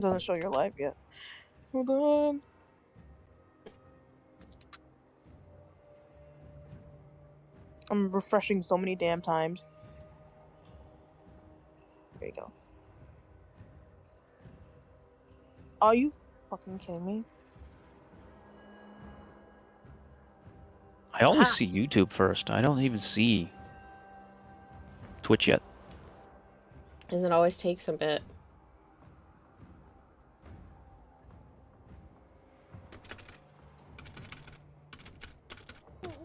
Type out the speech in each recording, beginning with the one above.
Doesn't show your live yet. Hold on. I'm refreshing so many damn times. There you go. Are you fucking kidding me? I always see YouTube first. I don't even see Twitch yet. Because it always takes a bit.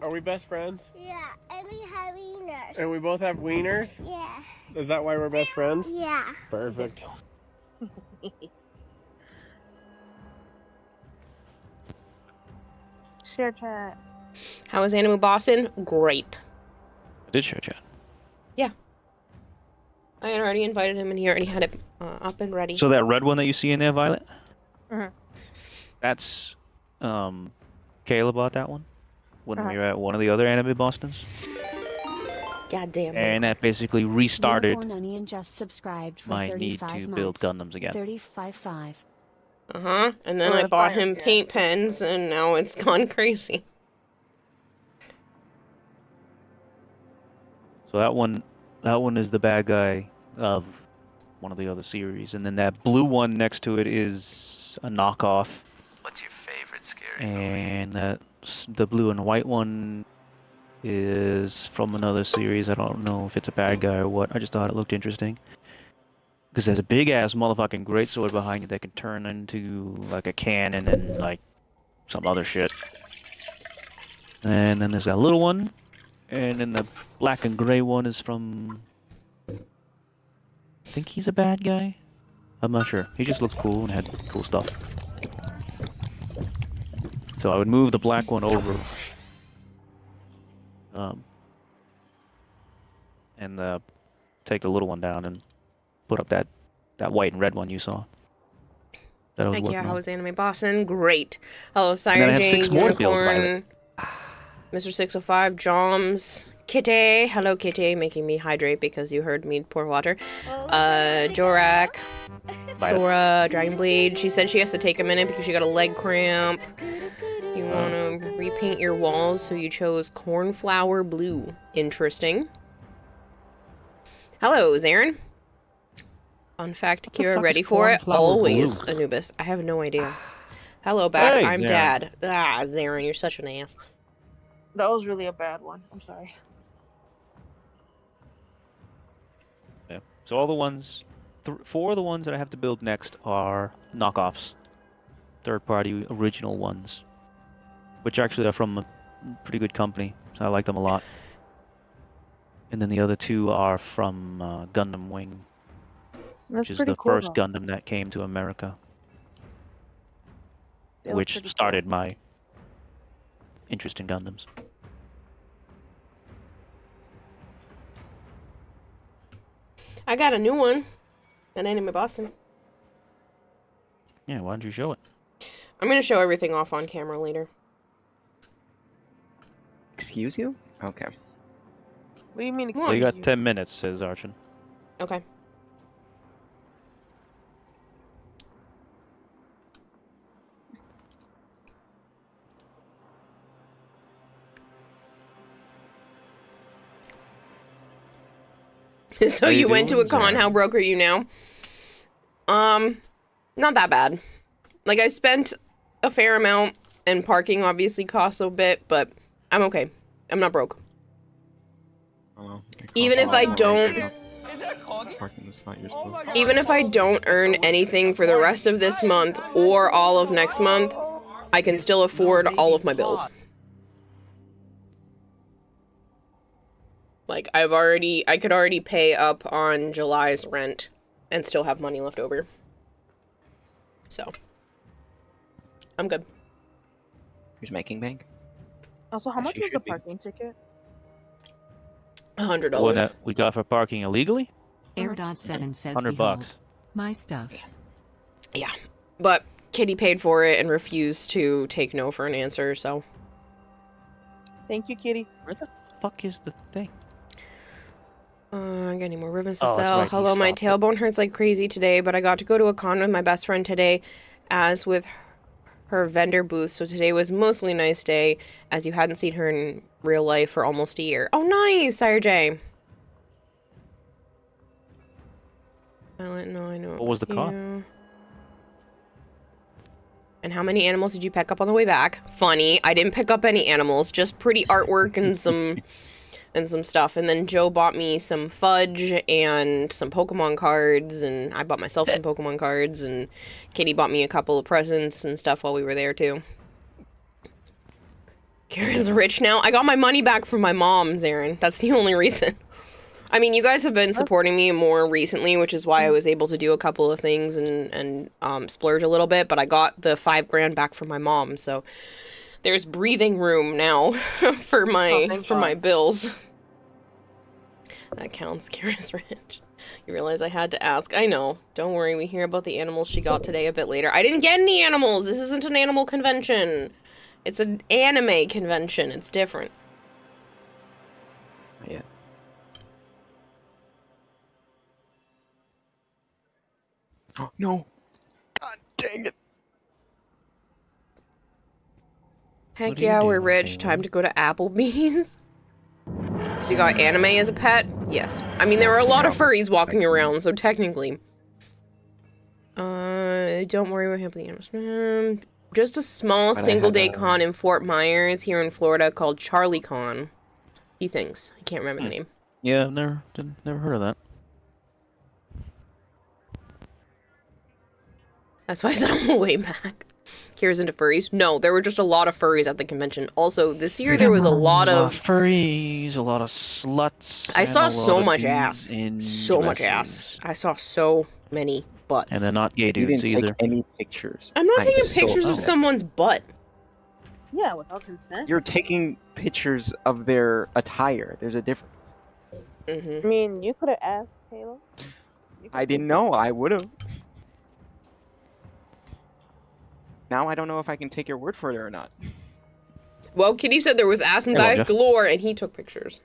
Are we best friends? Yeah, and we have wieners. And we both have wieners? Yeah. Is that why we're best friends? Yeah. Perfect. Share chat. How was Animal Boston? Great. I did share chat. Yeah. I had already invited him and he already had it up and ready. So that red one that you see in there, Violet? Mm-hmm. That's, Kayla bought that one when Uh-huh. we were at one of the other anime Bostons. God damn. And that basically restarted Unicorn Onion just subscribed for my need 35 to months. build Gundams again. 35.5. Uh-huh. And then Well, I the bought fire, him yeah. paint pens and now it's gone crazy. So that one is the bad guy of one of the other series, and then that blue one next to it is a knockoff. What's your favorite scary movie? And the blue and white one is from another series. I don't know if it's a bad guy or what. I just thought it looked interesting. Because there's a big ass motherfucking greatsword behind you that can turn into like a cannon and like some other shit. And then there's that little one. And then the black and gray one is from... I think he's a bad guy? I'm not sure. He just looks cool and had cool stuff. So I would move the black one over. And take the little one down and put up that white and red one you saw. That I was Heck working yeah, on. how was Anime Boston? Great. Hello, then I Siren have Jane, 6 more to build, Unicorn, Mr. 605, Joms, Kitty. Hello, Kitty, making me hydrate because you heard me pour water. Jorak, Sora, Dragonblade. She said she has to take a minute because she got a leg cramp. You want to repaint your walls, so you chose cornflower blue. Interesting. Hello, Zarin. Fun fact, Kira, fuck ready is for it? cornflower Always, blue? Anubis. I have no idea. Hello, back. Hey, I'm Zarin. Dad. Ah, Zarin, you're such an ass. That was really a bad one. I'm sorry. Yeah. So all the ones, 4 of the ones that I have to build next are knockoffs. Third-party original ones. Which actually are from a pretty good company. So I like them a lot. And then the other 2 are from Gundam Wing. That's Which is pretty the cool. first though. Gundam that came to America. They look Which pretty cool. started my interest in Gundams. I got a new one. An Anime Boston. Yeah, why don't you show it? I'm gonna show everything off on camera later. Excuse you? Okay. What do you mean? So you got excuse 10 minutes, says Archon. Okay. So How you you went to a doing, con. Zarin? How broke are you now? Not that bad. Like, I spent a fair amount, and parking obviously costs a bit, but I'm okay. I'm not broke. Oh, it Even costs if a I lot don't- more parking the spot you're supposed to. Even if I don't earn anything for the rest of this month or all of next month, I can still afford all of my bills. Like, I could already pay up on July's rent and still have money left over. So, I'm good. Who's making bank? Also, how Yes, much you was the should be. parking ticket? $100. What that we got for parking illegally? Air.7 says $100 behold, bucks. my stuff. Yeah. But Kitty paid for it and refused to take no for an answer, so. Thank you, Kitty. Where the fuck is the thing? I got any more ribbons to Oh, that's sell? right, you Hello, my stopped it. tailbone hurts like crazy today, but I got to go to a con with my best friend today, as with her vendor booth, so today was mostly a nice day, as you hadn't seen her in real life for almost a year. Oh, nice, Sire J. No, I know. What was the con? you. And how many animals did you pick up on the way back? Funny, I didn't pick up any animals, just pretty artwork and some stuff. And then Joe bought me some fudge and some Pokemon cards, and I bought myself some Pokemon cards, and Kitty bought me a couple of presents and stuff while we were there too. Kira's rich now. I got my money back from my mom, Zarin. That's the only reason. I mean, you guys have been supporting me more recently, which is why I was able to do a couple of things and splurge a little bit, but I got the $5 grand back from my mom, so there's breathing room now for my bills. That counts. Kira's rich. You realize I had to ask. I know. Don't worry, we hear about the animals she got today a bit later. I didn't get any animals! This isn't an animal convention! It's an anime convention. It's different. Yeah. Oh, no. God dang it. Heck What are you yeah, we're doing, rich. Taylor? Time to go to Applebee's. So you got anime as a pet? Yes. I mean, there were a lot of furries walking around, so technically. Don't worry what happened to the animals. Just a small But I single-day had, con in Fort Myers here in Florida called Charlie Con. He thinks. I can't remember the name. Yeah, I've never heard of that. That's why I said on the way back. Kira's into furries. No, there were just a lot of furries at the convention. Also, this year there was a lot of furries, a lot of sluts. I and saw a lot so of much dudes ass. in So much dresses. ass. I saw so many butts. And they're not gay You dudes didn't either. take any pictures. I'm not I'm taking so pictures of upset. someone's butt. Yeah, without consent. You're taking pictures of their attire. There's a difference. Mm-hmm. I mean, you could have asked Taylor. I didn't know. I would have. Now I don't know if I can take your word for it or not. Well, Kitty said there was ass and Come on, thighs Jeff. galore, and he took pictures.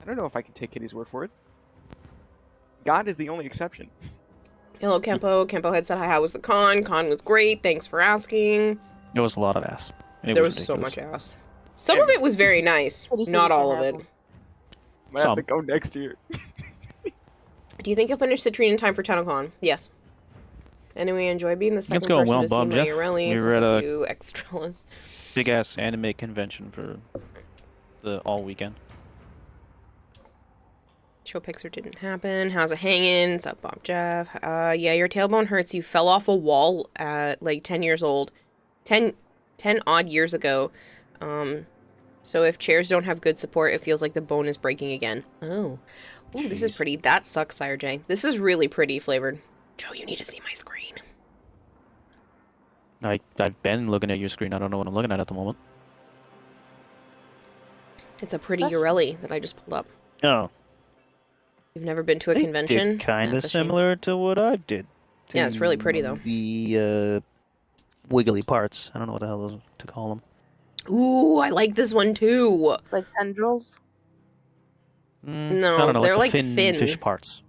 I don't know if I can take Kitty's word for it. God is the only exception. Hello, Kempo. Kempo had said, hi, how was the con? Con was great. Thanks for asking. There was a lot of ass. It There was so ridiculous. much ass. Some of it was very nice. What do you think Not you all can of it. have? Might have to Some. go next year. Do you think you'll finish Citrine in time for TennoCon? Yes. Anyway, enjoy being the second going person well, to see Bob my Jeff. Urelli, We were plus at a a- few extras. Big ass anime convention for the all weekend. Show Pixar didn't happen. How's it hanging? What's up, Bob Jeff? Yeah, your tailbone hurts. You fell off a wall at like 10 years old. 10 odd years ago. So if chairs don't have good support, it feels like the bone is breaking again. Oh. Ooh, this is Jeez. pretty. That sucks, Sire J. This is really pretty flavored. Joe, you need to see my screen. I've been looking at your screen. I don't know what I'm looking at the moment. It's a pretty That's- Urelli that I just pulled up. Oh, You've never been to a convention? kind of That's a shame. similar to what I did. Yeah, it's really pretty, though. The wiggly parts. I don't know what the hell those to call them. Ooh, I like this one too. Like tendrils. No, I don't know, they're the like fin fin. fish parts.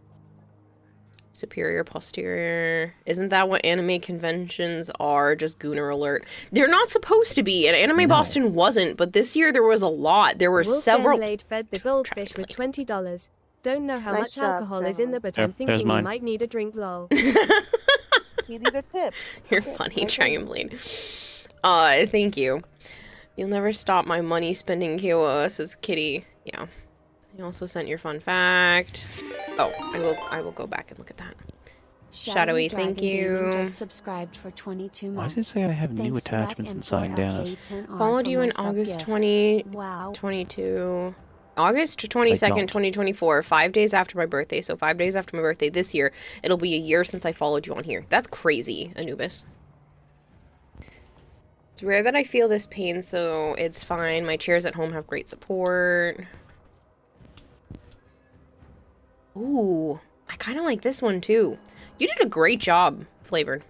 Superior, posterior. Isn't that what anime conventions are? Just Gooner alert. They're not supposed to be, and Anime No. Boston wasn't, but this year there was a lot. There were several. Blade fed the goldfish with $20. Don't know how Nice much job, alcohol is in there, but I'm There- there's thinking you mine. might need a drink, lol. He needs a tip. You're Okay, funny, okay. Dragon Blade. Thank you. You'll never stop my money spending, Kiowa, says Kitty. Yeah. You also sent your fun fact. Oh, I will go back and look at that. Shadowy, thank Dragon Demon you. Just subscribed for 22 Why months. does it say I have new Thanks to that attachments and import signed down? arcade 10R Followed for you my in sub August gift. 2022. Wow. August 22nd, 2024, 5 days after my birthday. So 5 days after my birthday this year, it'll be a year since I followed you on here. That's crazy, Anubis. It's rare that I feel this pain, so it's fine. My chairs at home have great support. Ooh, I kind of like this one too. You did a great job, Flavored.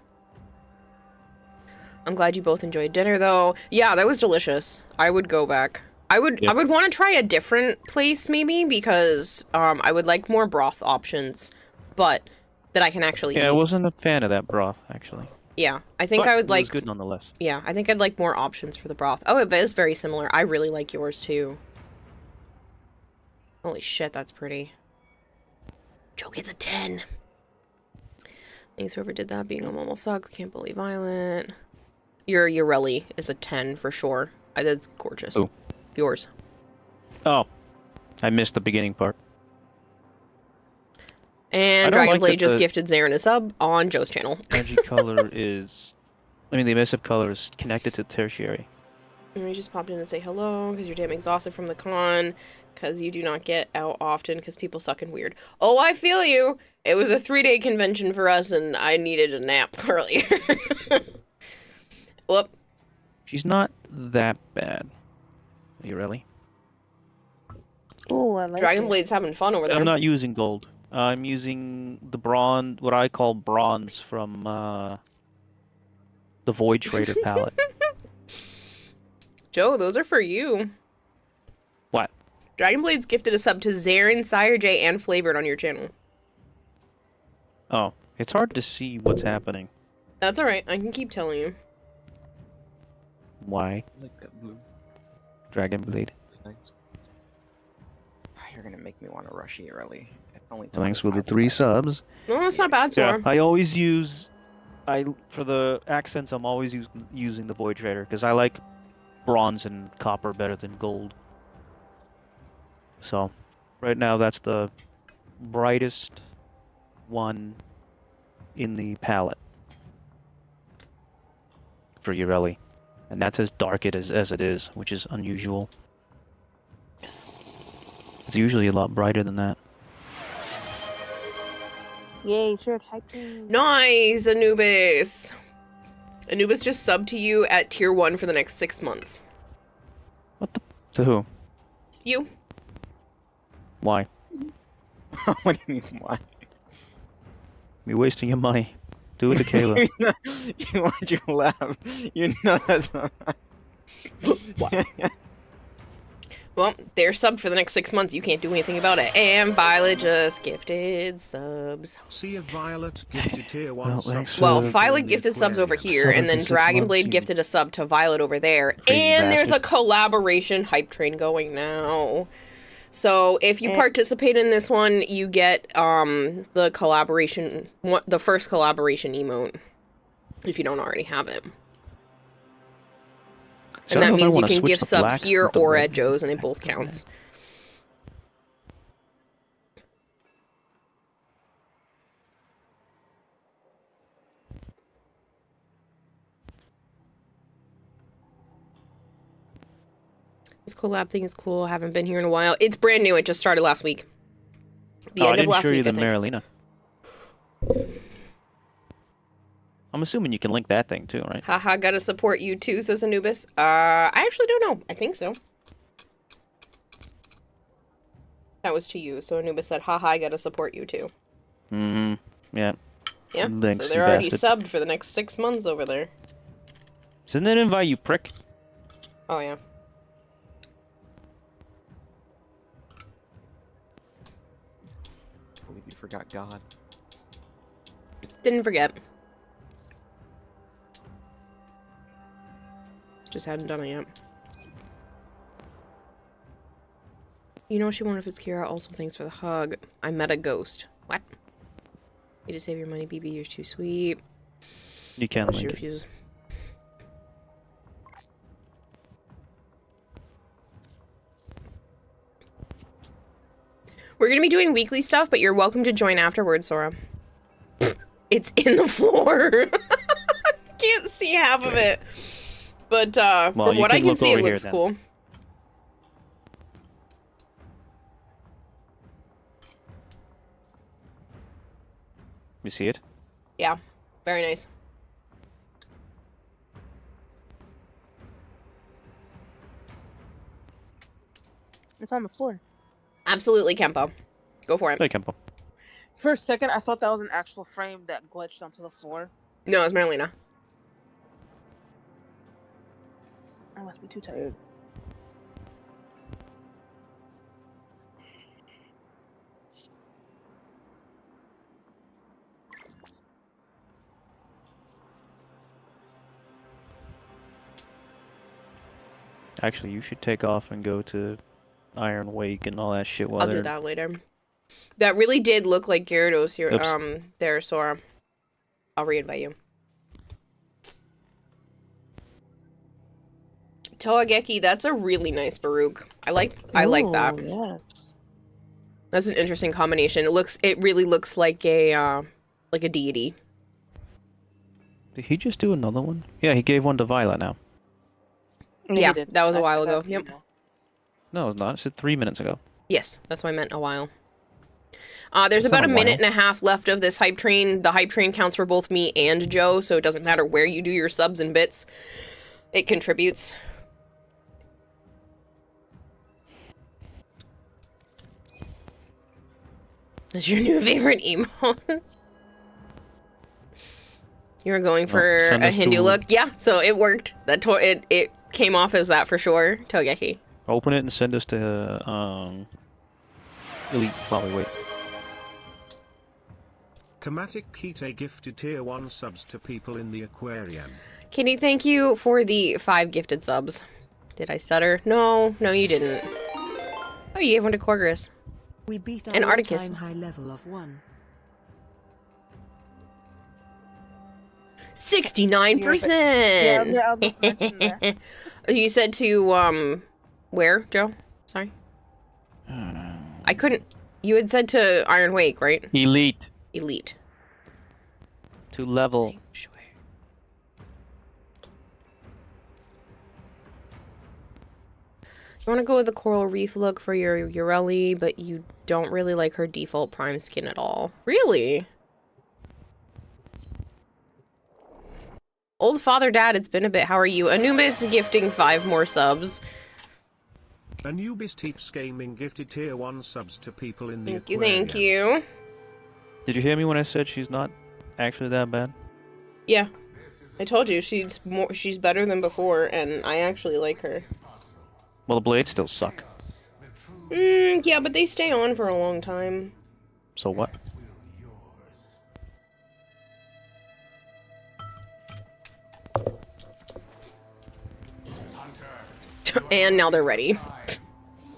I'm glad you both enjoyed dinner, though. Yeah, that was delicious. I would go back. I would Yeah. want to try a different place maybe because I would like more broth options, but that I can actually Yeah, I eat. wasn't a fan of that broth actually. Yeah, I think But I would it like. was good nonetheless. Yeah, I think I'd like more options for the broth. Oh, it is very similar. I really like yours too. Holy shit, that's pretty. Joe gets a 10. Thanks whoever did that. Being a Momo sucks. Can't believe Violent. Your Urelli is a 10 for sure. That's gorgeous. Ooh. Yours. Oh, I missed the beginning part. And I don't like Dragonblade that just the- gifted Zarin a sub on Joe's channel. Magic color is, I mean, the emissive color is connected to tertiary. And we just popped in to say hello because you're damn exhausted from the con. Because you do not get out often because people suck and weird. Oh, I feel you. It was a 3-day convention for us and I needed a nap earlier. Whoop. She's not that bad. Are you really? Oh, I like it. Dragonblade's having fun over there. I'm not using gold. I'm using the bronze, what I call bronze from the Void Trader palette. Joe, those are for you. What? Dragonblade's gifted a sub to Zarin, Sire J, and Flavored on your channel. Oh, it's hard to see what's happening. That's alright, I can keep telling you. Why? I like that blue. Dragon Blade. Thanks. You're gonna make me want to rush you early. It's only Thanks for the 25 3 minutes. subs. No, that's not bad, Sora. I always use, for the accents, I'm always using the Void Trader because I like bronze and copper better than gold. So, right now that's the brightest one in the palette for Urelli. And that's as dark as it is, which is unusual. It's usually a lot brighter than that. Yay, shared hiking. Nice, Anubis! Anubis just subbed to you at tier 1 for the next 6 months. What the? To who? You. Why? What do you mean, why? You're wasting your money. Do it to Kayla. Why'd you laugh? You know that's not... Well, they're subbed for the next 6 months. You can't do anything about it. And Violet just gifted subs. See if Violet gifted tier 1 Well, sub. thanks for Well, the- Violet gifted subs over here, and then 7 to 6 months, Dragonblade you gifted a sub to Violet over there. crazy And there's a bastard. collaboration hype train going now. So if you Eh. participate in this one, you get the collaboration, the first collaboration emote, if you don't already have it. So And I that don't know if I means you wanna can switch gift the subs black here with the or red. at Joe's, and it both counts. This collab thing is cool. Haven't been here in a while. It's brand new. It just started last week. The Oh, I end of didn't last show you week, I the think. Marilena. I'm assuming you can link that thing too, right? Haha, gotta support you too, says Anubis. I actually don't know. I think so. That was to you. So Anubis said, haha, I gotta support you too. Mm-hmm. Yeah. Yeah, Thanks, so you they're already bastard. subbed for the next 6 months over there. Send that invite, you prick. Oh, yeah. I believe you forgot God. Didn't forget. Just hadn't done it yet. You know she wondered if it's Kira. Also, thanks for the hug. I met a ghost. What? You to save your money, BB. You're too sweet. You can She link it. refuses. We're gonna be doing weekly stuff, but you're welcome to join afterwards, Sora. It's in the floor. Can't see half of it. But Well, from you what I can can look see, it over here looks then. cool. You see it? Yeah, very nice. It's on the floor. Absolutely, Kempo. Go for it. Hey, Kempo. For a second, I thought that was an actual frame that glitched onto the floor. No, it's Marilena. I must be too tired. Actually, you should take off and go to Iron Wake and all that shit while I'll do they're... that later. That really did look like Gyarados here. Oops. There, Sora. I'll re-invite you. Toageki, that's a really nice Baruch. I like that. Yes. That's an interesting combination. It really looks like a deity. Did he just do another one? Yeah, he gave one to Violet now. Yeah, he did. that was a I while got ago. the Yep. email. No, it's not. It said 3 minutes ago. Yes, that's what I meant, a while. There's That's about not a a minute while. and a half left of this hype train. The hype train counts for both me and Joe, so it doesn't matter where you do your subs and bits. It contributes. That's your new favorite emote. You were going for send a us Hindu to- look? Yeah, so it worked. It came off as that for sure. Togeki. Open it and send us to, Elite. Probably wait. Chromatic Kite gifted tier 1 subs to people in the aquarium. Kitty, thank you for the 5 gifted subs. Did I stutter? No, you didn't. Oh, you gave one to Corgris. We beat our And Articus. all-time high level of 1. 69%! Yeah, I'll just mention there. You said to, where, Joe? Sorry. I couldn't... You had said to Iron Wake, right? Elite. Elite. To level. Sure. You want to go with the Coral Reef look for your Ureli, but you don't really like her default prime skin at all. Really? Old Father Dad, it's been a bit. How are you? Anubis gifting 5 more subs. Anubis Teeps Gaming gifted tier 1 subs to people in the Thank you, aquarium. thank you. Did you hear me when I said she's not actually that bad? Yeah. I told you, she's better than before, and I actually like her. Well, the blades still suck. Yeah, but they stay on for a long time. So what? And now they're ready.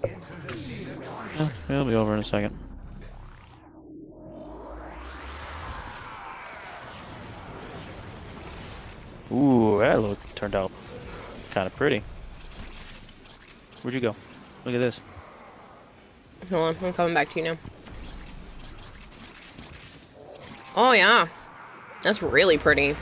Yeah, it'll be over in a second. Ooh, that look turned out kind of pretty. Where'd you go? Look at this. Hold on, I'm coming back to you now. Oh yeah, that's really pretty.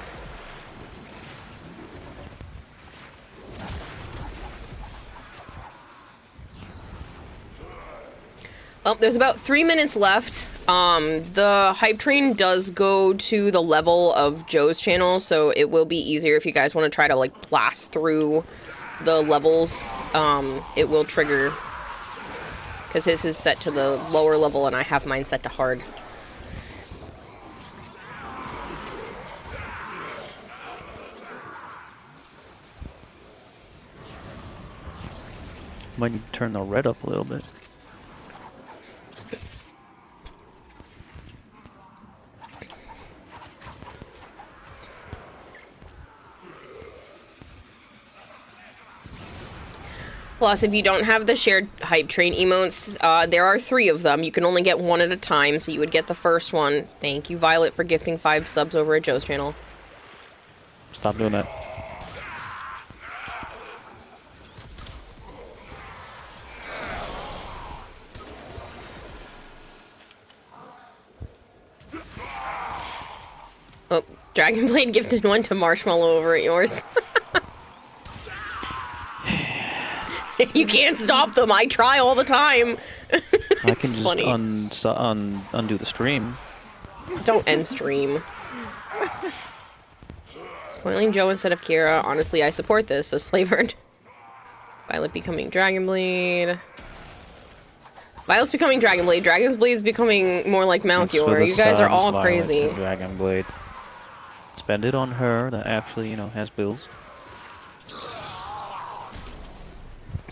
Well, there's about 3 minutes left. The hype train does go to the level of Joe's channel, so it will be easier if you guys want to try to like blast through the levels. It will trigger because his is set to the lower level and I have mine set to hard. Might need to turn the red up a little bit. Plus, if you don't have the shared hype train emotes, there are 3 of them. You can only get 1 at a time, so you would get the first one. Thank you, Violet, for gifting 5 subs over at Joe's channel. Stop doing that. Oh, Dragonblade gifted 1 to Marshmallow over at yours. You can't stop them. I try all the time. I can just funny. undo the stream. Don't end stream. Spoiling Joe instead of Kira. Honestly, I support this as flavored. Violet becoming Dragonblade. Violet's becoming Dragonblade. Dragonblade's becoming more like Thanks for Malchior. the You guys are subs, all Violet crazy. and Dragonblade. Spend it on her that actually, you know, has bills.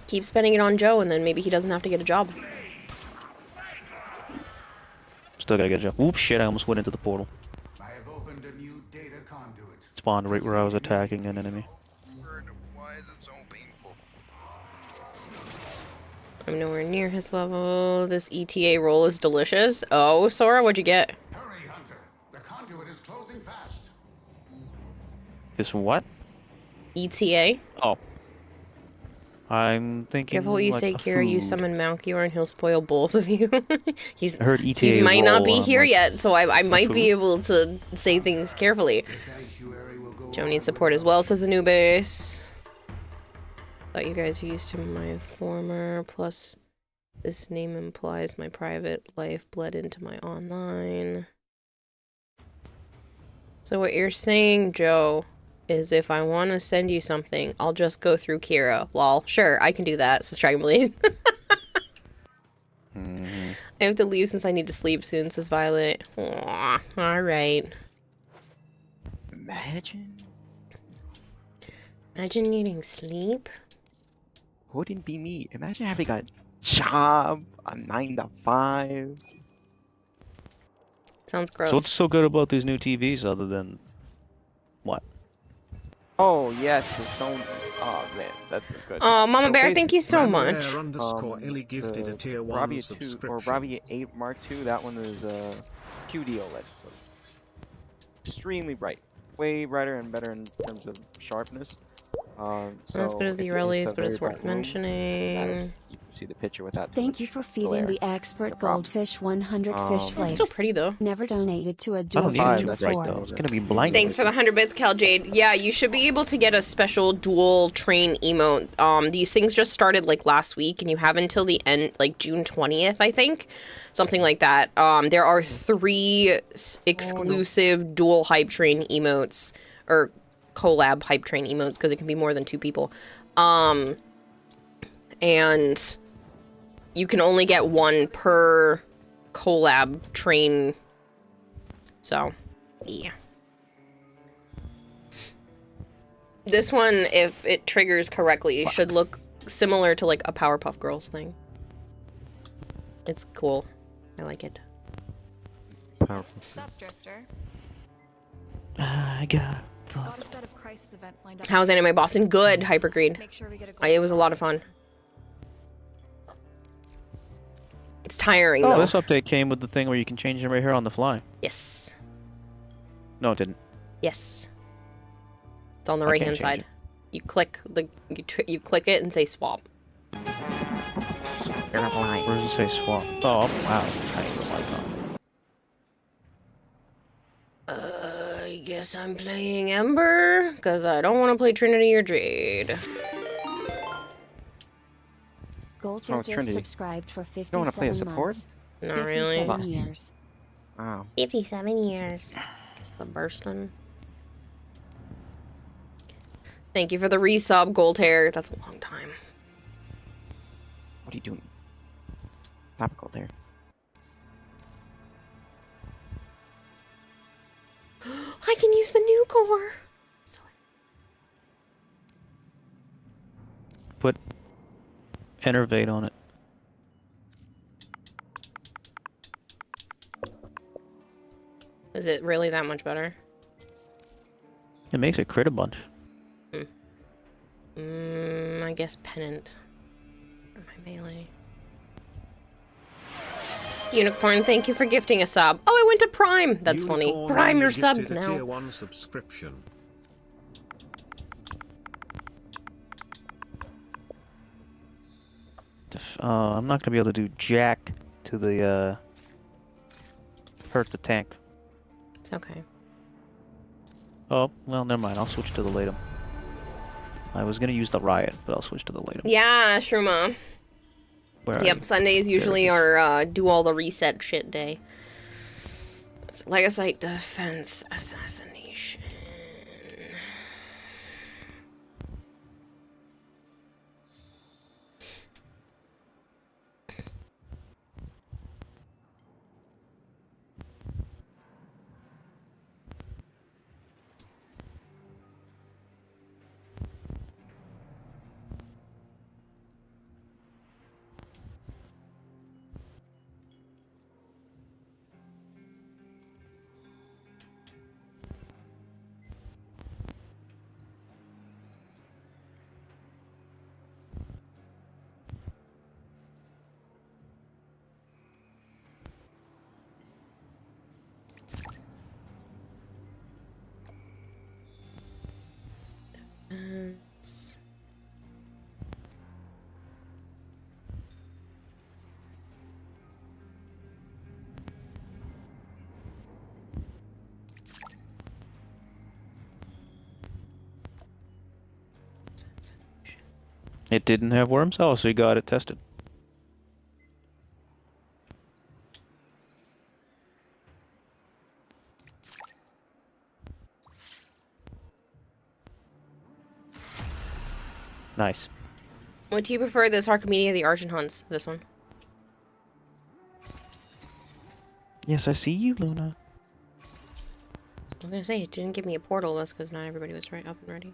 Keep spending it on Joe, and then maybe he doesn't have to get a job. Still gotta get a job. Oops, shit, I almost went into the portal. I have opened a new data conduit. Spawned right where I was attacking an enemy. Why is it so painful? I'm nowhere near his level. This ETA roll is delicious. Oh, Sora, what'd you get? Hurry, Hunter. The conduit is closing fast. This what? ETA. Oh. I'm thinking. Careful what you like say, a Kira. You food. summon Malchior and he'll spoil both of you. I heard ETA He might not roll, be I'm here like, yet, so I might food? be able to say things carefully. The sanctuary will go Joe on needs support as well, says Anubis. Thought you guys are used to my former, plus this name implies my private life bled into my online. So what you're saying, Joe, is if I want to send you something, I'll just go through Kira. Lol. Sure, I can do that, says Dragonblade. I have to leave since I need to sleep soon, says Violet. Aw, alright. Imagine. Imagine needing sleep. Wouldn't be me. Imagine having a job, a 9 to 5. Sounds gross. So what's so good about these new TVs other than what? Oh yes, the Sony. Oh man, that's good. Oh, Mama So Bear, thank you so Bear much. underscore Ellie gifted a tier 1 Bravia 2 or subscription. Bravia 8 Mark II. That one is QD OLED. So extremely bright, way brighter and better in terms of sharpness. Not as good as the Uralies, but it's worth mentioning. You can see the picture without. Thank you for feeding the expert goldfish 100 fish It's flakes. still pretty though. Never donated to a I dual don't need it train too bright before. though. It's gonna be blinding. Thanks for the 100 bits, Cal Jade. Yeah, you should be able to get a special dual train emote. These things just started like last week, and you have until the end, like June 20th, I think, something like that. There are 3 exclusive dual hype train emotes, or collab hype train emotes, because it can be more than 2 people. And you can only get 1 per collab train. So, yeah. This one, if it triggers correctly, should look similar to like a Powerpuff Girls thing. It's cool. I like it. Sup, Drifter? I got Got a set of crisis events lined up. How's Anime Boston? Good, Hypergreed. Make sure we get a It was a lot of fun. It's tiring Oh, though. this update came with the thing where you can change them right here on the fly. Yes. No, it didn't. Yes. It's on the I right can't hand change side. it. You click you click it and say swap. You're lying. Where does it say swap? Oh, wow. Tiny little icon. I guess I'm playing Ember, because I don't want to play Trinity or Jade. Golter Oh, just Trinity. subscribed for You don't want to play a 57 support? months. Not really. 57 years. Wow. 57 years. Guess the bursting. Thank you for the resub, Gold Hair. That's a long time. What are you doing? Topical there. I can use the new core. Put Enervate on it. Is it really that much better? It makes it crit a bunch. I guess Pennant. For my melee. Unicorn, thank you for gifting a sub. Oh, I went to Prime. That's funny. Unicorn Prime, Ellie you're subbed gifted a now. tier 1 subscription. I'm not gonna be able to do jack to the hurt the tank. It's okay. Oh, well, never mind. I'll switch to the Latum. I was gonna use the Riot, but I'll switch to the Latum. Yeah, Shruma. Where Yep, Sundays usually are do all the reset shit day. It's Legasite Defense Assassination. It didn't have worms? Oh, so you got it tested. Nice. What do you prefer, this Archimedia or the Argent Hunts? This one. Yes, I see you, Luna. I was gonna say, it didn't give me a portal. That's because not everybody was right up and ready.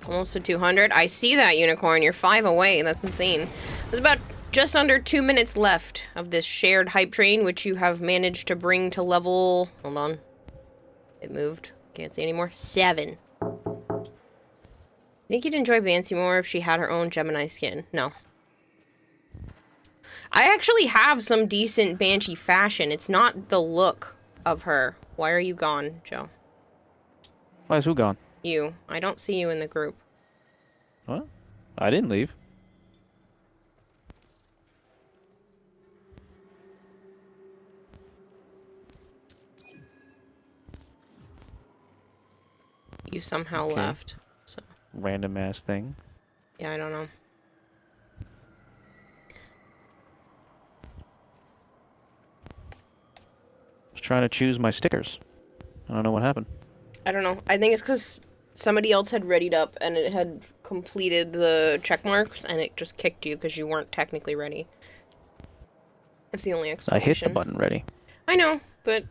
Almost to 200. I see that, Unicorn. You're 5 away. That's insane. There's about just under 2 minutes left of this shared hype train, which you have managed to bring to level... Hold on. It moved. Can't see anymore. 7. Think you'd enjoy Bancy more if she had her own Gemini skin? No. I actually have some decent Banshee fashion. It's not the look of her. Why are you gone, Joe? Why is who gone? You. I don't see you in the group. What? I didn't leave. You somehow Okay. left. So. Random ass thing. Yeah, I don't know. I was trying to choose my stickers. I don't know what happened. I don't know. I think it's because somebody else had readied up and it had completed the check marks and it just kicked you because you weren't technically ready. That's the only I explanation. hit the button ready. I know, but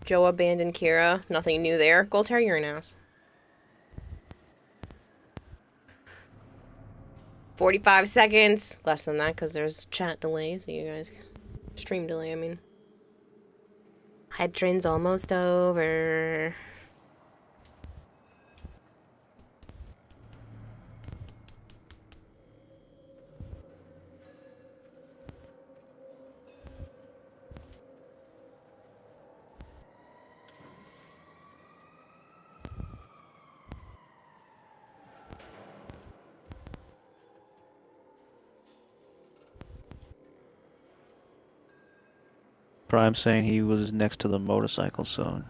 Joe abandoned Kira. Nothing new there. Goltair, you're an ass. 45 seconds. Less than that because there's chat delay, so you guys... Stream delay, I mean. Hype train's almost over. Prime saying he was next to the motorcycle zone.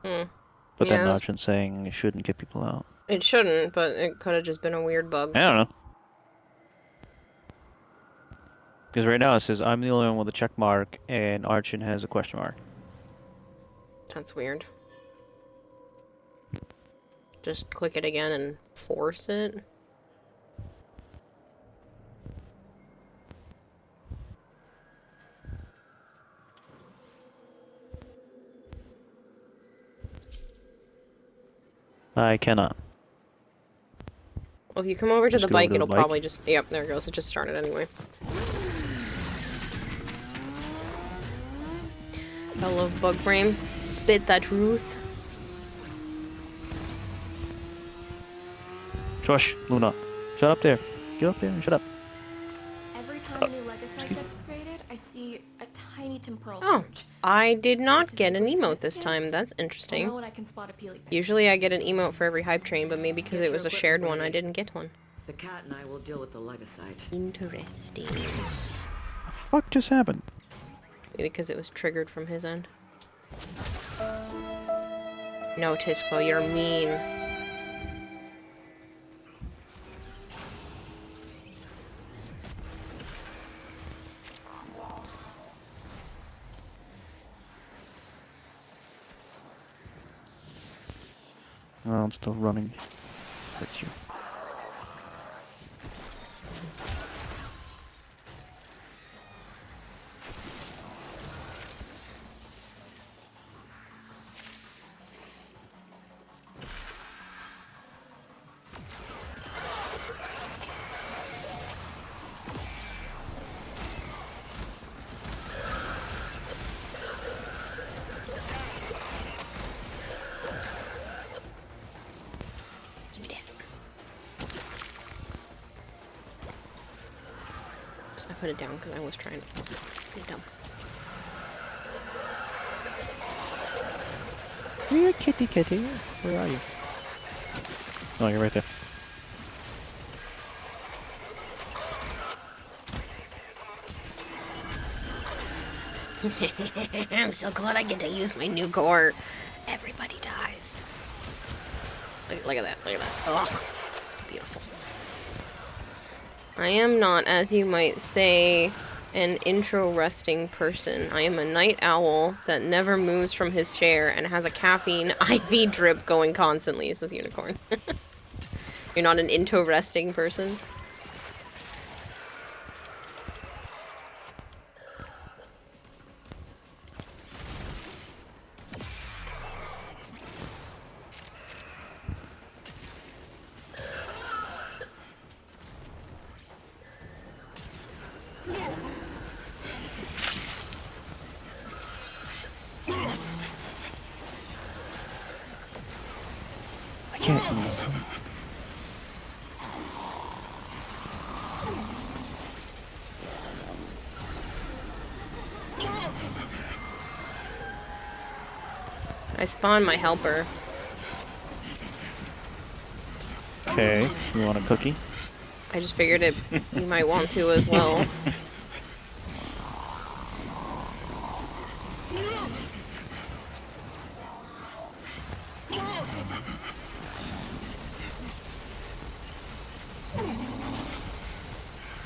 But Yeah, then Notchin saying it shouldn't get people out. it shouldn't, but it could have just been a weird bug. I don't know. Because right now it says I'm the only one with a check mark and Archin has a question mark. That's weird. Just click it again and force it. I cannot. Well, if you come over to Just the go over bike, to the it'll bike? probably just... Yep, there it goes. It just started anyway. I love bug brain. Spit that truth. Shush, Luna. Shut up there. Get up there and shut up. Every time a new Legacyte gets created, I see a tiny temporal Oh, surge. I did not get an emote this time. That's I know interesting. when I can spot a peely face. Usually I get an emote for every hype train, but maybe because it was a shared one, I didn't get one. The cat and I will deal with the Legacyte. Interesting. What the fuck just happened? Maybe because it was triggered from his end. No, Tisco, you're mean. Oh, I'm still running. Hurts you. Oops, I put it down because I was trying to be dumb. Here, kitty kitty. Where are you? Oh, you're right there. I'm so glad I get to use my new core. Everybody dies. Look at that. Look at that. Oh, it's so beautiful. I am not, as you might say, an interesting person. I am a night owl that never moves from his chair and has a caffeine IV drip going constantly, says Unicorn. You're not an interesting person? I can't use. I spawned my helper. Okay, you want a cookie? I just figured it you might want to as well.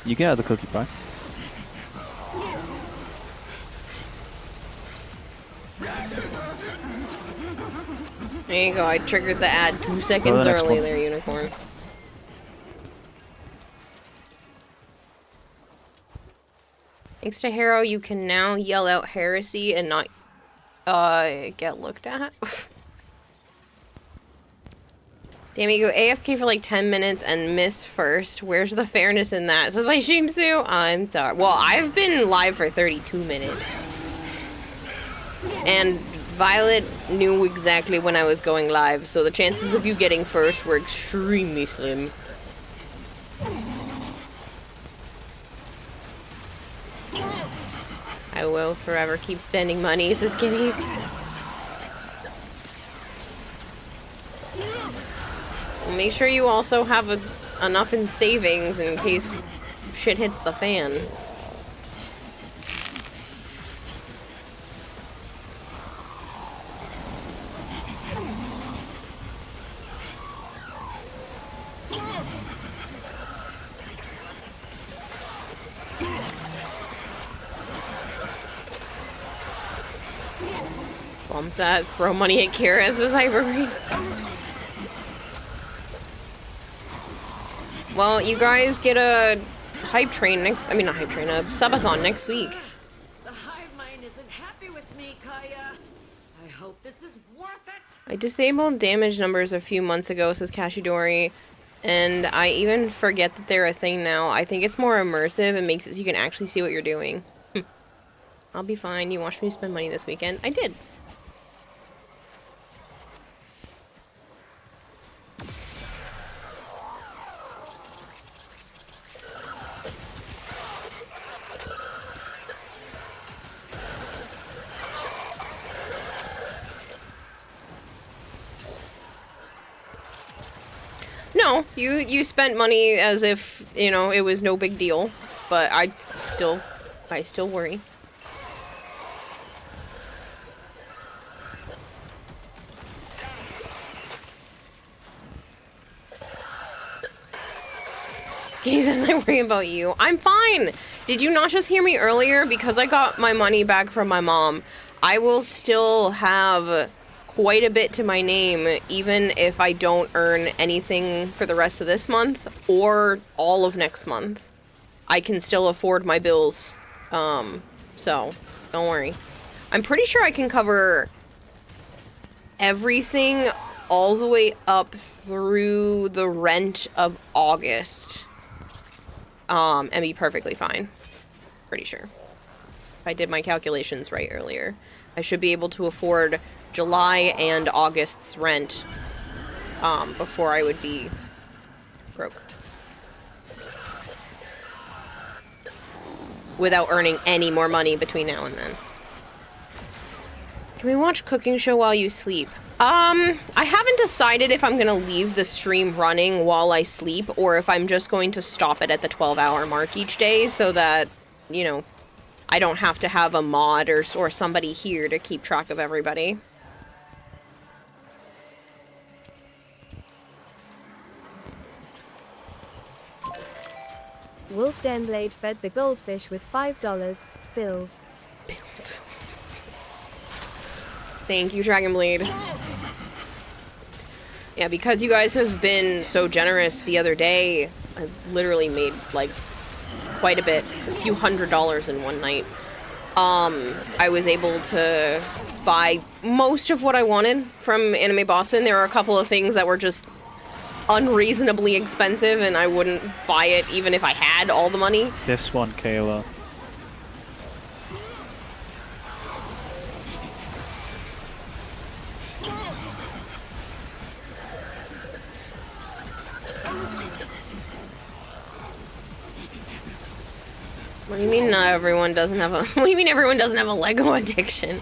You can have the cookie pie. There you go, I triggered the ad 2 Go seconds to the next early one. there, Unicorn. Thanks to Harrow, you can now yell out heresy and not get looked at. Damn, you go AFK for like 10 minutes and miss first. Where's the fairness in that? Says Aishimsu. I'm sorry. Well, I've been live for 32 minutes. And Violet knew exactly when I was going live, so the chances of you getting first were extremely slim. I will forever keep spending money, says Kitty. Well, make sure you also have enough in savings in case shit hits the fan. Bump that, throw money at Kira, says Hypergreen. Well, you guys get a hype train next, I mean not hype train, a subathon next week. The hive mind isn't happy with me, Kaya. I hope this is worth it. I disabled damage numbers a few months ago, says Kashidori, and I even forget that they're a thing now. I think it's more immersive and makes it so you can actually see what you're doing. I'll be fine. You watched me spend money this weekend. I did. No, you spent money as if, you know, it was no big deal, but I still worry. He says I worry about you. I'm fine! Did you not just hear me earlier? Because I got my money back from my mom, I will still have quite a bit to my name, even if I don't earn anything for the rest of this month, or all of next month. I can still afford my bills, so don't worry. I'm pretty sure I can cover everything all the way up through the rent of August, and be perfectly fine. Pretty sure. If I did my calculations right earlier, I should be able to afford July and August's rent, before I would be broke. Without earning any more money between now and then. Can we watch cooking show while you sleep? I haven't decided if I'm gonna leave the stream running while I sleep, or if I'm just going to stop it at the 12-hour mark each day, so that, you know, I don't have to have a mod or somebody here to keep track of everybody. Wolf Denblade fed the goldfish with $5 bills. Thank you, Dragonblade. Yeah, because you guys have been so generous the other day, I literally made, like, quite a bit, a few $100s in one night. I was able to buy most of what I wanted from Anime Boston. There were a couple of things that were just unreasonably expensive, and I wouldn't buy it even if I had all the money. This one, Kayla. What do you mean not everyone doesn't have a... What do you mean everyone doesn't have a Lego addiction?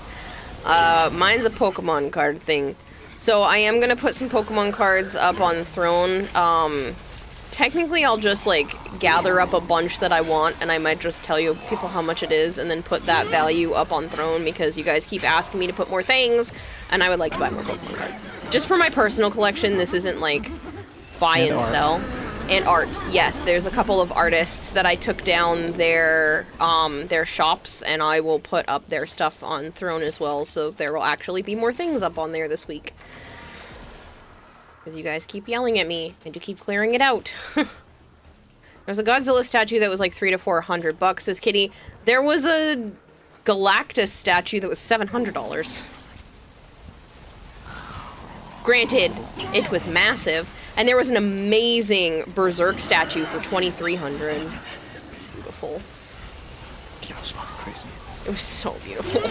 Mine's a Pokemon card thing. So I am gonna put some Pokemon cards up on Throne. Technically I'll just, like, gather up a bunch that I want, and I might just tell you people how much it is, and then put that value up on Throne, because you guys keep asking me to put more things, and I would like to buy more Pokemon cards. Just for my personal collection, this isn't, like, buy and sell. And art, yes. There's a couple of artists that I took down their shops, and I will put up their stuff on Throne as well, so there will actually be more things up on there this week. Because you guys keep yelling at me, and you keep clearing it out. There's a Godzilla statue that was like $300 to $400, says Kitty. There was a Galactus statue that was $700. Granted, it was massive. And there was an amazing Berserk statue for $2,300. Beautiful. Yeah, it's fucking crazy. It was so beautiful.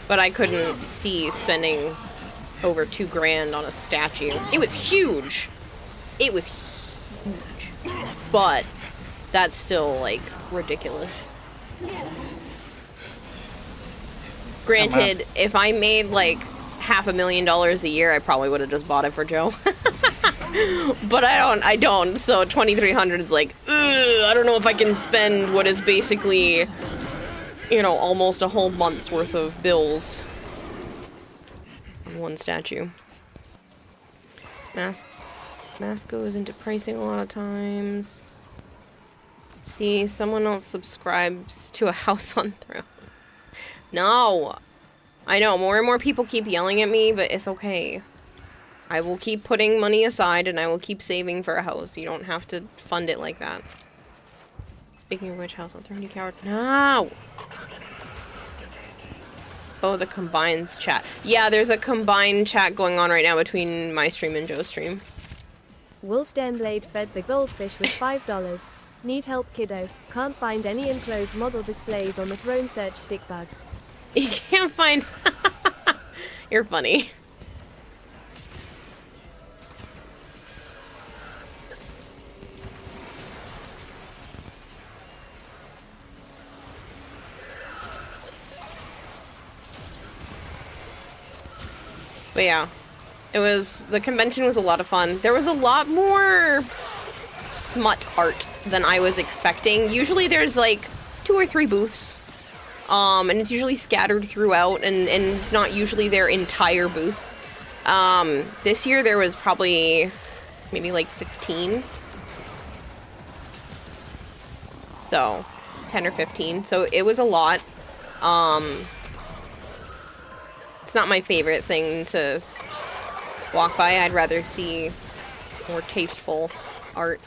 But I couldn't see spending over $2,000 on a statue. It was huge. It was huge. But that's still, like, ridiculous. Granted, if I made, like, $500,000 a year, I probably would have just bought it for Joe. But I don't. So $2,300 is like, ugh, I don't know if I can spend what is basically, you know, almost a whole month's worth of bills on one statue. Mask goes into pricing a lot of times. See, someone else subscribes to a house on Throne. No! I know, more and more people keep yelling at me, but it's okay. I will keep putting money aside, and I will keep saving for a house. You don't have to fund it like that. Speaking of which, house on Throne, you coward. No! Oh, the combines chat. Yeah, there's a combined chat going on right now between my stream and Joe's stream. Wolf Denblade fed the goldfish with $5. Need help, kiddo. Can't find any enclosed model displays on the Throne search stick bug. You can't find... You're funny. But yeah, the convention was a lot of fun. There was a lot more smut art than I was expecting. Usually there's like 2 or 3 booths, and it's usually scattered throughout, and it's not usually their entire booth. This year there was probably maybe like 15. So, 10 or 15. So it was a lot. It's not my favorite thing to walk by. I'd rather see more tasteful art.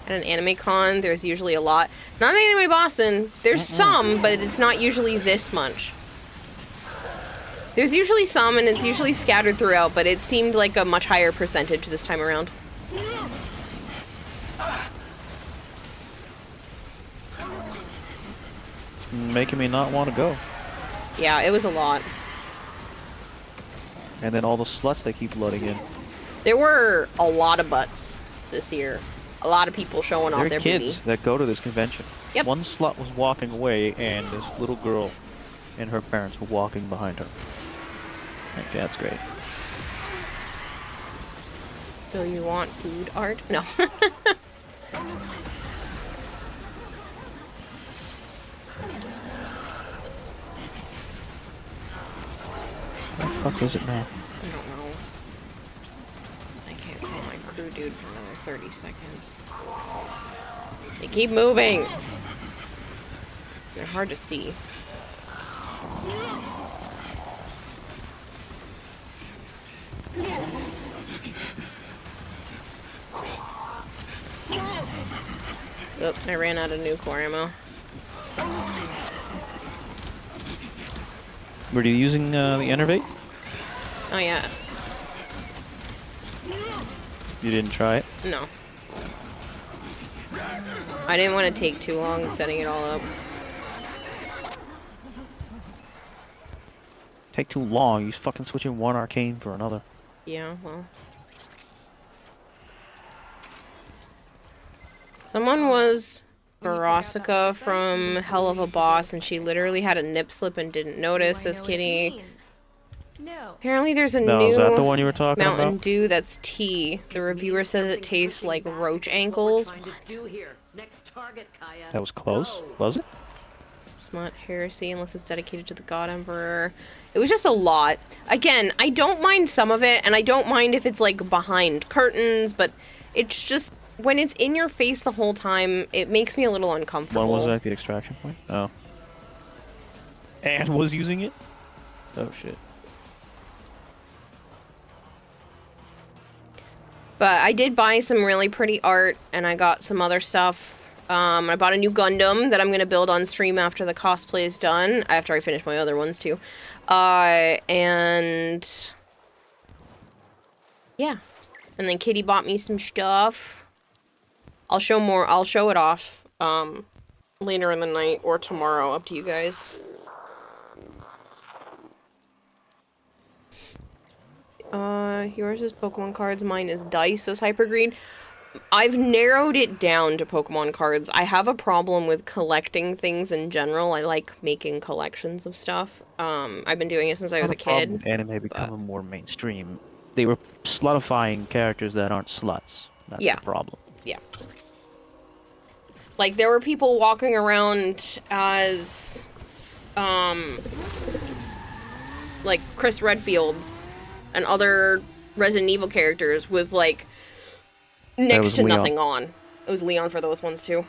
At an anime con, there's usually a lot. Not at Anime Boston. There's some, but it's not usually this much. There's usually some, and it's usually scattered throughout, but it seemed like a much higher percentage this time around. making me not want to go. Yeah, it was a lot. And then all the sluts they keep loading in. There were a lot of butts this year. A lot of people showing off There their are kids booty. that go to this convention. Yep. One slut was walking away, and this little girl and her parents were walking behind her. Like, that's great. So you want food art? No. What the fuck is it now? I don't know. I can't call my crew dude for another 30 seconds. They keep moving! They're hard to see. Oop, I ran out of nuclear ammo. Were you using the Enervate? Oh yeah. You didn't try it? No. I didn't want to take too long setting it all up. Take too long. You fucking switching one arcane for another. Yeah, well. Someone was Barasika from Hell of a Boss, and she literally had a nip slip and didn't notice, says Kitty. No. Apparently there's a No, new is that the one you were talking Mountain about? Dew that's tea. The reviewer says it tastes like roach ankles. That was close, was it? Smut heresy, unless it's dedicated to the God Emperor. It was just a lot. Again, I don't mind some of it, and I don't mind if it's like behind curtains, but it's just when it's in your face the whole time, it makes me a little uncomfortable. One was at the extraction point? Oh. And was using it? Oh shit. But I did buy some really pretty art, and I got some other stuff. I bought a new Gundam that I'm going to build on stream after the cosplay is done, after I finish my other ones too. And yeah. And then Kitty bought me some stuff. I'll show it off later in the night or tomorrow, up to you guys. Yours is Pokemon cards, mine is dice, says Hypergreen. I've narrowed it down to Pokemon cards. I have a problem with collecting things in general. I like making collections of stuff. I've been doing it since I was a kid. Anime becoming more mainstream. They were slutifying characters that aren't sluts. That's Yeah. the problem. Yeah. Like, there were people walking around as, like, Chris Redfield and other Resident Evil characters with, like, next to Leon. nothing on. It was Leon for those ones, too.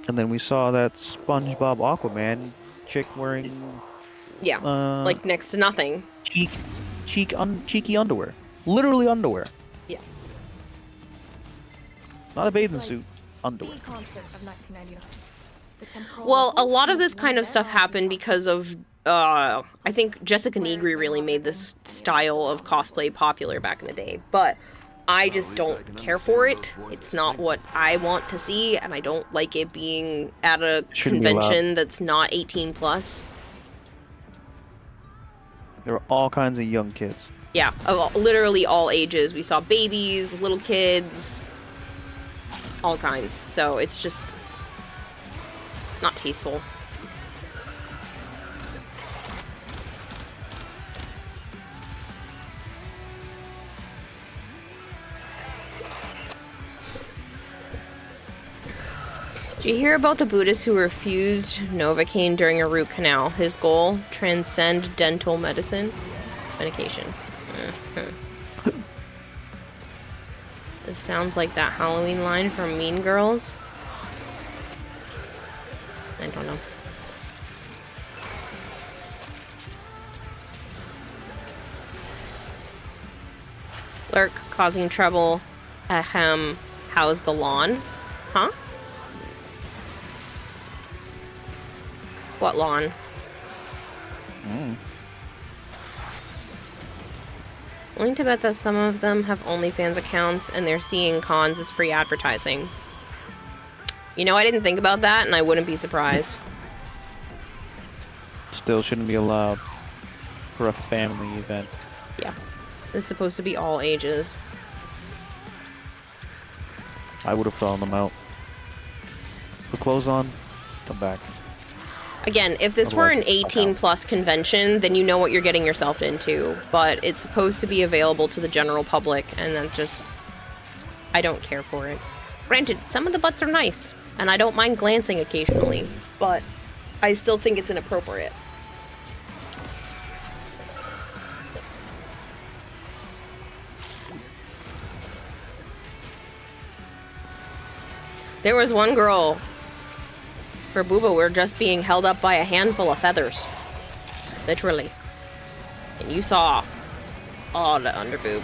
And then we saw that SpongeBob Aquaman chick wearing Yeah, like, next to nothing. cheeky underwear. Literally underwear. Yeah. Not a bathing suit. Underwear. The concert of 1999. The temporal Well, a levels lot of use this kind of stuff happened because of, I think Jessica Negri really made this style of cosplay popular back in the day, but I just don't care for it. It's not what I want to see, and I don't like it being at a Shouldn't be allowed. convention that's not 18 plus. There were all kinds of young kids. Yeah, of literally all ages. We saw babies, little kids, all kinds. So it's just not tasteful. Did you hear about the Buddhist who refused Novocaine during a root canal? His goal, transcend dental medicine. Medication. This sounds like that Halloween line from Mean Girls. I don't know. Lurk causing trouble. Ahem. How's the lawn? Huh? What lawn? Willing to bet that some of them have OnlyFans accounts and they're seeing cons as free advertising. You know, I didn't think about that and I wouldn't be surprised. Still shouldn't be allowed for a family event. Yeah. This is supposed to be all ages. I would have thrown them out. Put clothes on, come back. Again, if this were an Otherwise, 18 plus convention, then you know what you're getting yourself into. But it's supposed to be available to the general public, and then just... I don't care for it. Granted, some of the butts are nice, and I don't mind glancing occasionally, but I still think it's inappropriate. There was one girl, her booba were just being held up by a handful of feathers. Literally. And you saw all the underboob.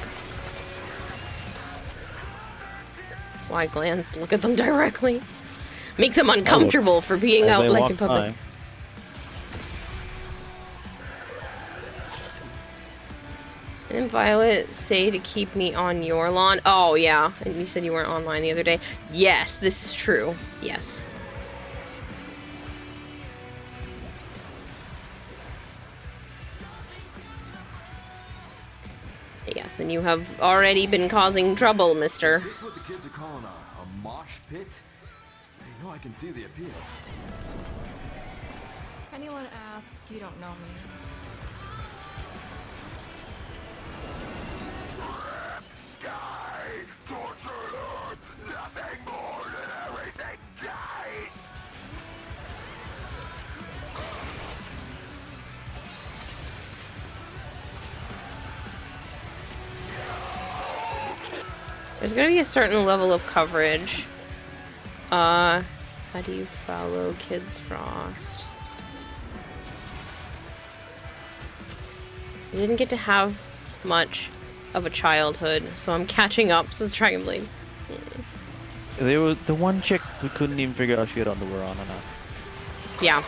Why glance? Look at them directly. Make them uncomfortable for being out like in public. Didn't Violet say to keep me on your lawn? Oh, yeah. And you said you weren't online the other day. Yes, this is true. Yes. Yes, and you have already been causing trouble, mister. Is this what the kids are calling a mosh pit? You know I can see the appeal. If anyone asks, you don't know me. Sky, tortured earth, nothing more than everything dies. There's gonna be a certain level of coverage. How do you follow Kids Frost? I didn't get to have much of a childhood, so I'm catching up, says Dragon Blade. There was the one chick we couldn't even figure out if she had underwear on or not. Yeah.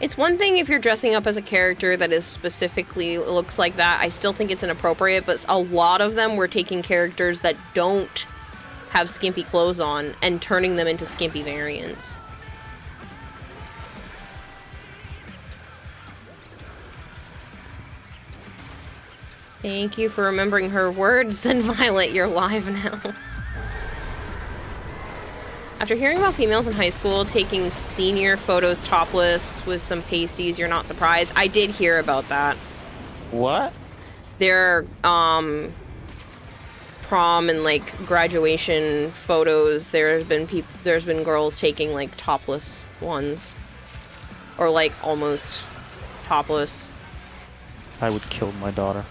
It's one thing if you're dressing up as a character that is specifically looks like that. I still think it's inappropriate, but a lot of them were taking characters that don't have skimpy clothes on and turning them into skimpy variants. Thank you for remembering her words, and Violet, you're live now. After hearing about females in high school taking senior photos topless with some pasties, you're not surprised. I did hear about that. What? Their prom and like graduation photos, there's been girls taking like topless ones, or like almost topless. I would kill my daughter.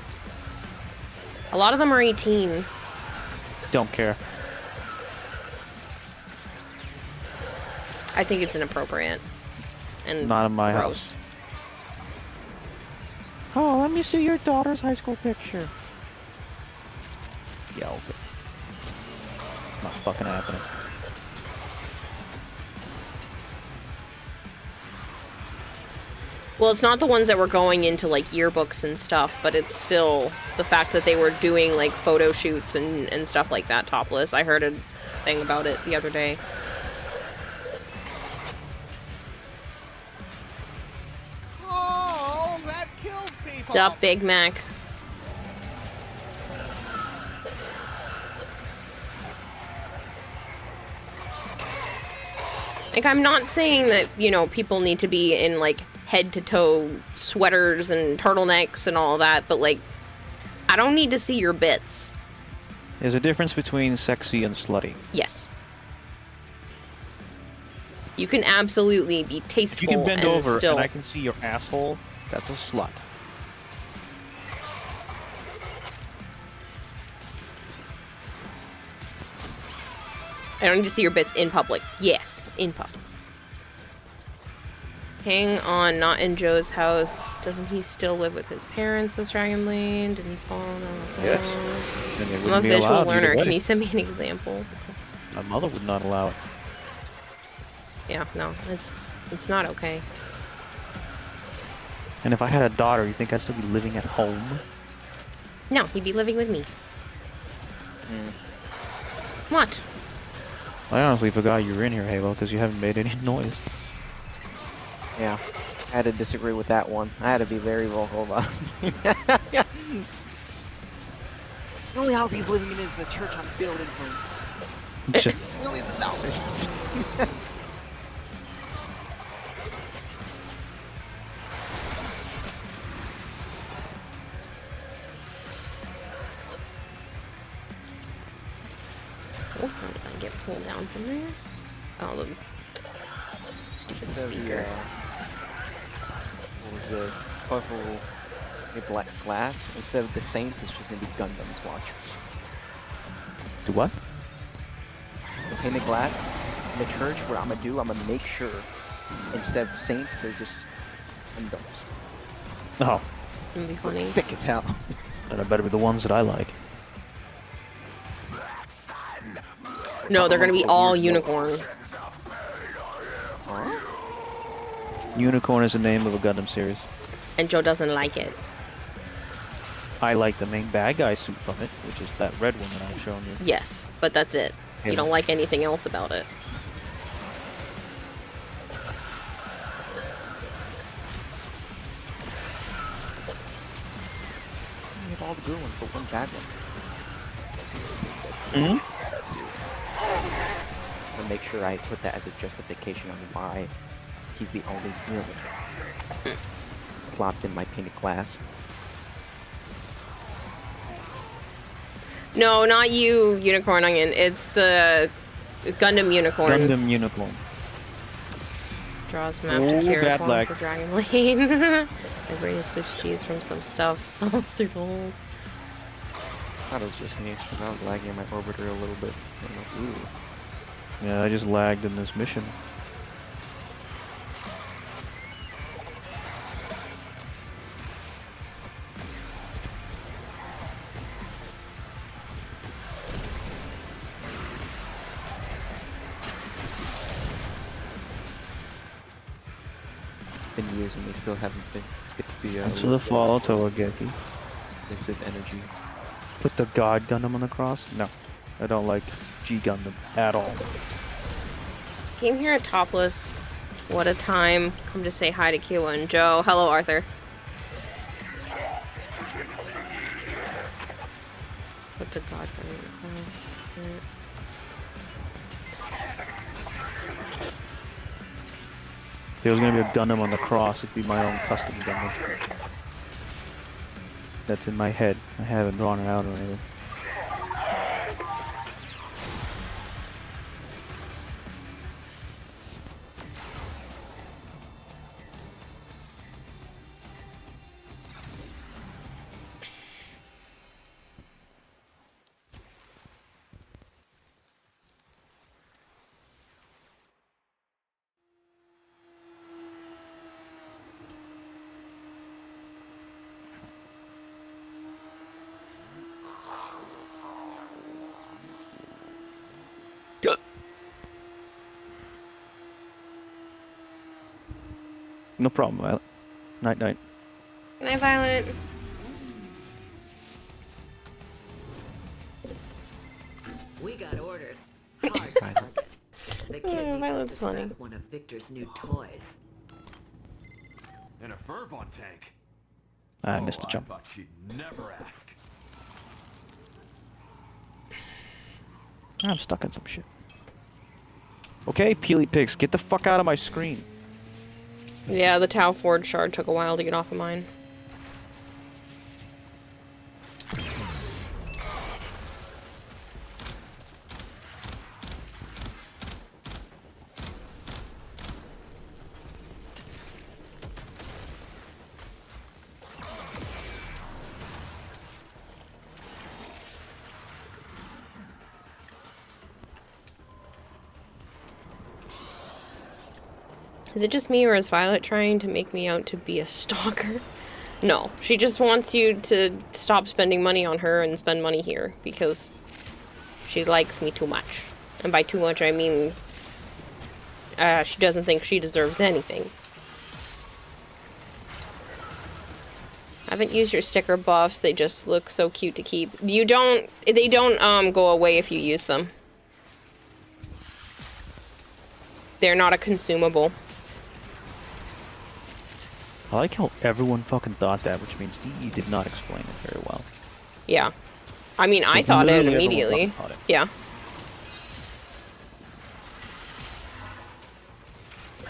A lot of them are 18. Don't care. I think it's inappropriate and not in my gross. house. Oh, let me see your daughter's high school picture. Yeah, okay. Not fucking happening. Well, it's not the ones that were going into like yearbooks and stuff, but it's still the fact that they were doing like photo shoots and stuff like that topless. I heard a thing about it the other day. Oh, that kills people. What's up, Big Mac? Like, I'm not saying that, you know, people need to be in, like, head-to-toe sweaters and turtlenecks and all that, but, like, I don't need to see your bits. There's a difference between sexy and slutty. Yes. You can absolutely be tasteful. If you can bend and over still... and I can see your asshole, that's a slut. I don't need to see your bits in public. Yes, in public. Hang on, not in Joe's house. Doesn't he still live with his parents as Dragon Blade? Didn't he fall down the Yes. I'm a visual learner. Can you send me an example? My mother would not allow it. Yeah, no, it's not okay. And if I had a daughter, you think I'd still be living at home? No, he'd be living with me. What? I honestly forgot you were in here, Halo, because you haven't made any noise. Yeah, I had to disagree with that one. I had to be very vocal about it. The only house he's living in is the church I'm building for him. Millions of dollars. Oh, how did I get pulled down from there? Oh, the stupid speaker. What was the colorful black glass? Instead of the Saints, it's just gonna be Gundams. Watch. Do what? The painted glass in the church. What I'm gonna make sure instead of Saints, they're just Gundams. Oh. That'd be funny. Sick as hell. Then I better be the ones that I like. No, they're gonna be all unicorn. Huh? Unicorn is the name of a Gundam series. And Joe doesn't like it. I like the main bad guy suit from it, which is that red one that I've shown you. Yes, but that's it. You don't like anything else about it. You have all the good ones, but one bad one. I'm gonna make sure I put that as a justification on why he's the only villain plopped in my painted glass. No, not you, Unicorn Onion. It's Gundam Unicorn. Gundam Unicorn. Draws map Oh, to Kira's bad one lag. for Dragon Lane. I bring a Swiss cheese from some stuff, falls through the holes. I thought it was just me, because I was lagging my orbiter a little bit. I'm like, ooh. Yeah, I just lagged in this mission. It's been years and they still haven't fixed the Answer the fall, Toageki. emissive energy. Put the God Gundam on the cross? No. I don't like G Gundam at all. Came here topless. What a time. Come to say hi to Kiwa and Joe. Hello, Arthur. Put the God Gundam. See, there was gonna be a Gundam on the cross. It'd be my own custom Gundam. That's in my head. I haven't drawn it out or anything. No problem, Violet. Night night. Good night, Violet. We got orders. Hard target. The kid needs us Violet's to funny. snap one of Victor's new toys. And a Fervon tank. I missed the I jump. thought she'd never ask. I'm stuck in some shit. Okay, Peely Pigs, get the fuck out of my screen. Yeah, the Tau Ford shard took a while to get off of mine. Is it just me, or is Violet trying to make me out to be a stalker? No, she just wants you to stop spending money on her and spend money here, because she likes me too much. And by too much, I mean she doesn't think she deserves anything. I haven't used your sticker buffs. They just look so cute to keep. They don't go away if you use them. They're not a consumable. I like how everyone fucking thought that, which means DE did not explain it very well. Yeah. I mean, I thought it Literally everyone immediately. fucking thought it. Yeah.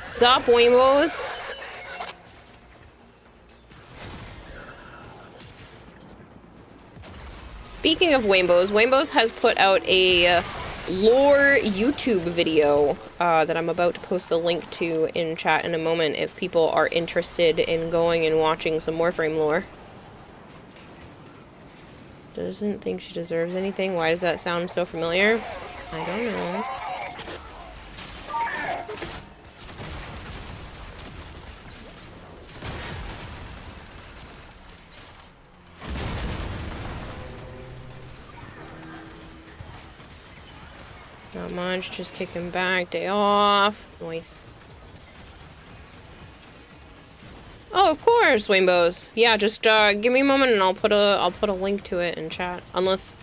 Sup, Wimbos? Speaking of Wimbos, Wimbos has put out a lore YouTube video that I'm about to post the link to in chat in a moment if people are interested in going and watching some Warframe lore. Doesn't think she deserves anything. Why does that sound so familiar? I don't know. Not much, just kicking back, day off. Nice. Oh, of course, Wimbos. Yeah, just give me a moment and I'll put a link to it in chat. Unless,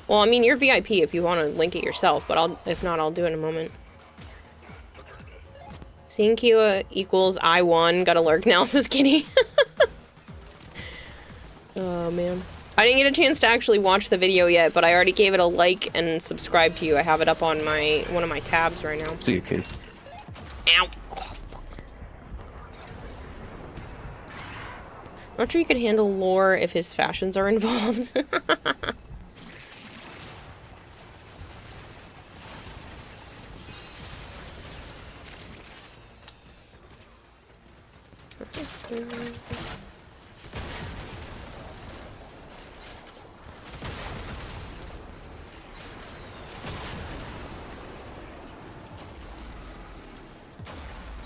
well, I mean, you're VIP if you want to link it yourself, but if not, I'll do it in a moment. Seeing Kira equals I won. Gotta lurk now, says Kitty. Oh man. I didn't get a chance to actually watch the video yet, but I already gave it a like and subscribe to you. I have it up on one of my tabs right now. See you, Kitty. Ow. Not sure you could handle lore if his fashions are involved.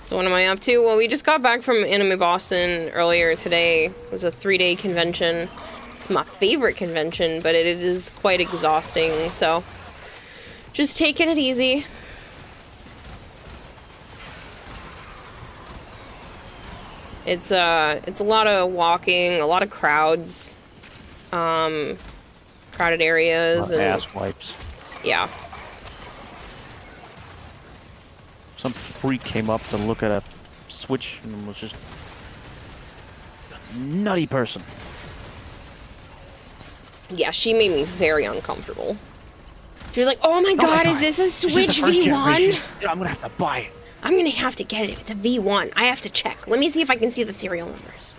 So what am I up to? Well, we just got back from Anime Boston earlier today. It was a 3-day convention. It's my favorite convention, but it is quite exhausting, so just taking it easy. It's a lot of walking, a lot of crowds, crowded areas, and ass wipes. Yeah. Some freak came up to look at a Switch and was just a nutty person. Yeah, she made me very uncomfortable. She was like, "Oh my god, is this a Switch V1? I'm gonna have to buy it. I'm gonna have to get it if it's a V1. I have to check. Let me see if I can see the serial numbers."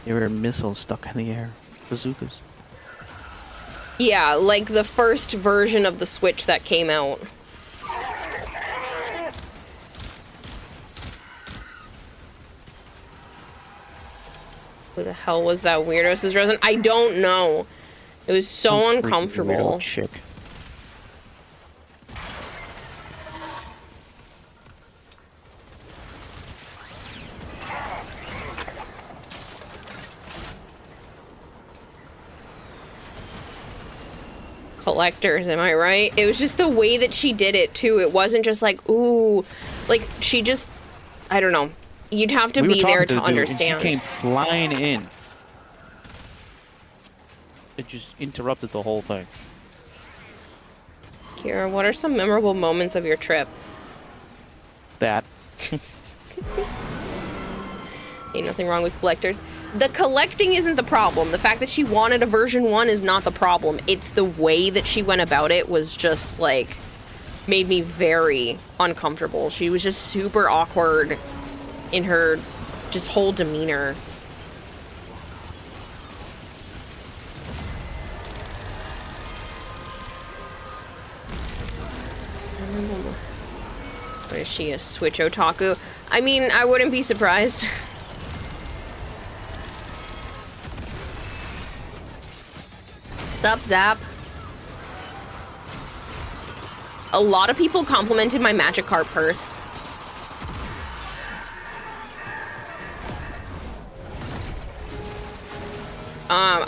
There were missiles stuck in the air. Bazookas. Yeah, like the first version of the Switch that came out. Who the hell was that weirdo, says Rosen? I don't know. It was so uncomfortable. Chick. Collectors, am I right? It was just the way that she did it too. It wasn't just like, ooh, like she just, I don't know. You'd have to be there to understand. She came flying in. It just interrupted the whole thing. Kira, what are some memorable moments of your trip? That. Ain't nothing wrong with collectors. The collecting isn't the problem. The fact that she wanted a version 1 is not the problem. It's the way that she went about it was just like made me very uncomfortable. She was just super awkward in her just whole demeanor. What is she, a Switch otaku? I mean, I wouldn't be surprised. Sup, Zap? A lot of people complimented my Magic Cart purse.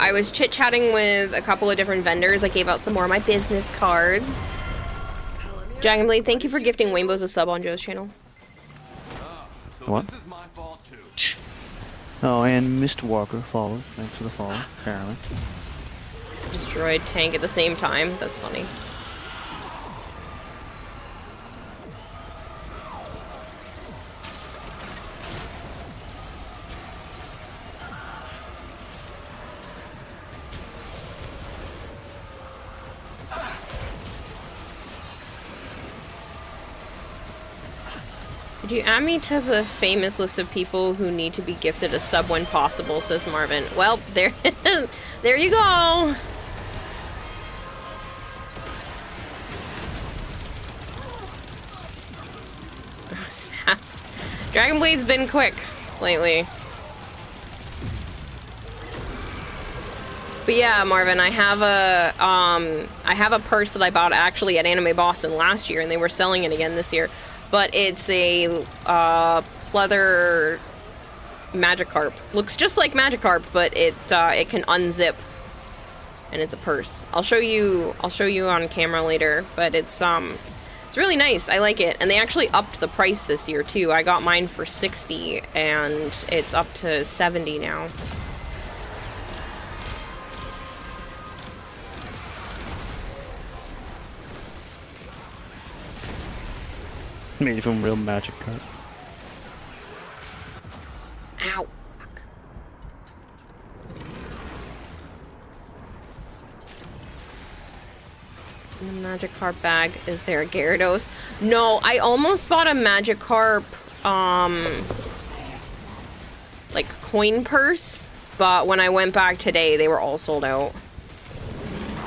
I was chit-chatting with a couple of different vendors. I gave out some more of my business cards. Dragon Blade, thank you for gifting Rainbows a sub on Joe's channel. So What? this is my fault too. Oh, and Mr. Walker followed. Thanks for the follow, apparently. Destroyed tank at the same time. That's funny. Could you add me to the famous list of people who need to be gifted a sub when possible, says Marvin. Well, there, there you go. That was fast. Dragon Blade's been quick lately. But yeah, Marvin, I have a purse that I bought actually at Anime Boston last year, and they were selling it again this year. But it's a pleather Magikarp. Looks just like Magikarp, but it can unzip, and it's a purse. I'll show you on camera later. But it's really nice. I like it, and they actually upped the price this year too. I got mine for 60, and it's up to 70 now. Made from real Magikarp. Ow. Fuck. In the Magikarp bag, is there a Gyarados? No, I almost bought a Magikarp, like coin purse, but when I went back today, they were all sold out.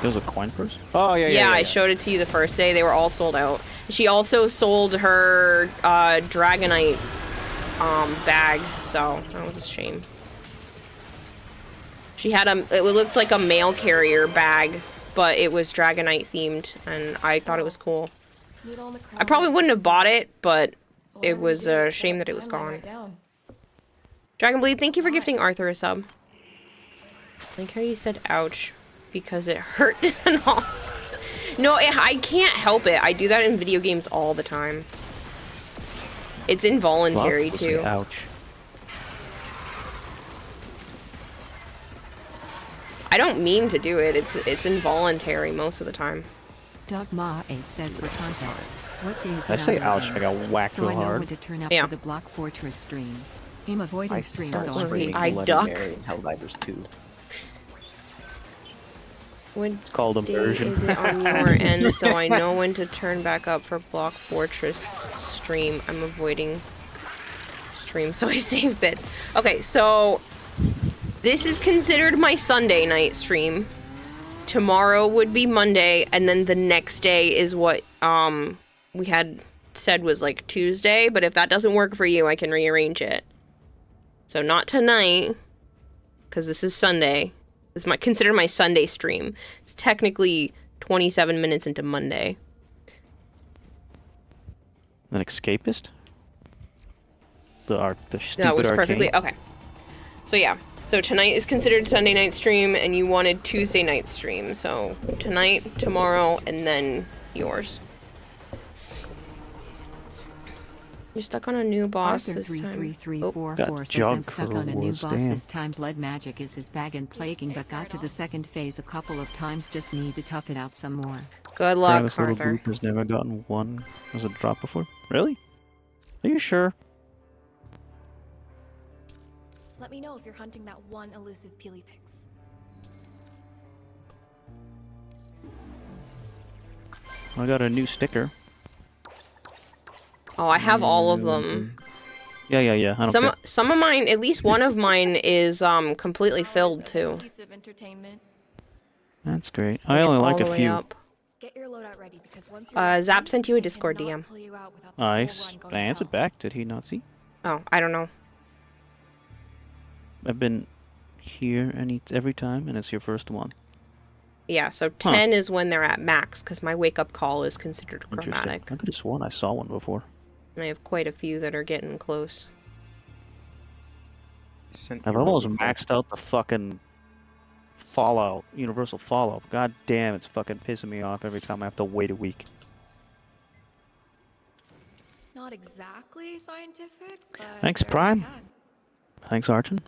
It was a coin purse? Oh, yeah, Yeah, I showed it to you the first day. They were all sold out. She also sold her Dragonite bag, so that was a shame. She had it looked like a mail carrier bag, but it was Dragonite themed, and I thought it was cool. I probably wouldn't have bought it, but it was a shame that it was gone. Dragon Bleed, thank you for gifting Arthur a sub. I like how you said ouch, because it hurt and all. No, I can't help it. I do that in video games all the time. It's involuntary, too. Ouch. I don't mean to do it. It's involuntary most of the time. Dogma8 says for context, what day is I it say on ouch, your I got end? whacked so real I know hard. when to turn up Yeah. for the Block Fortress stream. I'm avoiding stream, so I'm streaming I Bloody duck. Mary and Helldivers 2. What It's called day immersion. is it on your end so I know when to turn back up for Block Fortress stream? I'm avoiding stream so I save bits. Okay, so this is considered my Sunday night stream. Tomorrow would be Monday, and then the next day is what we had said was like Tuesday, but if that doesn't work for you, I can rearrange it. So not tonight, because this is Sunday. This is considered my Sunday stream. It's technically 27 minutes into Monday. An escapist? The stupid That was perfectly arcane? okay. So yeah. So tonight is considered Sunday night stream, and you wanted Tuesday night stream. So tonight, tomorrow, and then yours. You're stuck on a new boss Arthur this time. 33344 Got says I'm jugged stuck for on a new awards, boss damn. this time. Blood magic is his bag and plaguing, but got to the second phase a couple of times. Just need to tough it out some more. Good luck, Travis Little Arthur. Group has never gotten one as a drop before. Really? Are you sure? Let me know if you're hunting that one elusive Peelypix. I got a new sticker. Oh, I have all of them. Yeah. I don't care. Some of mine, at least one of mine, is completely filled too. Piece of entertainment. That's great. I It's only all like the a way few. up. Get your loadout ready because once you're Zap sent you a Discord DM. pull you out without the whole Nice. run going I to answered hell. back. Did he not see? Oh, I don't know. I've been here every time, and it's your first one. Yeah, so 10 is when they're at max, because my wake-up call is considered Interesting. chromatic. I could have sworn I saw one before. And I have quite a few that are getting close. I've almost maxed out the fucking Fallout, Universal Fallout. God damn, it's fucking pissing me off every time I have to wait a week. not exactly scientific, but Thanks, they're what I Prime. had. Thanks, Archon.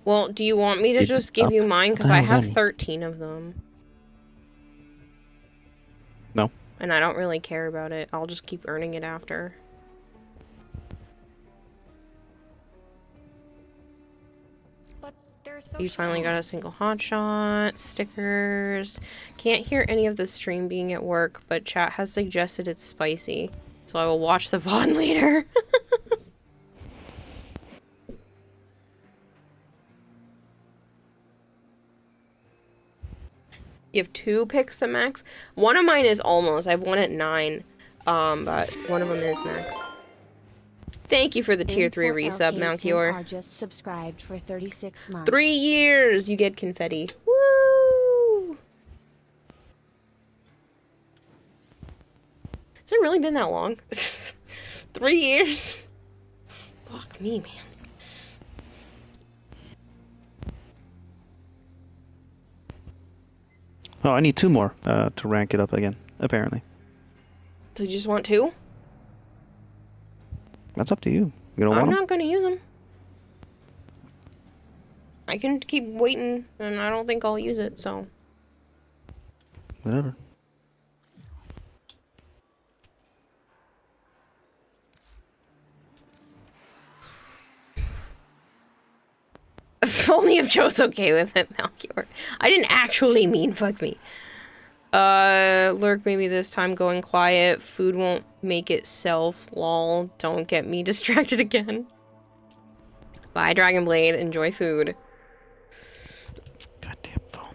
Well, do you want me to Keep just it give up. you mine? What Because the I hell's have that mean? 13 of them. No. And I don't really care about it. I'll just keep earning it after. But they're so You finally shiny. got a single hotshot, stickers. Can't hear any of the stream being at work, but chat has suggested it's spicy. So I will watch the VOD later. You have 2 picks to max? One of mine is almost. I have one at 9. But one of them is max. Thank you for the tier 3 resub, Malchior. are just subscribed for 36 months. 3 years! You get confetti. Woo! Has it really been that long? 3 years? Fuck me, man. Oh, I need 2 more to rank it up again, apparently. So you just want 2? That's up to you. You don't I'm want 'em? not gonna use them. I can keep waiting, and I don't think I'll use it, so... Whatever. Only if Joe's okay with it, Malchior. I didn't actually mean fuck me. Lurk maybe this time going quiet. Food won't make itself. Lol. Don't get me distracted again. Bye, Dragonblade. Enjoy food. Goddamn phone.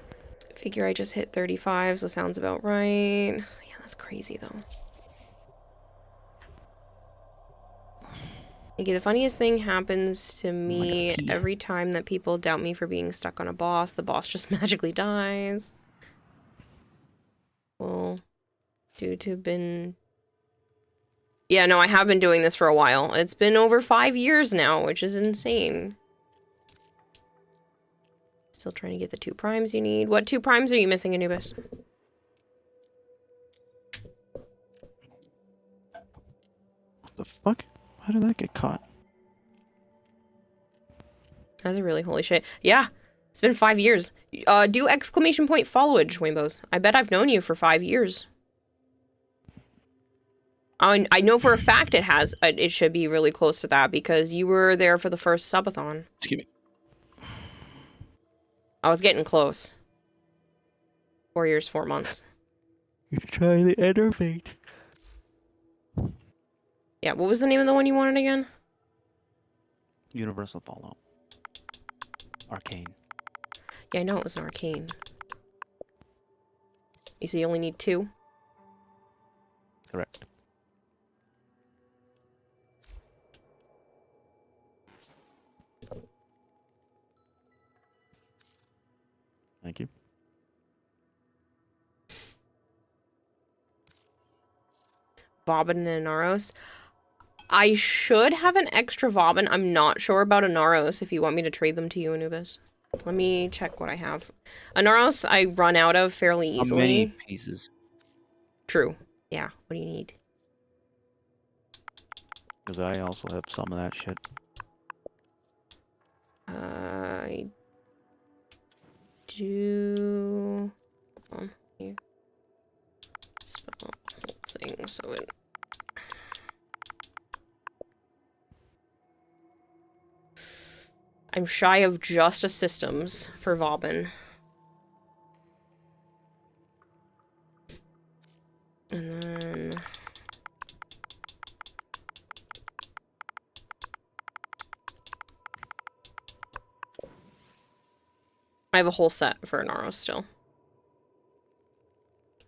Figure I just hit 35, so sounds about right. Yeah, that's crazy, though. Okay, the funniest thing happens to me every time that people doubt me for being stuck on a boss. The boss just magically dies. Well, due to been... Yeah, no, I have been doing this for a while. It's been over 5 years now, which is insane. Still trying to get the 2 primes you need. What 2 primes are you missing, Anubis? What the fuck? How did that get caught? That's a really holy shit. Yeah, it's been 5 years. Do exclamation point followage, Wimbos. I bet I've known you for 5 years. I know for a fact it has. It should be really close to that because you were there for the first subathon. Excuse me. I was getting close. 4 years, 4 months. You should try the Enervate. Yeah, what was the name of the one you wanted again? Universal Fallout. Arcane. Yeah, I know it was an arcane. You say you only need 2? Correct. Thank you. Bobbin and Anaros. I should have an extra Bobbin. I'm not sure about Anaros if you want me to trade them to you, Anubis. Let me check what I have. Anaros I run out of fairly easily. How many pieces? True. Yeah, what do you need? Because I also have some of that shit. I do... Hold on, here. Spell the whole thing so it... I'm shy of just a systems for Vauban. And then... I have a whole set for Anaros still.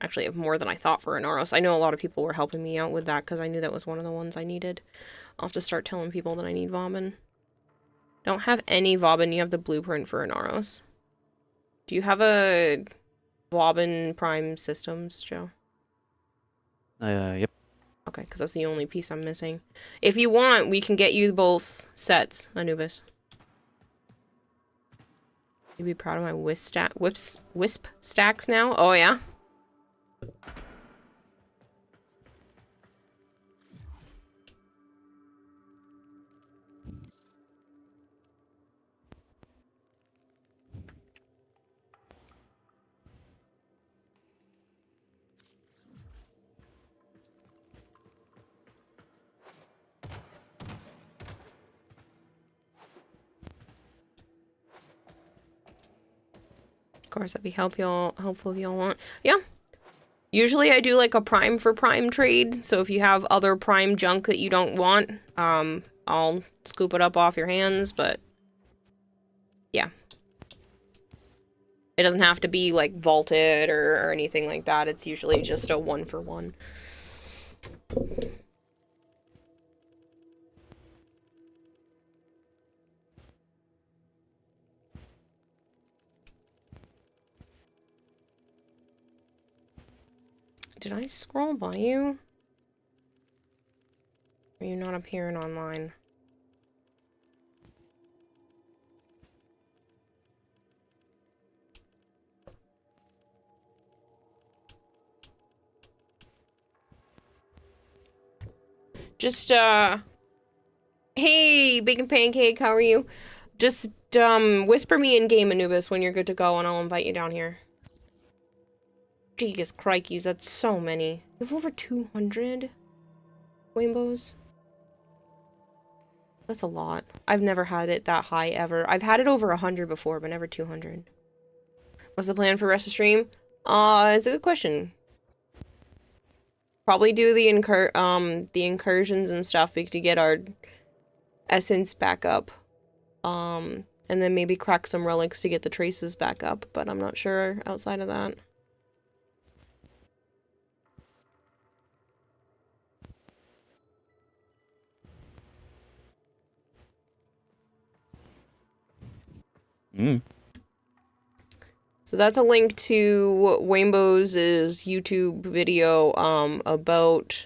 Actually, I have more than I thought for Anaros. I know a lot of people were helping me out with that because I knew that was one of the ones I needed. I'll have to start telling people that I need Vauban. Don't have any Vauban. You have the blueprint for Anaros. Do you have a Vauban Prime Systems, Joe? Yep. Okay, because that's the only piece I'm missing. If you want, we can get you both sets, Anubis. You be proud of my wisp stacks now? Oh yeah? Of course, that'd be helpful if y'all want. Yeah. Usually I do like a prime for prime trade, so if you have other prime junk that you don't want, I'll scoop it up off your hands, but yeah. It doesn't have to be like vaulted or anything like that. It's usually just a 1-for-1. Did I scroll by you? Are you not appearing online? Just, hey, Bacon Pancake, how are you? Just, whisper me in game, Anubis, when you're good to go, and I'll invite you down here. Jeez, crikeys, that's so many. You have over 200 rainbows? That's a lot. I've never had it that high, ever. I've had it over 100 before, but never 200. What's the plan for rest of stream? It's a good question. Probably do the incursions and stuff to get our essence back up. And then maybe crack some relics to get the traces back up, but I'm not sure outside of that. So that's a link to Rainbow's YouTube video about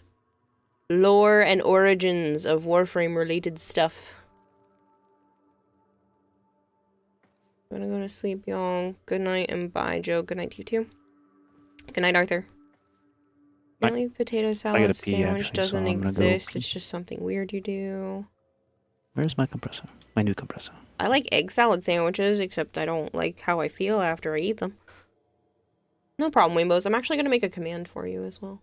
lore and origins of Warframe related stuff. I'm gonna go to sleep, y'all. Good night and bye, Joe. Good night to you too. Good night, Arthur. Apparently potato salad sandwich doesn't exist. It's just something weird you do. Where's my compressor? My new compressor. I like egg salad sandwiches, except I don't like how I feel after I eat them. No problem, Rainbows. I'm actually going to make a command for you as well.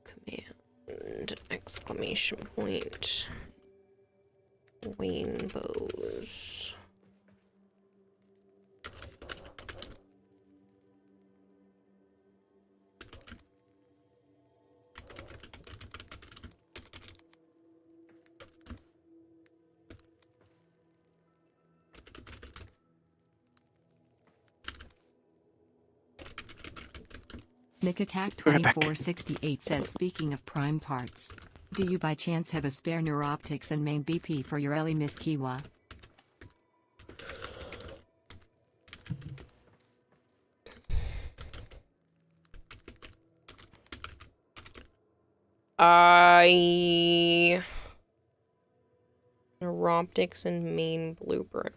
Command, exclamation point, Rainbows. Nick Attack 2468 says, speaking of prime parts, do you by chance have a spare neuroptics and main BP for your Ellie Miss Kiwa? Neuroptics and main blueprint.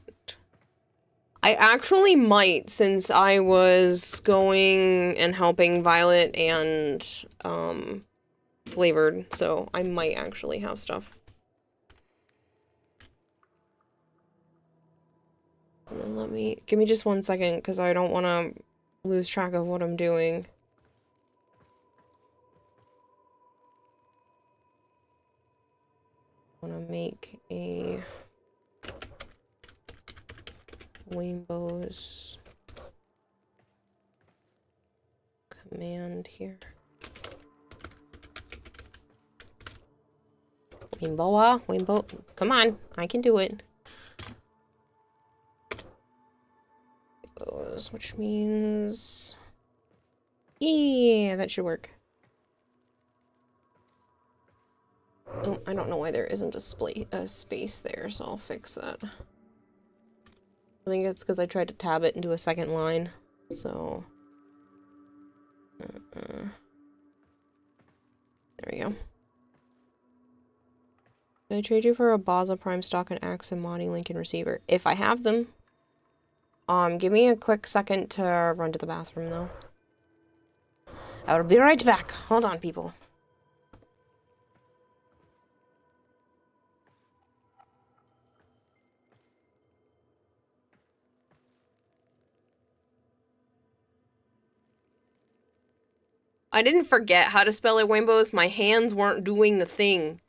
I actually might, since I was going and helping Violet and Flavored, so I might actually have stuff. And then give me just 1 second, because I don't want to lose track of what I'm doing. I want to make a Rainbows command here. Rainbow, come on, I can do it. Rainbows, which means, yeah, that should work. Oh, I don't know why there isn't a space there, so I'll fix that. I think it's because I tried to tab it into a second line, so... There we go. Can I trade you for a Baza Prime stock and Axe and Monty Lincoln receiver? If I have them. Give me a quick second to run to the bathroom, though. I will be right back. Hold on, people. I didn't forget how to spell it, Wimbos. My hands weren't doing the thing.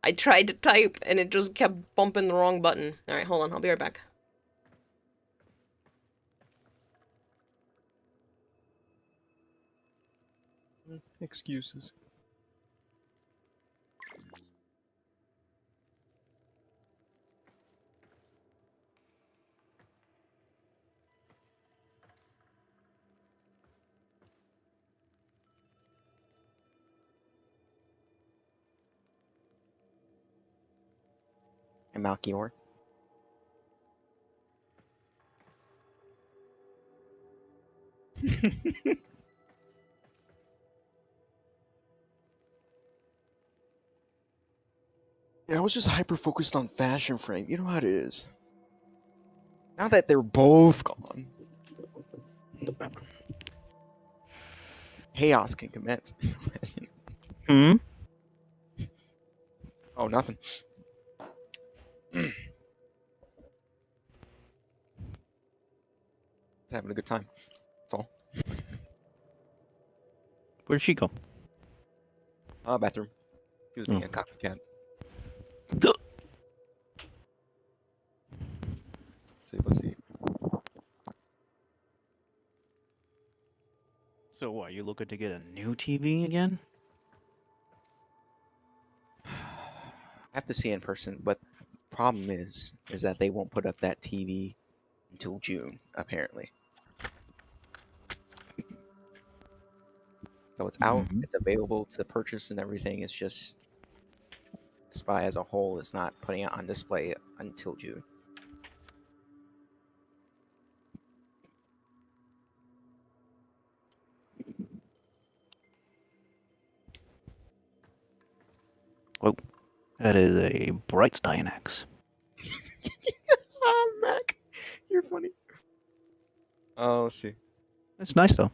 I tried to type, and it just kept bumping the wrong button. Alright, hold on. I'll be right back. Excuses. And Malchior. Yeah, I was just hyper focused on fashion, Frank. You know how it is. Now that they're both gone, chaos can commence. Hmm? Oh, nothing. Having a good time. That's all. Where'd she go? Bathroom. She was being a copycat. Let's see. So what, you looking to get a new TV again? I have to see in person, but problem is that they won't put up that TV until June, apparently. So it's out, it's available to purchase and everything. It's just Spy as a whole is not putting it on display until June. Oh, that is a Bright Dynax. Oh, Mac, you're funny. Oh, let's see. It's nice though.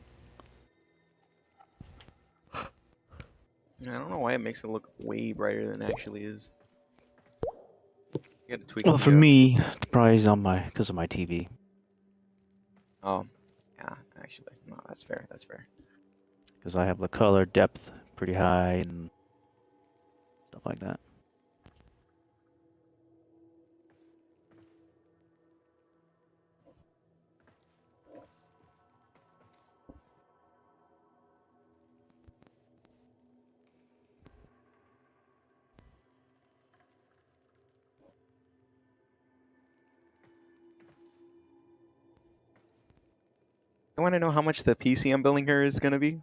I don't know why it makes it look way brighter than it actually is. You gotta tweak Well, the, for me, it's probably on my because of my TV. Oh, yeah, actually, no, that's fair. That's fair. Because I have the color depth pretty high and stuff like that. You want to know how much the PC I'm building here is gonna be?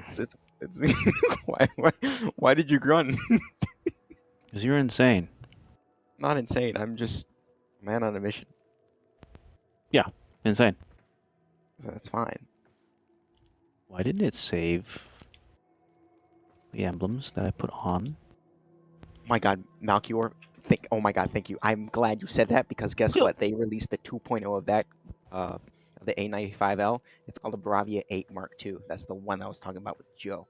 It's why did you grunt? Because you're insane. Not insane. I'm just a man on a mission. Yeah, insane. So that's fine. Why didn't it save the emblems that I put on? My God, Malchior. Oh my God, thank you. I'm glad you said that because guess what? They released the 2.0 of that, of the A95L. It's called the Bravia 8 Mark II. That's the one I was talking about with Joe.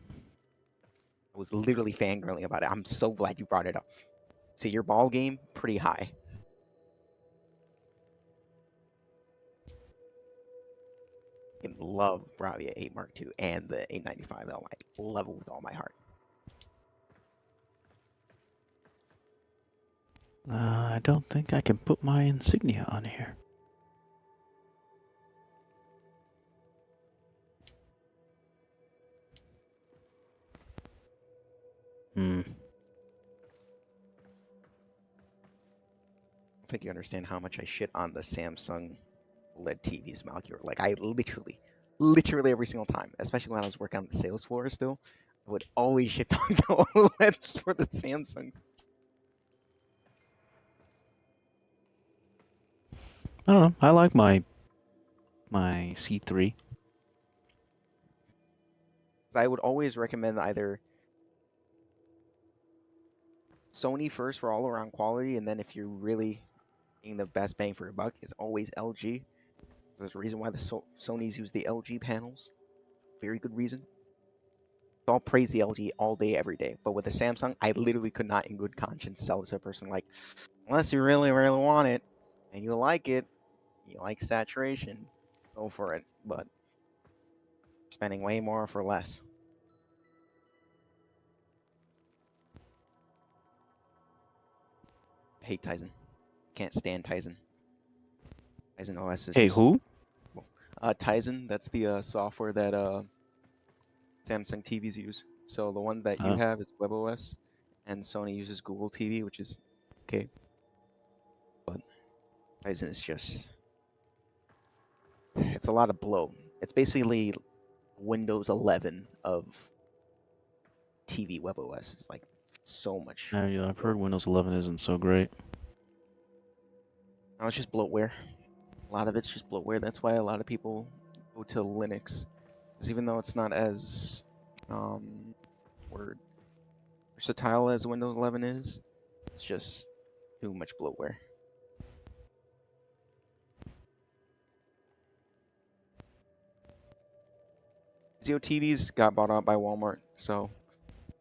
I was literally fangirling about it. I'm so glad you brought it up. See, your ball game, pretty high. I love Bravia 8 Mark II and the A95L. I love it with all my heart. I don't think I can put my insignia on here. Hmm. I think you understand how much I shit on the Samsung LED TVs, Malchior. Like, I literally every single time, especially when I was working on the sales floor still, I would always shit on the OLEDs for the Samsung. I don't know. I like my C3. I would always recommend either Sony first for all around quality, and then if you're really getting the best bang for your buck, is always LG. There's a reason why the Sonys use the LG panels. Very good reason. I'll praise the LG all day, every day. But with the Samsung, I literally could not, in good conscience, sell it to a person like, unless you really, really want it, and you like it, you like saturation, go for it. But spending way more for less. I hate Tizen. Can't stand Tizen. Tizen OS is Hey, just... who? Tizen, that's the software that Samsung TVs use. So the one that you Oh. have is WebOS, and Sony uses Google TV, which is okay. But Tizen is just... It's a lot of bloat. It's basically Windows 11 of TV WebOS. It's like so much. Yeah, I've heard Windows 11 isn't so great. No, it's just bloatware. A lot of it's just bloatware. That's why a lot of people go to Linux. Because even though it's not as versatile as Windows 11 is, it's just too much bloatware. Vizio TVs got bought out by Walmart, so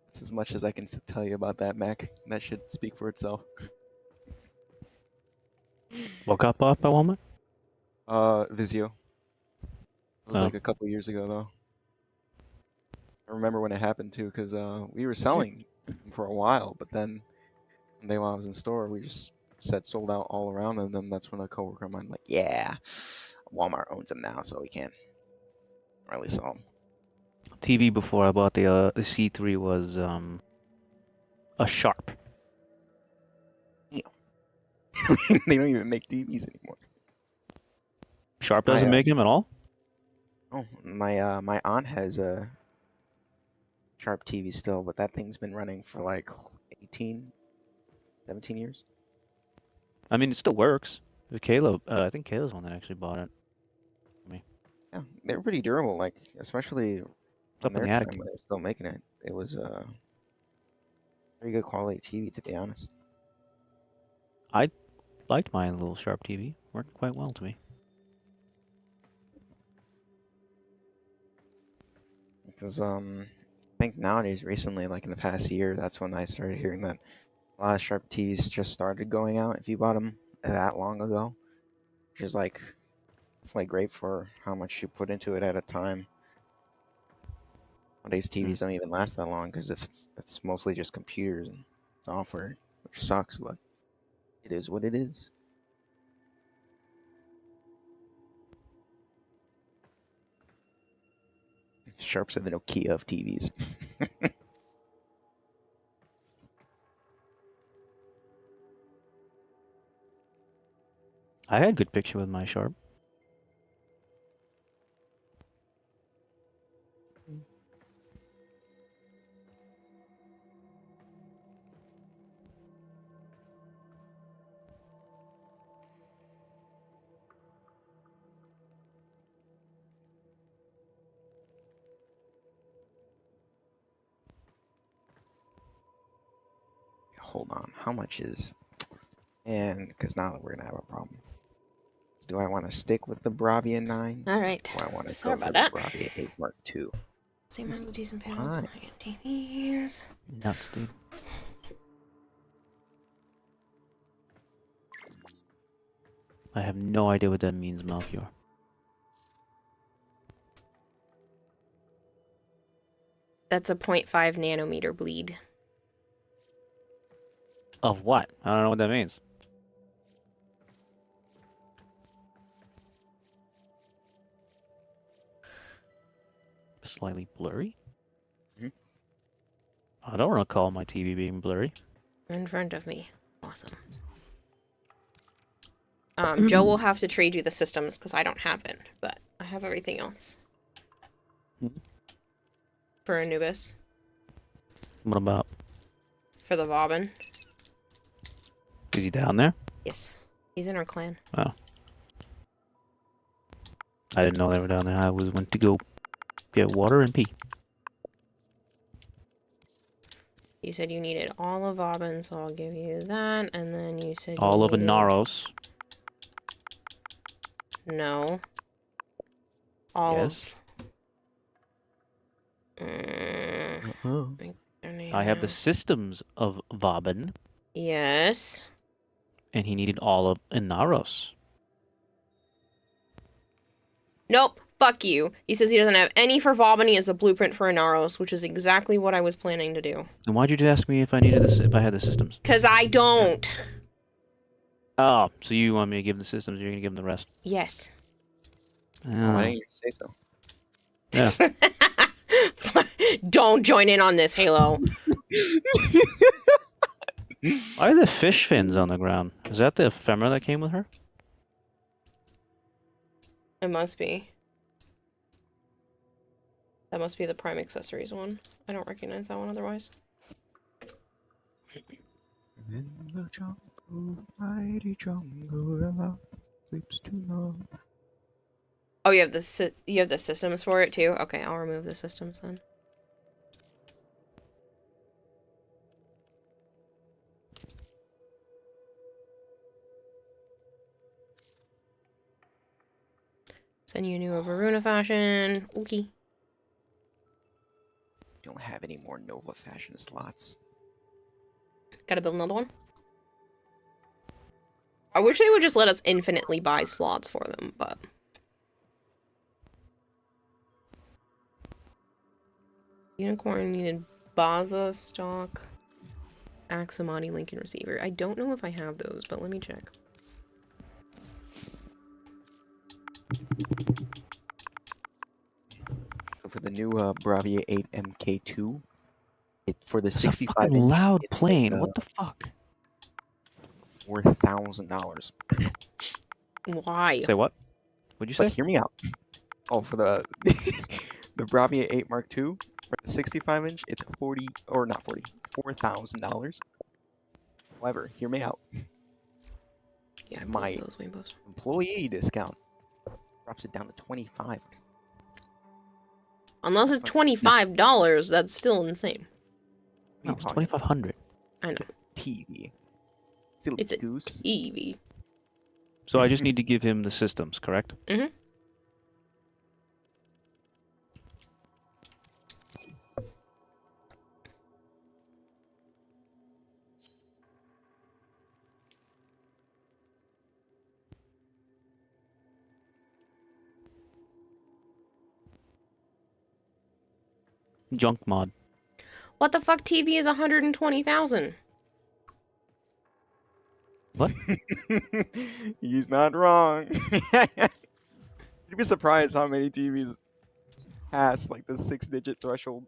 that's as much as I can tell you about that, Mac. That should speak for itself. What got bought by Walmart? Vizio. It was Oh. like a couple years ago, though. I remember when it happened, too, because we were selling for a while, but then one day while I was in store, we just said sold out all around, and then that's when a coworker of mine like, yeah, Walmart owns them now, so we can't really sell them. TV before I bought the C3 was a Sharp. They don't even make TVs anymore. Sharp doesn't make them at all? Oh, my aunt has a Sharp TV still, but that thing's been running for like 18, 17 years. I mean, it still works. Kayla, I think Kayla's the one that actually bought it. Yeah, they were pretty durable, like especially Up on in their the attic. time when they were still making it. It was very good quality TV, to be honest. I liked my little Sharp TV. Worked quite well to me. Because I think nowadays, recently, like in the past year, that's when I started hearing that a lot of Sharp TVs just started going out if you bought them that long ago, which is like definitely great for how much you put into it at a time. Nowadays, TVs don't even last that long because if it's mostly just computers and software, which sucks, but it is what it is. Sharps are the Nokia of TVs. I had good picture with my Sharp. Hold on, how much is... And because now we're gonna have a problem. Do I want to stick with the Bravia 9? All right. Or I want to Sorry go for about the that. Bravia 8 Mark II? Same as the decent panels and Fine. high-end TVs. Nuts, dude. I have no idea what that means, Melchior. That's a 0.5 nanometer bleed. Of what? I don't know what that means. Slightly blurry? I don't recall my TV being blurry. In front of me. Awesome. Joe will have to trade you the systems because I don't have it, but I have everything else. For Anubis. What about? For the Bobbin. Is he down there? Yes. He's in our clan. Oh. I didn't know they were down there. I went to go get water and pee. You said you needed all of Auburn, so I'll give you that. And then you said All you of needed... Inaros. No. All Yes. of... I have the systems of Vauban. Yes. And he needed all of Inaros. Nope. Fuck you. He says he doesn't have any for Vauban. He has the blueprint for Inaros, which is exactly what I was planning to do. And why'd you ask me if I needed this? If I had the systems? Because I don't. Oh, so you want me to give him the systems? You're gonna give him the rest? Yes. Why didn't you say so? Yeah. Don't join in on this, Halo. Why are there fish fins on the ground? Is that the ephemera that came with her? It must be. That must be the Prime Accessories one. I don't recognize that one otherwise. In the jungle, mighty jungle, the love sleeps too long. Oh, you have the systems for it too? Okay, I'll remove the systems then. Send you a new Varuna fashion. Okay. Don't have any more Nova fashion slots. Gotta build another one. I wish they would just let us infinitely buy slots for them, but... Unicorn needed Baza stock. Aximati Lincoln receiver. I don't know if I have those, but let me check. So for the new Bravia 8 MK2, for the It's 65 a fucking inch, loud it's plane. like, What the fuck? $4,000. Why? Say what? What'd you say? But hear me out. Oh, for the the Bravia 8 Mark II for the 65 inch, it's $4,000. However, hear me out. Yeah, My those rainbows. employee discount drops it down to 25. Unless it's $25, that's still insane. No, it's 2,500. I know. TV. It's a goose. TV. So I just need to give him the systems, correct? Mm-hmm. Junk mod. What the fuck TV is 120,000? What? He's not wrong. You'd be surprised how many TVs pass like the 6-digit threshold.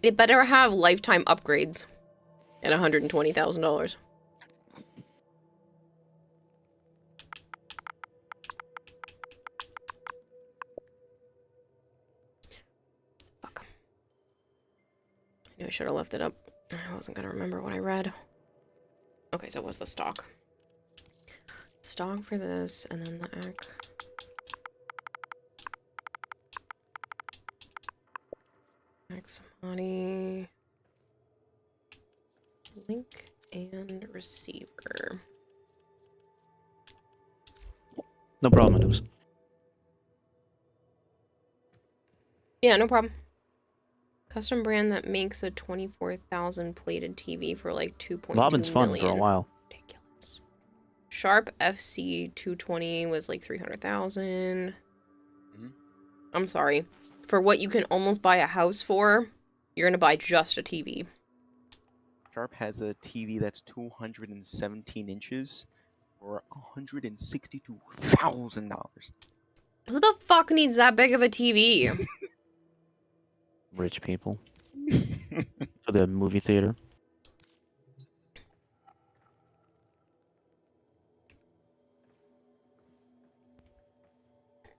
It better have lifetime upgrades at $120,000. Fuck. I knew I should have left it up. I wasn't gonna remember what I read. Okay, so what's the stock? Stock for this, and then the act. Maximati. Link and receiver. No problem, Anubis. Yeah, no problem. Custom brand that makes a 24,000 plated TV for like 2.2 Robin's fun million. for a while. Ridiculous. Sharp FC 220 was like 300,000. I'm sorry. For what you can almost buy a house for, you're gonna buy just a TV. Sharp has a TV that's 217 inches for $162,000. Who the fuck needs that big of a TV? Rich people. For the movie theater.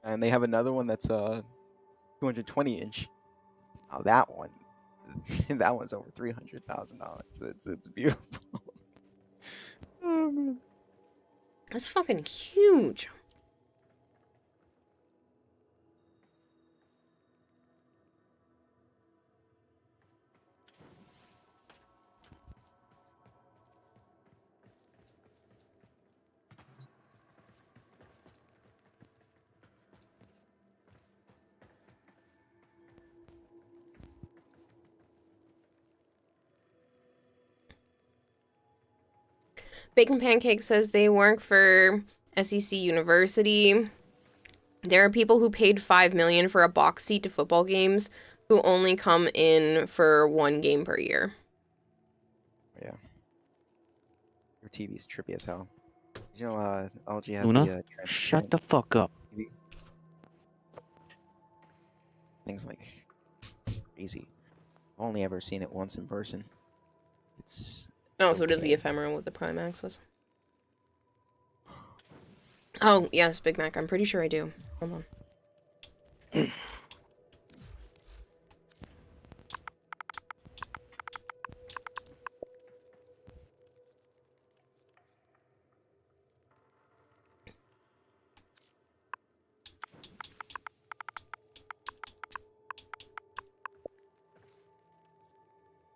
And they have another one that's 220 inch. Now that one, that one's over $300,000. It's beautiful. Oh man, That's fucking huge. Bacon Pancake says they work for SEC University. There are people who paid $5 million for a box seat to football games who only come in for 1 game per year. Yeah. Your TV's trippy as hell. You know, LG has Luna, the shut the fuck up. TV. Things like crazy. I've only ever seen it once in person. It's Oh, so it is the ephemeral with the Prime Access. Oh, yes, Big Mac. I'm pretty sure I do. Hold on.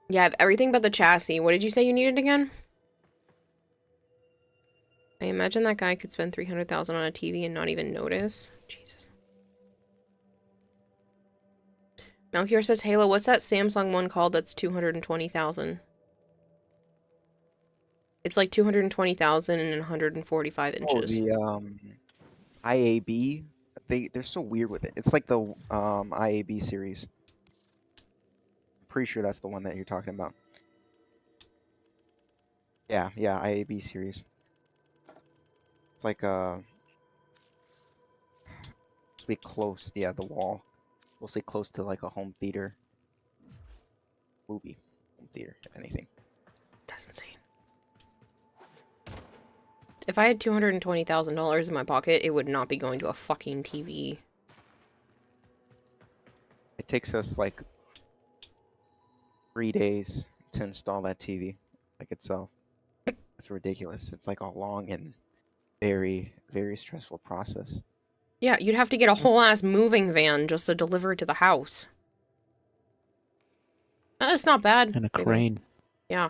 Yeah, I have everything but the chassis. What did you say you needed again? I imagine that guy could spend $300,000 on a TV and not even notice. Jesus. Melchior says, Halo, what's that Samsung one called that's $220,000? It's like $220,000 and 145 inches. Oh, the IAB. They're so weird with it. It's like the IAB series. I'm pretty sure that's the one that you're talking about. Yeah, IAB series. It's like to be close, yeah, the wall. Mostly close to like a home theater. Home theater, if anything. That's insane. If I had $220,000 in my pocket, it would not be going to a fucking TV. It takes us like 3 days to install that TV, like itself. It's ridiculous. It's like a long and very, very stressful process. Yeah, you'd have to get a whole ass moving van just to deliver it to the house. That's not bad. And a crane. Yeah.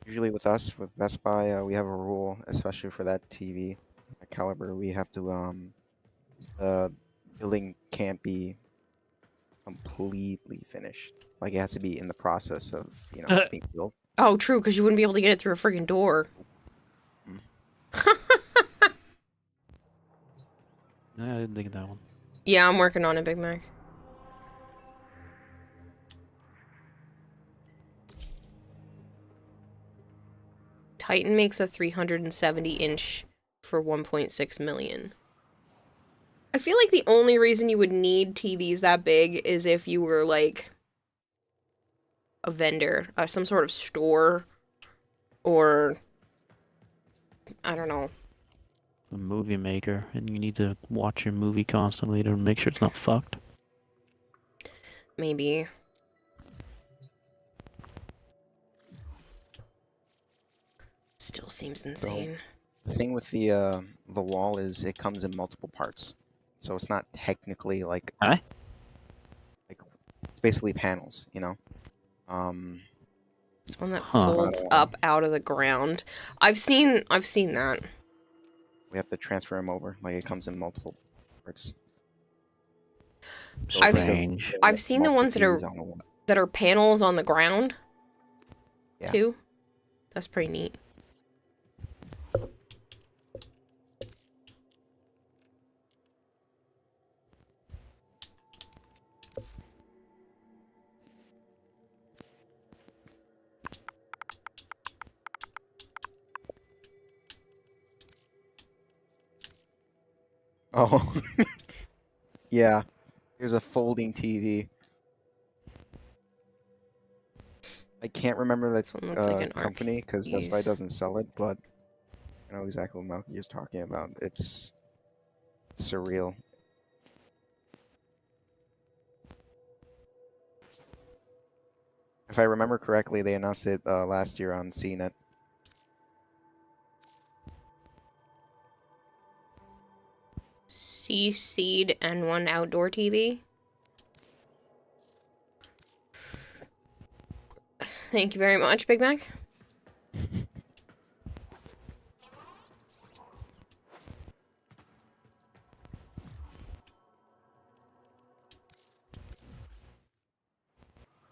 Usually with us, with Best Buy, we have a rule, especially for that TV, that caliber, we have to, the building can't be completely finished. Like, it has to be in the process of, you know, being built. Oh, true, because you wouldn't be able to get it through a friggin' door. No, I didn't think of that one. Yeah, I'm working on it, Big Mac. Titan makes a 370-inch for 1.6 million. I feel like the only reason you would need TVs that big is if you were, like, a vendor, some sort of store, or, I don't know. A movie maker, and you need to watch your movie constantly to make sure it's not fucked. Maybe. Still seems insane. So, the thing with the wall is it comes in multiple parts. So it's not technically like... Like, it's basically panels, you know? It's one that folds up out of the ground. I've seen that. We have to transfer them over. Like, it comes in multiple parts. So I've seen the ones that are panels on the ground. Yeah. Too. That's pretty neat. Oh. Yeah. Here's a folding TV. I can't remember that company because Best Buy doesn't sell it, but I know exactly what Malky is talking about. It's surreal. If I remember correctly, they announced it last year on CNET. Seed and one outdoor TV. Thank you very much, Big Mac.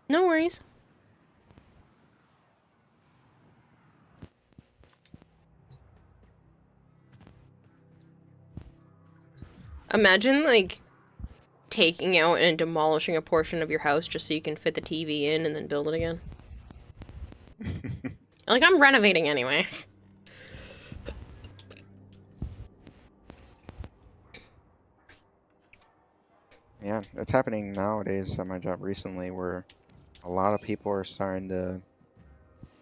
No worries. Imagine, like, taking out and demolishing a portion of your house just so you can fit the TV in and then build it again. Like, I'm renovating anyway. Yeah, it's happening nowadays at my job recently where a lot of people are starting to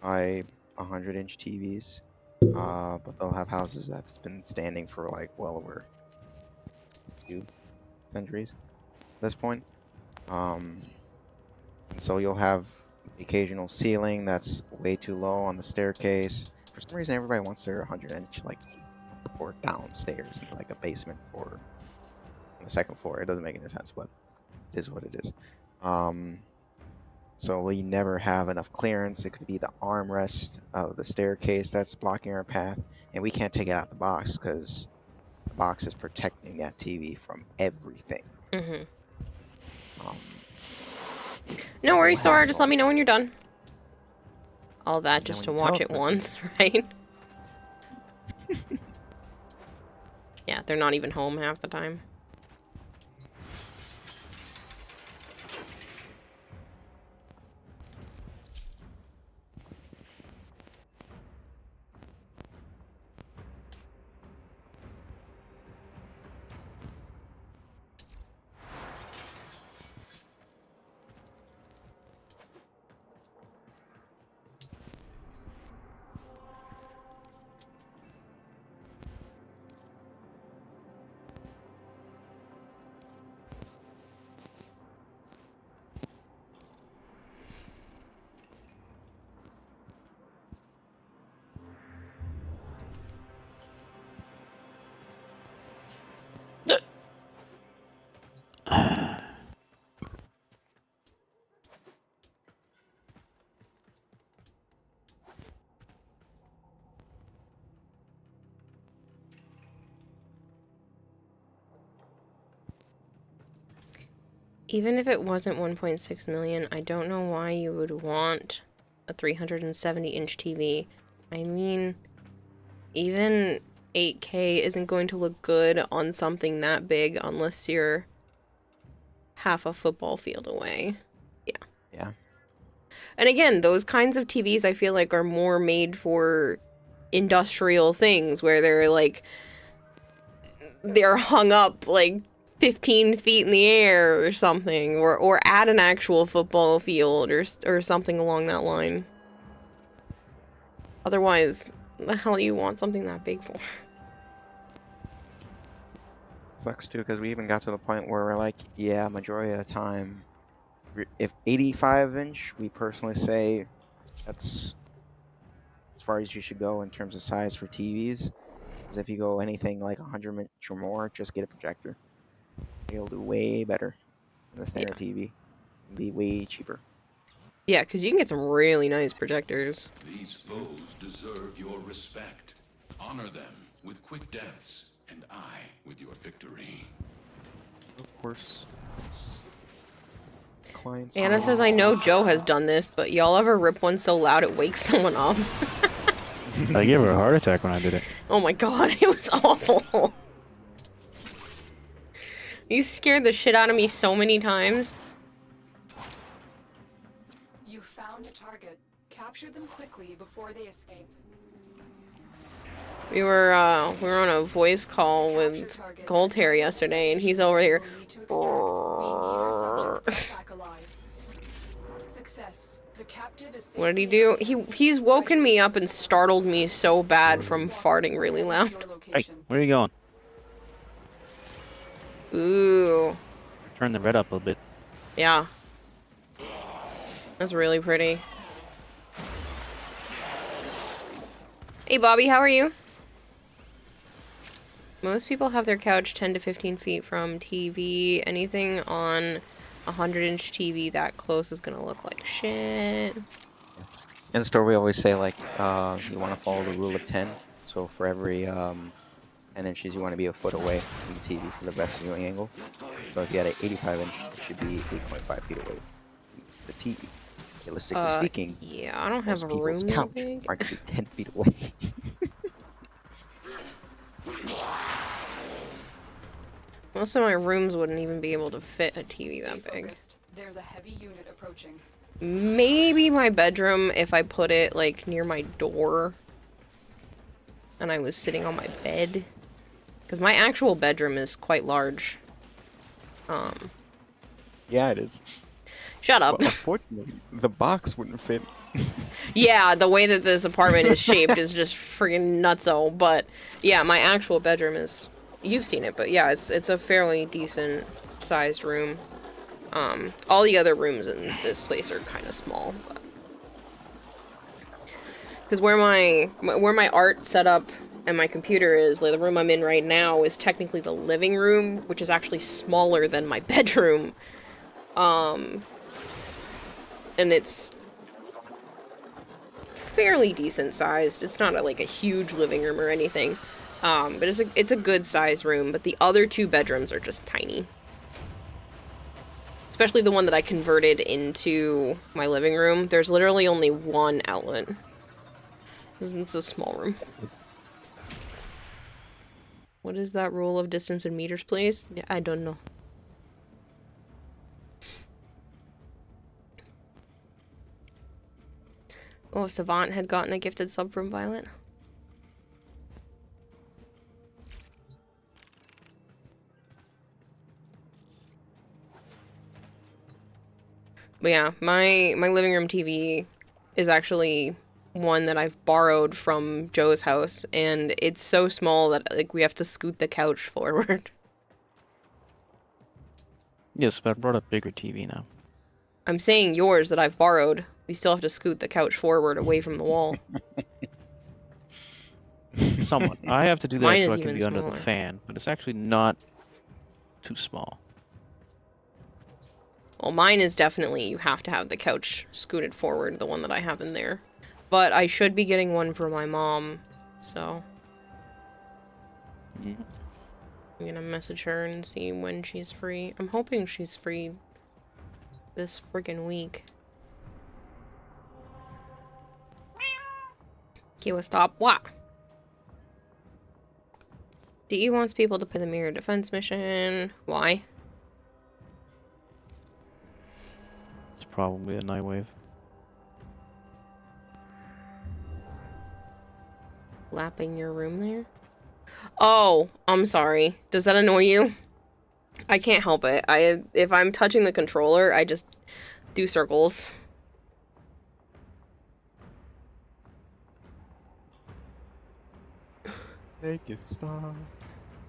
buy 100-inch TVs, but they'll have houses that's been standing for like well over 2 centuries at this point. And so you'll have the occasional ceiling that's way too low on the staircase. For some reason, everybody wants their 100-inch like or downstairs in like a basement or on the second floor. It doesn't make any sense, but it is what it is. So we never have enough clearance. It could be the armrest of the staircase that's blocking our path, and we can't take it out of the box because the box is protecting that TV from everything. Mm-hmm. No worries, Sora. Just let me know when you're done. All that just to watch it once, right? Yeah, they're not even home half the time. Even if it wasn't 1.6 million, I don't know why you would want a 370-inch TV. I mean, even 8K isn't going to look good on something that big unless you're half a football field away. Yeah. Yeah. And again, those kinds of TVs I feel like are more made for industrial things where they're hung up like 15 feet in the air or something, or at an actual football field or something along that line. Otherwise, the hell do you want something that big for? Sucks too, because we even got to the point where we're like, yeah, majority of the time, if 85-inch, we personally say that's as far as you should go in terms of size for TVs. Because if you go anything like 100-inch or more, just get a projector. It'll do way better than the standard TV. It'll be way cheaper. Yeah, because you can get some really nice projectors. These foes deserve your respect. Honor them with quick deaths, and I with your victory. Of course, it's clients. Anna says, I know Joe has done this, but y'all ever rip one so loud it wakes someone up? I gave her a heart attack when I did it. Oh my god, it was awful. You scared the shit out of me so many times. You found a target. Capture them quickly before they escape. We were on a voice call with Goldhair yesterday, and he's over here. What did he do? He's woken me up and startled me so bad from farting really loud. Hey, where are you going? Ooh. Turn the red up a little bit. Yeah. That's really pretty. Hey Bobby, how are you? Most people have their couch 10 to 15 feet from TV. Anything on a 100-inch TV that close is gonna look like shit. In the store, we always say like you want to follow the rule of 10. So for every 10 inches, you want to be a foot away from the TV for the best viewing angle. So if you had an 85-inch, it should be 8.5 feet away from the TV. Realistically speaking, yeah, I don't have a room that couch big. are going to be 10 feet away. Most of my rooms wouldn't even be able to fit a TV that Stay big. focused. There's a heavy unit approaching. Maybe my bedroom if I put it like near my door and I was sitting on my bed. Because my actual bedroom is quite large. Yeah, it is. Shut up. But unfortunately, the box wouldn't fit. Yeah, the way that this apartment is shaped is just freaking nutso. But yeah, my actual bedroom is... You've seen it, but yeah, it's a fairly decent sized room. All the other rooms in this place are kind of small. Because where my art setup and my computer is, like the room I'm in right now, is technically the living room, which is actually smaller than my bedroom. And it's fairly decent sized. It's not like a huge living room or anything. But it's a good sized room, but the other two bedrooms are just tiny. Especially the one that I converted into my living room. There's literally only one outlet. It's a small room. What is that rule of distance in meters, please? Yeah, I don't know. Oh, Savant had gotten a gifted sub from Violet. But yeah, my living room TV is actually one that I've borrowed from Joe's house, and it's so small that like we have to scoot the couch forward. Yes, but I brought a bigger TV now. I'm saying yours that I've borrowed. We still have to scoot the couch forward away from the wall. Somewhat. I have to do that Mine so is I can even be under smaller. the fan, but it's actually not too small. Well, mine is definitely, you have to have the couch scooted forward, the one that I have in there. But I should be getting one for my mom, so... Yeah. I'm gonna message her and see when she's free. I'm hoping she's free this friggin' week. Kiwa, stop. What? DE wants people to play the mirror defense mission. Why? It's probably a Nightwave. Lapping your room there? Oh, I'm sorry. Does that annoy you? I can't help it. If I'm touching the controller, I just do circles. Make it stop.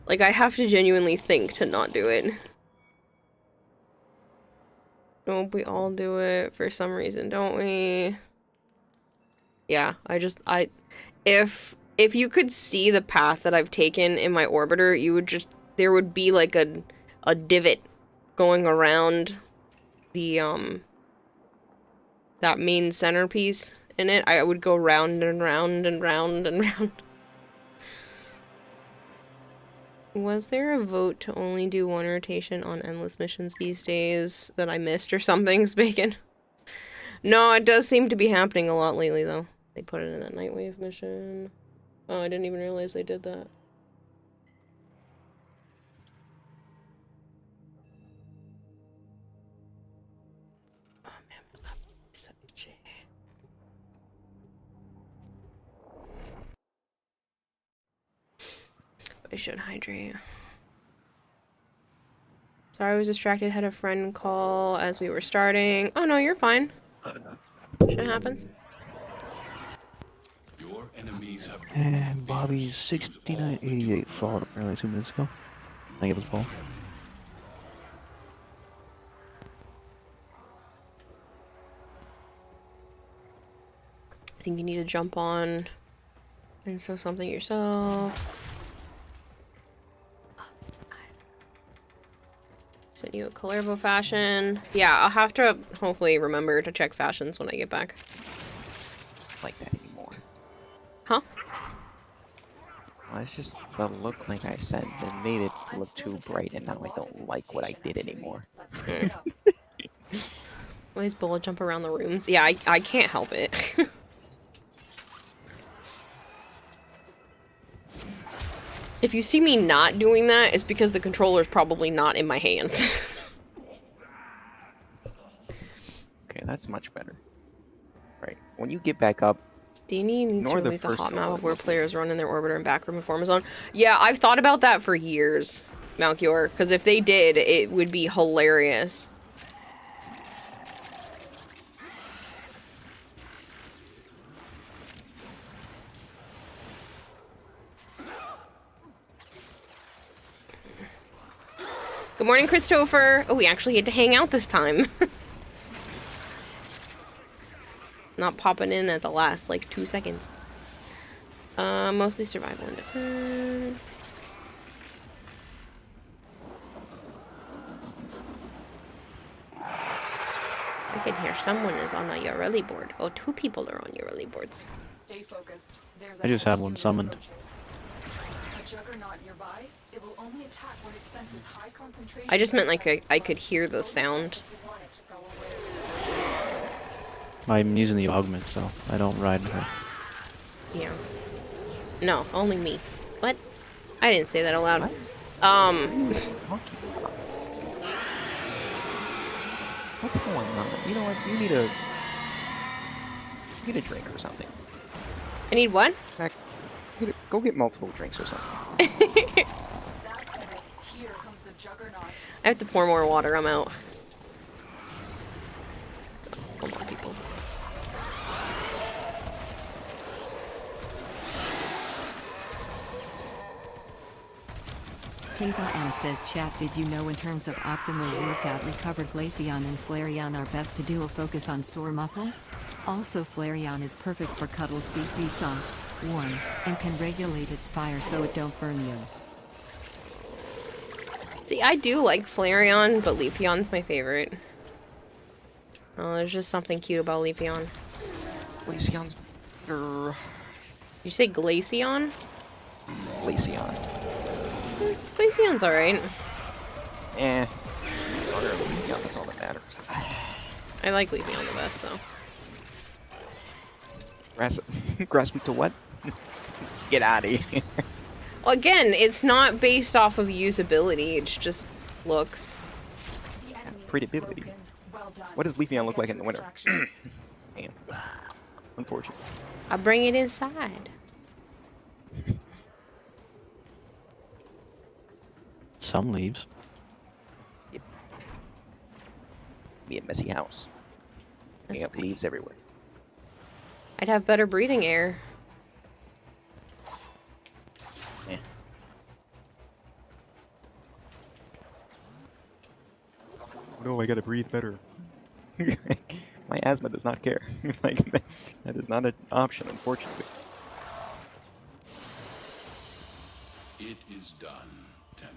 Like, I have to genuinely think to not do it. Don't we all do it for some reason, don't we? Yeah, if you could see the path that I've taken in my orbiter, you would just, there would be like a divot going around the, that main centerpiece in it. I would go round and round and round and round. Was there a vote to only do one rotation on endless missions these days that I missed or something, Bacon? No, it does seem to be happening a lot lately, though. They put it in a Nightwave mission. Oh, I didn't even realize they did that. Oh, man, I should hydrate. Sorry, I was distracted. Had a friend call as we were starting. Oh no, you're fine. Shit happens. Your enemies have And Bobby's 6988 followed apparently 2 minutes ago. Thank you, ball. I think you need to jump on and sew something yourself. Sent you a Colorbo fashion. Yeah, I'll have to hopefully remember to check fashions when I get back. Like that anymore. Huh? Well, it's just the look, like I said, it made it look too bright, and now I don't like what I did anymore. Always bullet jump around the rooms. Yeah, I can't help it. If you see me not doing that, it's because the controller's probably not in my hands. Okay, that's much better. Right. When you get back up, Dini needs to ignore the release a first hot map couple of where of players run in their orbiter and backroom and form a zone. Yeah, I've thought about that for years, Malchior, because if they did, it would be hilarious. Good morning, Christopher. Oh, we actually get to hang out this time. Not popping in at the last, like, 2 seconds. Mostly survival and defense. I can hear someone is on a Yareli board. Oh, 2 people are on Yareli boards. Stay focused. There's I just have one summoned. a juggernaut nearby. It will only attack when it senses high concentration. I just meant like I could hear the sound. I'm using the augment, so I don't ride her. Yeah. No, only me. What? I didn't say that out loud. what's going on? You know what? You need a drink or something. I need what? Heck, go get multiple drinks or something. I have to pour more water. I'm out. Come on, people. Teza M says, chat, did you know in terms of optimal workout, recovered Glaceon and Flareon are best to do a focus on sore muscles? Also, Flareon is perfect for cuddles, BC soft, warm, and can regulate its fire so it don't burn you. See, I do like Flareon, but Leafeon's my favorite. Oh, there's just something cute about Leafeon. Glaceon's better. You say Glaceon? Glaceon. Glaceon's alright. Eh. Other than Leafeon, that's all that matters. I like Leafeon the best, though. Grass weak to what? Get out of here. Well, again, it's not based off of usability, it's just looks. Prettyability. What does Leafeon look like in the winter? Damn. Unfortunate. I'll bring it inside. Some leaves. Yep. Be a messy house. You have leaves everywhere. I'd have better breathing air. Yeah. Oh no, I gotta breathe better. My asthma does not care. Like, that is not an option, unfortunately. It is done, Tenno.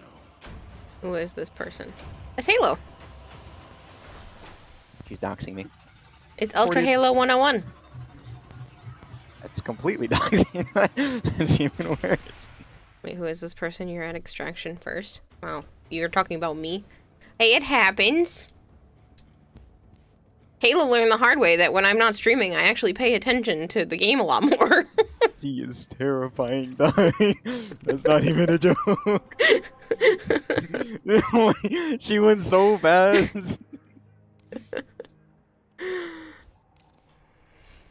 Who is this person? It's Halo. She's doxing me. It's Ultra Halo 101. That's completely doxing. That's even worse. Wait, who is this person? You're at extraction first. Wow, you're talking about me? Hey, it happens. Halo learned the hard way that when I'm not streaming, I actually pay attention to the game a lot more. He is terrifying, dying. That's not even a joke. She went so fast.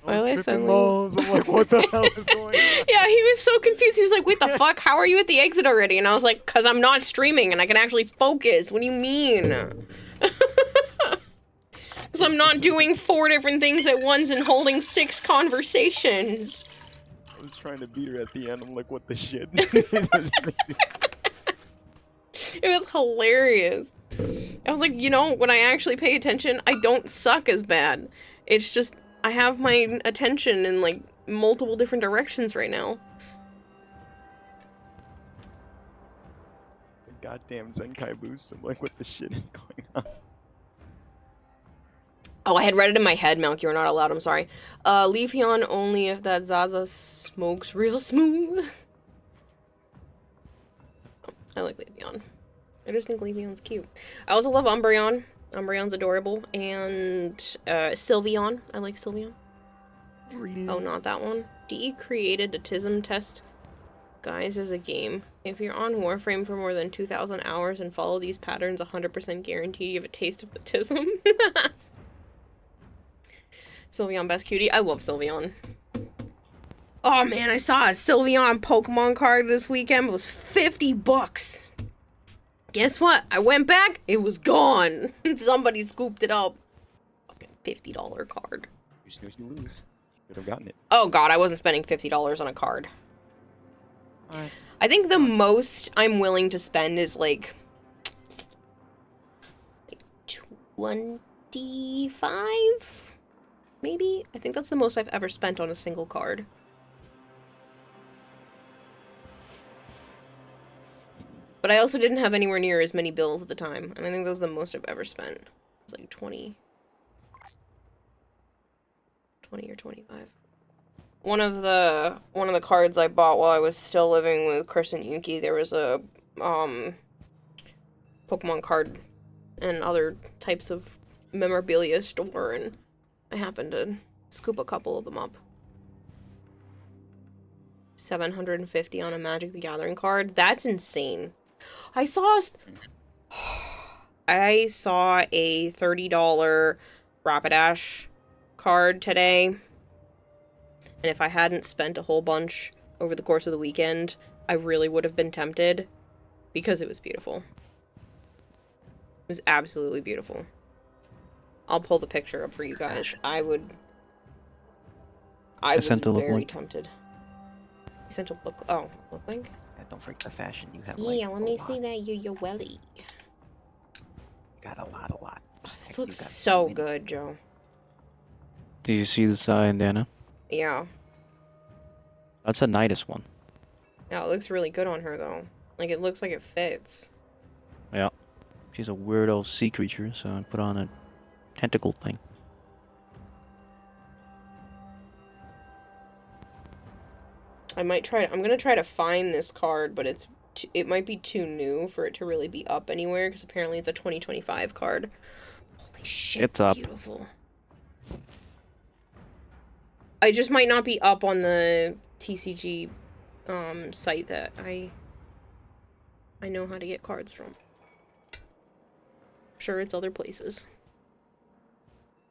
Balls. I'm like, what the hell is going on? Yeah, he was so confused. He was like, wait, the fuck? How are you at the exit already? And I was like, because I'm not streaming and I can actually focus. What do you mean? Because I'm not doing 4 different things at once and holding 6 conversations. I was trying to beat her at the end. I'm like, what the shit? It was hilarious. I was like, you know, when I actually pay attention, I don't suck as bad. It's just, I have my attention in, like, multiple different directions right now. Goddamn Zenkai boost. I'm like, what the shit is going on? Oh, I had read it in my head, Malk. You're not allowed. I'm sorry. Leafeon only if that Zaza smokes real smooth. Oh, I like Leafeon. I just think Leafeon's cute. I also love Umbreon. Umbreon's adorable. And Sylveon. I like Sylveon. Oh, not that one. DE created a TISM test. Guys, as a game. If you're on Warframe for more than 2,000 hours and follow these patterns, 100% guaranteed you have a taste of autism. Sylveon best cutie. I love Sylveon. Oh man, I saw a Sylveon Pokemon card this weekend. It was $50. Guess what? I went back. It was gone. Somebody scooped it up. Fucking $50 card. You snooze, you lose. Could have gotten it. Oh god, I wasn't spending $50 on a card. I think the most I'm willing to spend is like 25, maybe? I think that's the most I've ever spent on a single card. But I also didn't have anywhere near as many bills at the time, and I think that was the most I've ever spent. It was like 20 or 25. One of the cards I bought while I was still living with Chris and Yuki, there was a Pokemon card and other types of memorabilia store, and I happened to scoop a couple of them up. 750 on a Magic the Gathering card. That's insane. I saw a $30 Rapidash card today. And if I hadn't spent a whole bunch over the course of the weekend, I really would have been tempted because it was beautiful. It was absolutely beautiful. I'll pull the picture up for you guys. I was very tempted. You sent a look. Oh, look like? Yeah, don't forget the fashion you have. Yeah, let me see that your welly. Got a lot. Oh, this looks so good, Joe. Do you see the side, Dana? Yeah. That's a Nidus one. Yeah, it looks really good on her, though. Like, it looks like it fits. Yeah. She's a weirdo sea creature, so I put on a tentacle thing. I'm gonna try to find this card, but it might be too new for it to really be up anywhere, because apparently it's a 2025 card. Holy shit, it's up. Beautiful. I just might not be up on the TCG site that I know how to get cards from. I'm sure it's other places.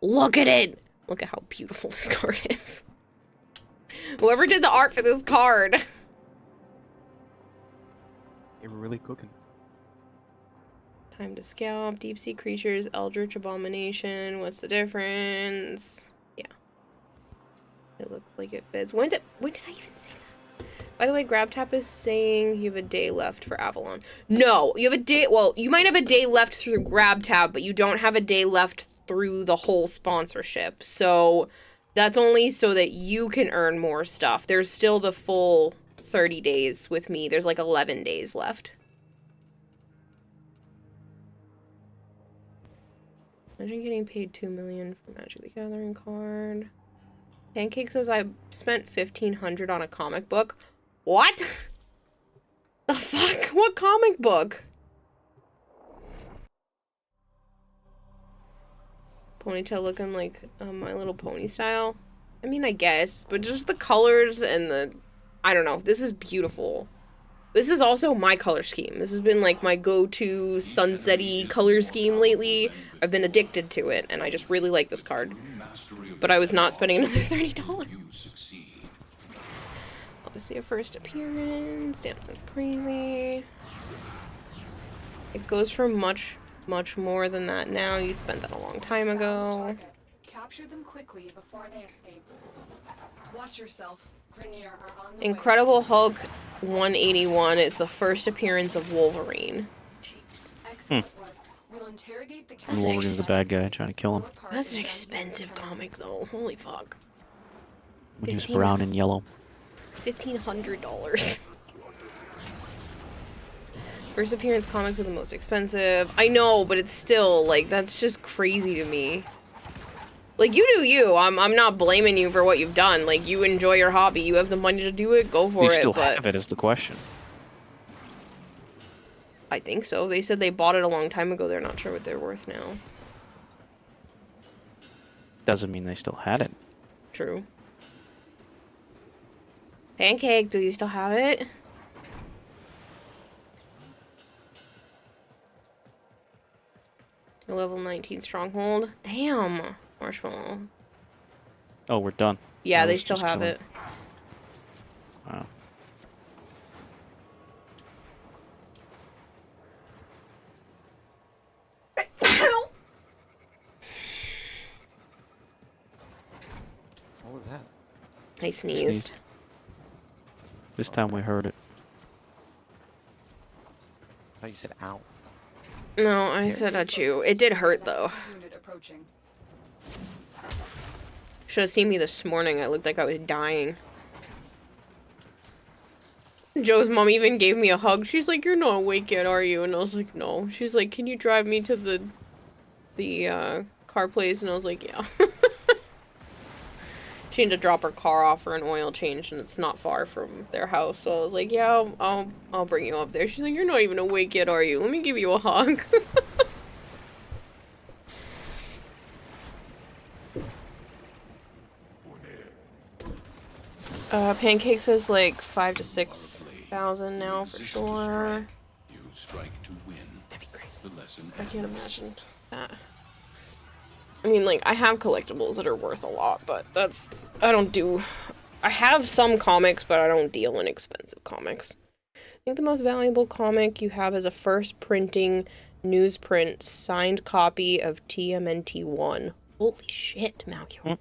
Look at it! Look at how beautiful this card is. Whoever did the art for this card. They were really cooking. Time to scalp, deep sea creatures, eldritch abomination. What's the difference? Yeah. It looks like it fits. When did I even say that? By the way, GrabTap is saying you have a day left for Avalon. No, you have a day. Well, you might have a day left through GrabTap, but you don't have a day left through the whole sponsorship. So that's only so that you can earn more stuff. There's still the full 30 days with me. There's like 11 days left. Imagine getting paid $2 million for Magic the Gathering card. Pancake says I spent $1,500 on a comic book. What? The fuck? What comic book? Ponytail looking like My Little Pony style. I mean, I guess, but just the colors and the... I don't know. This is beautiful. This is also my color scheme. This has been like my go-to sunset-y color scheme lately. I've been addicted to it, and I just really like this card. But I was not spending another $30. Obviously a first appearance. Damn, that's crazy. It goes for much more than that now. You spent that a long time ago. Capture them quickly before they escape. Watch yourself. Grenier are on the Incredible Hulk 181 is the first appearance of Wolverine. Excellent work. We'll interrogate the And Wolverine's the bad guy trying to kill him. That's an expensive comic, though. Holy fuck. When he's brown and yellow. $1,500. First appearance comics are the most expensive. I know, but it's still, like, that's just crazy to me. Like, you do you. I'm not blaming you for what you've done. Like, you enjoy your hobby. You have the money to do it. Go for it. You still have it is the question. I think so. They said they bought it a long time ago. They're not sure what they're worth now. Doesn't mean they still had it. True. Pancake, do you still have it? Your level 19 stronghold. Damn. Marshmallow. Oh, we're done. Yeah, I they was still just have killing- it. Wow. What was that? I sneezed. This time we heard it. I thought you said ow. No, I said at you. It did hurt though. Unit approaching. Should have seen me this morning. I looked like I was dying. Joe's mom even gave me a hug. She's like, "You're not awake yet, are you?" And I was like, "No." She's like, "Can you drive me to the car place?" And I was like, "Yeah." She had to drop her car off for an oil change, and it's not far from their house. So I was like, "Yeah, I'll bring you up there." She's like, "You're not even awake yet, are you? Let me give you a hug." Pancake says like 5,000 to 6,000 now for sure. You strike to win. That'd be crazy. The lesson I can't imagine that. I mean, like, I have collectibles that are worth a lot, but I have some comics, but I don't deal in expensive comics. I think the most valuable comic you have is a first printing newsprint signed copy of TMNT 1. Holy shit, Malkior.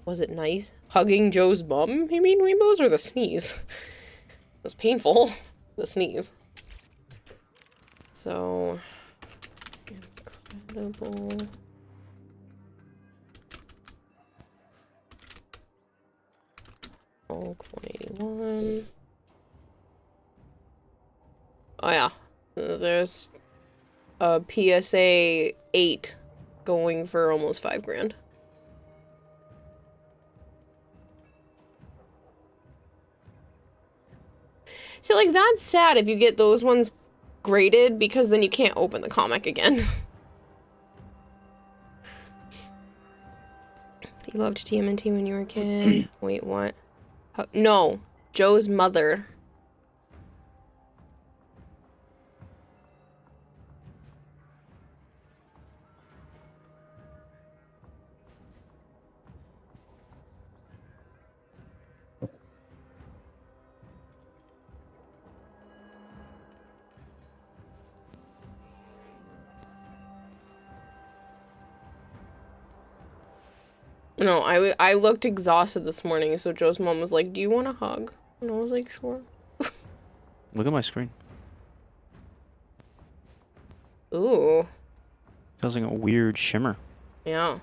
Was it nice? Hugging Joe's bum? You mean rainbows or the sneeze? It was painful. The sneeze. So... incredible... Hulk 181... Oh yeah. There's a PSA 8 going for almost 5 grand. So, like, that's sad if you get those ones graded, because then you can't open the comic again. You loved TMNT when you were a kid. Wait, what? No. Joe's mother. No, I looked exhausted this morning, so Joe's mom was like, "Do you want a hug?" And I was like, "Sure." Look at my screen. Ooh. Feels like a weird shimmer. Yeah.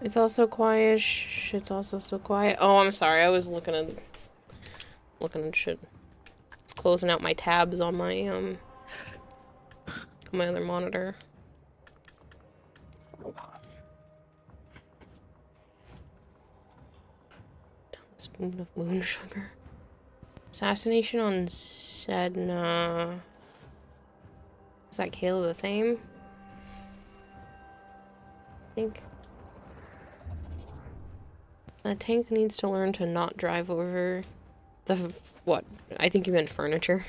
It's also quiet. Shit's also so quiet. Oh, I'm sorry. I was looking at shit. It's closing out my tabs on my other monitor. Spoon of moon sugar. Assassination on Sedna. Is that Kayla the Thame? I think. The tank needs to learn to not drive over the... what? I think you meant furniture.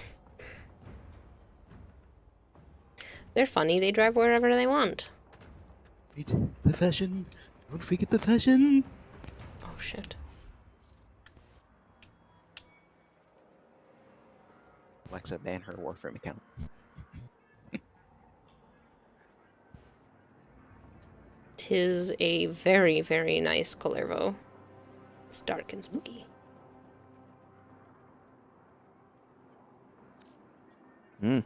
They're funny. They drive wherever they want. Wait, the fashion. Don't forget the fashion. Oh, shit. Alexa, ban her Warframe account. Tis a very, very nice Colorvo. It's dark and spooky. Hmm.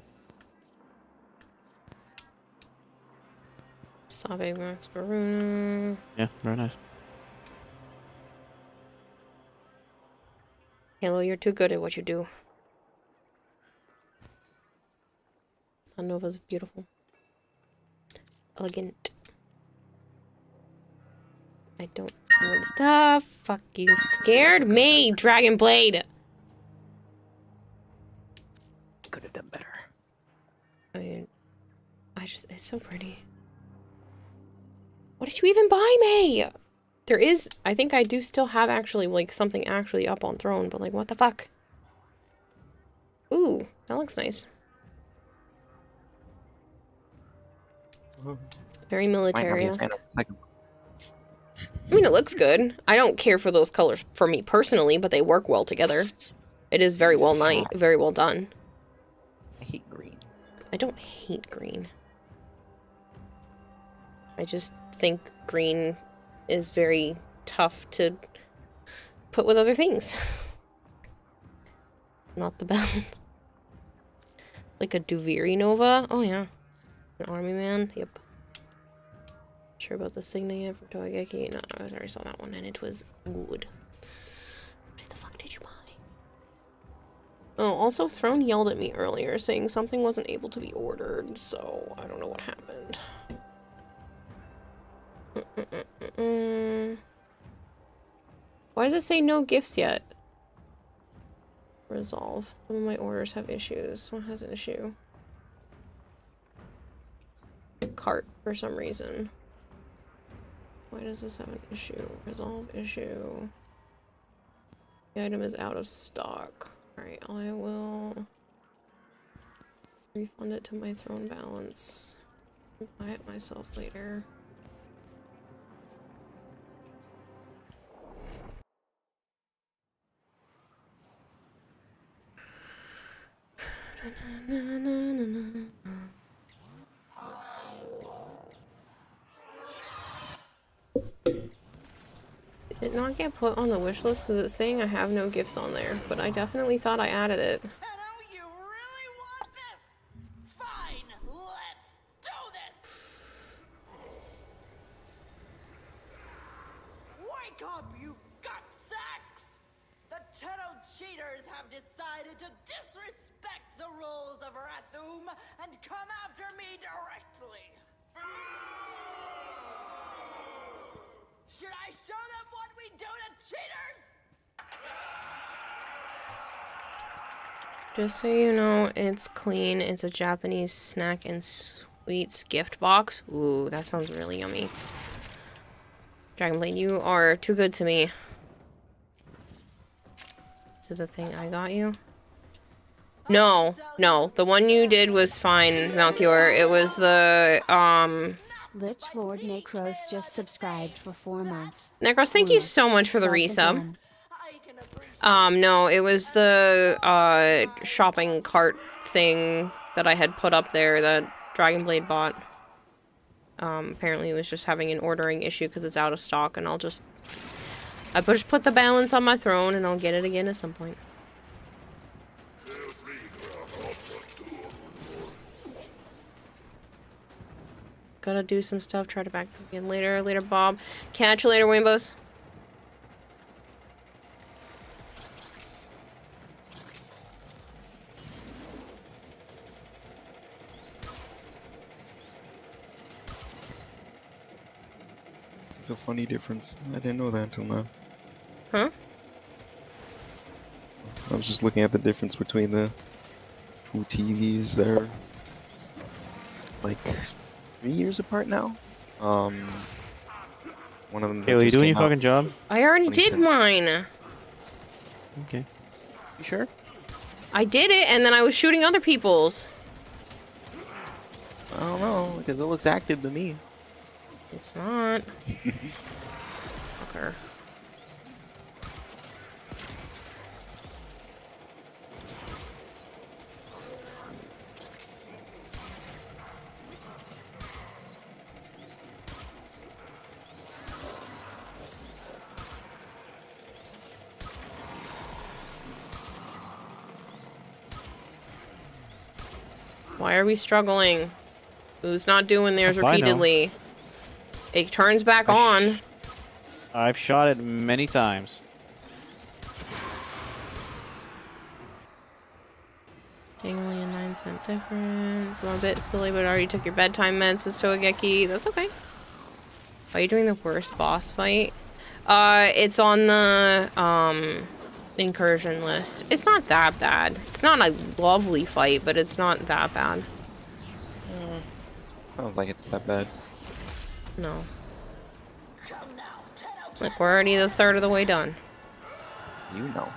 Save Max Baruna. Yeah, very nice. Halo, you're too good at what you do. Nova's beautiful. Elegant. I don't know the stuff. Fuck you. Scared me, Dragon Blade. Could have done better. I just, it's so pretty. What did you even buy me? There is, I think I do still have actually, like, something actually up on throne, but like, what the fuck? Ooh, that looks nice. Very military. I mean, it looks good. I don't care for those colors for me personally, but they work well together. It is very well very well done. I hate green. I don't hate green. I just think green is very tough to put with other things. Not the balance. Like a Duviri Nova? Oh yeah. An army man? Yep. Sure about the Signa yet for Toigeki? No, I already saw that one and it was good. What the fuck did you buy? Oh, also Throne yelled at me earlier saying something wasn't able to be ordered, so I don't know what happened. Why does it say no gifts yet? Resolve. Some of my orders have issues. What has an issue? A cart for some reason. Why does this have an issue? Resolve issue. The item is out of stock. Alright, I will refund it to my throne balance. Buy it myself later. Did it not get put on the wish list because it's saying I have no gifts on there, but I definitely thought I added it. You really want this? Fine, let's do this! Wake up, you gutsacks! The Tenno cheaters have decided to disrespect the rules of Rathum and come after me directly. Should I show them what we do to cheaters? Just so you know, it's clean. It's a Japanese snack and sweets gift box. Ooh, that sounds really yummy. Dragonblade, you are too good to me. Is it the thing I got you? No, no. The one you did was fine, Malchior. It was the, Lich Lord Necros just subscribed for 4 months. Necros, thank you so much for the resub. No, it was the, shopping cart thing that I had put up there that Dragonblade bought. Apparently it was just having an ordering issue because it's out of stock, and I just put the balance on my throne, and I'll get it again at some point. Gotta do some stuff, try to back again later. Later, Bob. Catch you later, Wimbos. It's a funny difference. I didn't know that until now. Huh? I was just looking at the difference between the two TVs there. like 3 years apart now. One of them. Kayla, you just doing came your out. fucking job? I already did 27. mine. Okay. You sure? I did it, and then I was shooting other people's. I don't know, because it looks active to me. It's not. Fucker. Why are we struggling? Who's not doing theirs If I know. repeatedly? It turns back on. I've shot it many times. Dang, only a 9-cent difference. I'm a bit silly, but I already took your bedtime meds, says Toageki. That's okay. Are you doing the worst boss fight? It's on the, incursion list. It's not that bad. It's not a lovely fight, but it's not that bad. Sounds like it's that bad. No. Look, we're already the third of the way done. You know.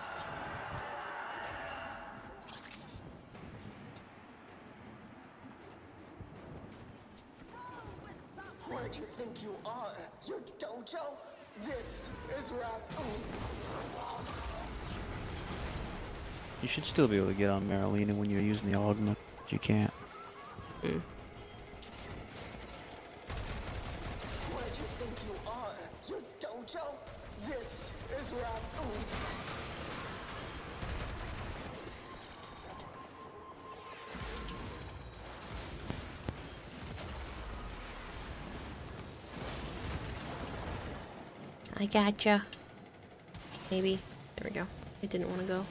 Where do you think you are? Your dojo? This is Rafu. You should still be able to get on Marilena when you're using the augment. But you can't. Mm. Where do you think you are? Your dojo? This is Rafu. I gotcha. Maybe. There we go. I didn't want to go.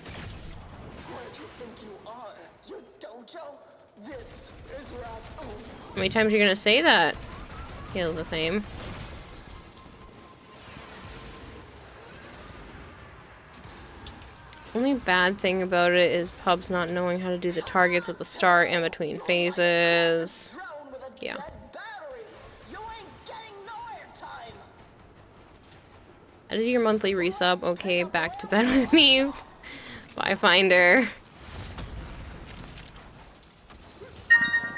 Where do you think you are? Your dojo? This is Rafu. How many times are you gonna say that? Kill the theme. Only bad thing about it is pubs not knowing how to do the targets at the start and between phases. Yeah. I did your monthly resub. Okay, back to bed with me. Bye, Finder.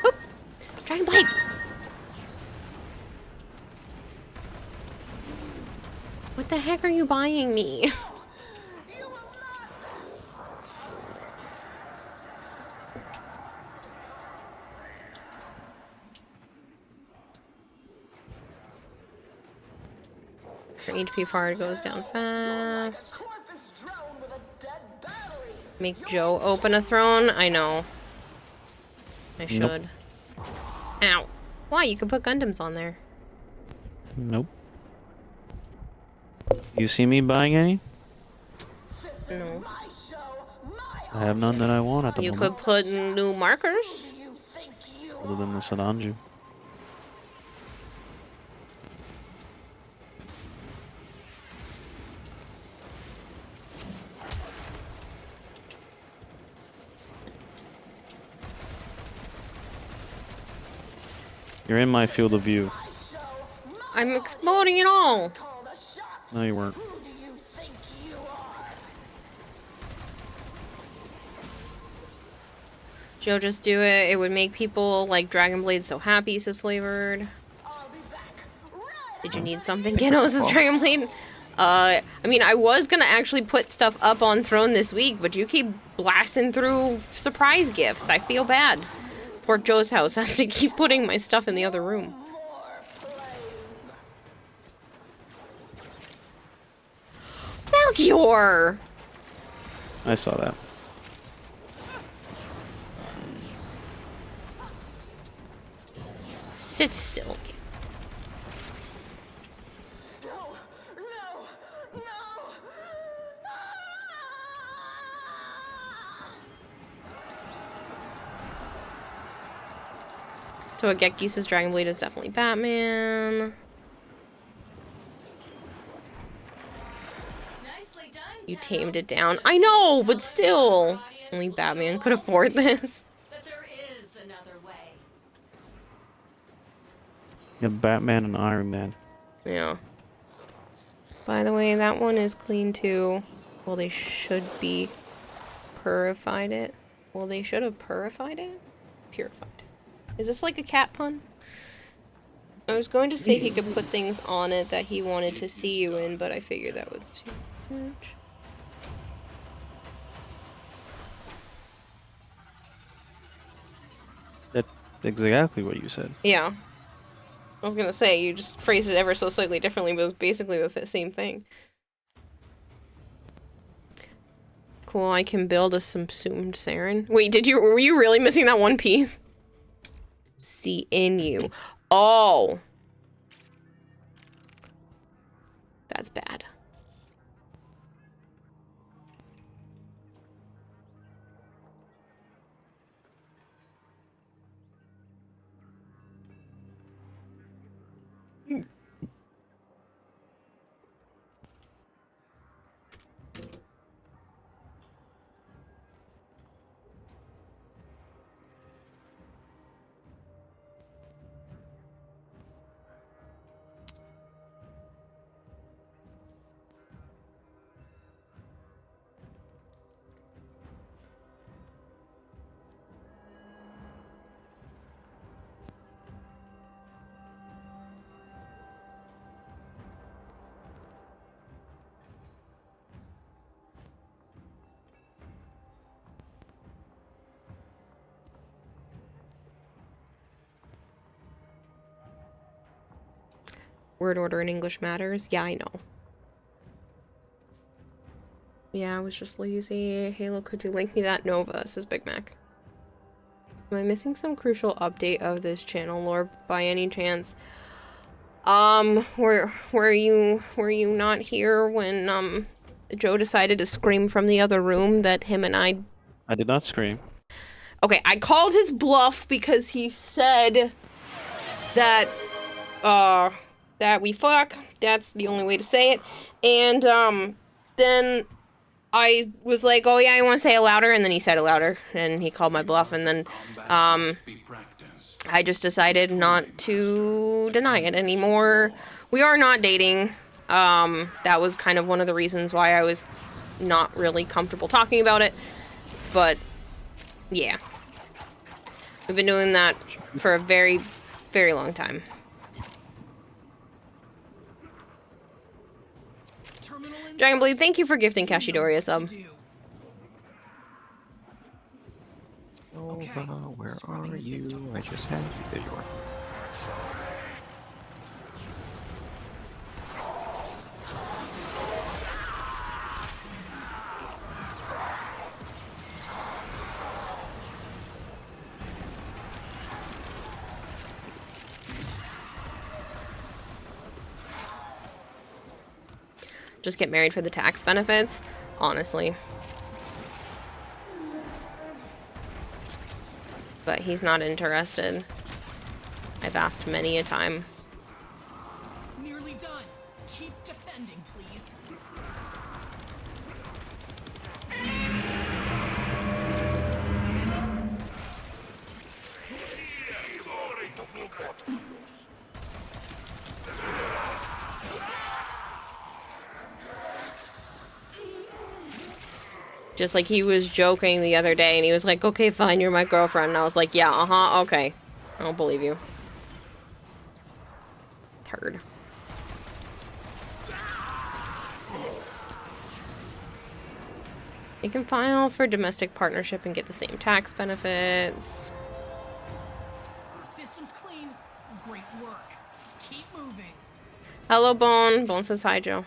Oop! Dragon Blade! What the heck are you buying me? Your HP far goes down fast. Make Joe open a throne? I know. I should. Nope. Ow. Why? You could put Gundams on there. Nope. You see me buying any? No. I have none that I want at the You moment. could put new markers. Other than the Sananju. You're in my field of view. I'm exploding it all. No, you weren't. Joe, just do it. It would make people like Dragon Blade so happy, says Flavored. Did you need something, Kiddo, says Dragon Blade? I mean, I was gonna actually put stuff up on Throne this week, but you keep blasting through surprise gifts. I feel bad. Poor Joe's house has to keep putting my stuff in the other room. Melchior! I saw that. Sit still. So Toageki says Dragon Blade is definitely Batman. You tamed it down. I know, but still. Only Batman could afford this. But there is another way. Yeah, Batman and Iron Man. Yeah. By the way, that one is clean too. Well, they should be purified it. Well, they should have purified it? Purified. Is this like a cat pun? I was going to say he could put things on it that he wanted to see you in, but I figured that was too much. That's exactly what you said. Yeah. I was gonna say, you just phrased it ever so slightly differently, but it was basically the same thing. Cool, I can build a subsumed Saren. Wait, were you really missing that one piece? See in you. Oh! That's bad. Word order in English matters. Yeah, I know. Yeah, I was just lazy. Halo, could you link me that? Nova, says Big Mac. Am I missing some crucial update of this channel lore by any chance? Were you not here when Joe decided to scream from the other room that him and I did not scream. Okay, I called his bluff because he said that that we fuck. That's the only way to say it. And then I was like, oh yeah, I want to say it louder, and then he said it louder, and he called my bluff, and then I just decided not to deny it anymore. We are not dating. That was kind of one of the reasons why I was not really comfortable talking about it. But yeah. We've been doing that for a very, very long time. Dragonblade, thank you for gifting Kashidori a sub. Nova, where are you? I just had you. There you are. Just get married for the tax benefits, honestly. But he's not interested. I've asked many a time. Nearly done. Keep defending, please. Just like he was joking the other day, and he was like, okay, fine, you're my girlfriend. And I was like, yeah, uh-huh, okay. I don't believe you. Turd. You can file for domestic partnership and get the same tax benefits. System's clean. Great work. Keep moving. Hello, Bone. Bone says hi, Joe.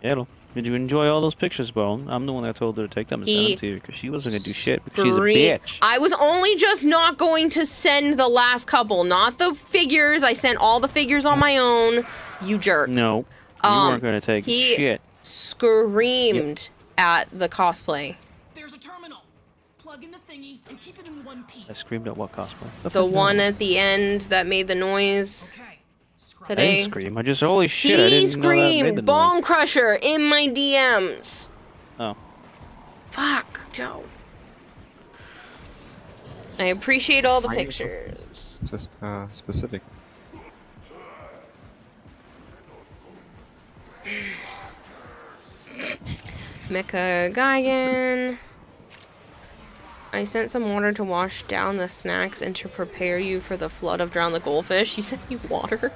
Hello. Did you enjoy all those pictures, Bone? I'm the one that told her to take them and send them to you because she wasn't going to do shit because she's a bitch. I was only just not going to send the last couple, not the figures. I sent all the figures on my own. You jerk. No, you weren't going to take shit. He screamed at the cosplay. There's a terminal. Plug in the thingy and keep it in one piece. I screamed at what cosplay? The one at the end that made the noise. I Today. didn't scream. I just, holy shit, I didn't know that made the Screamed noise. Bone Crusher in my DMs. Oh. Fuck, Joe. I appreciate all the Why are you so pictures. specific. Mecha Gaigan. I sent some water to wash down the snacks and to prepare you for the flood of drown the goldfish. You sent me water?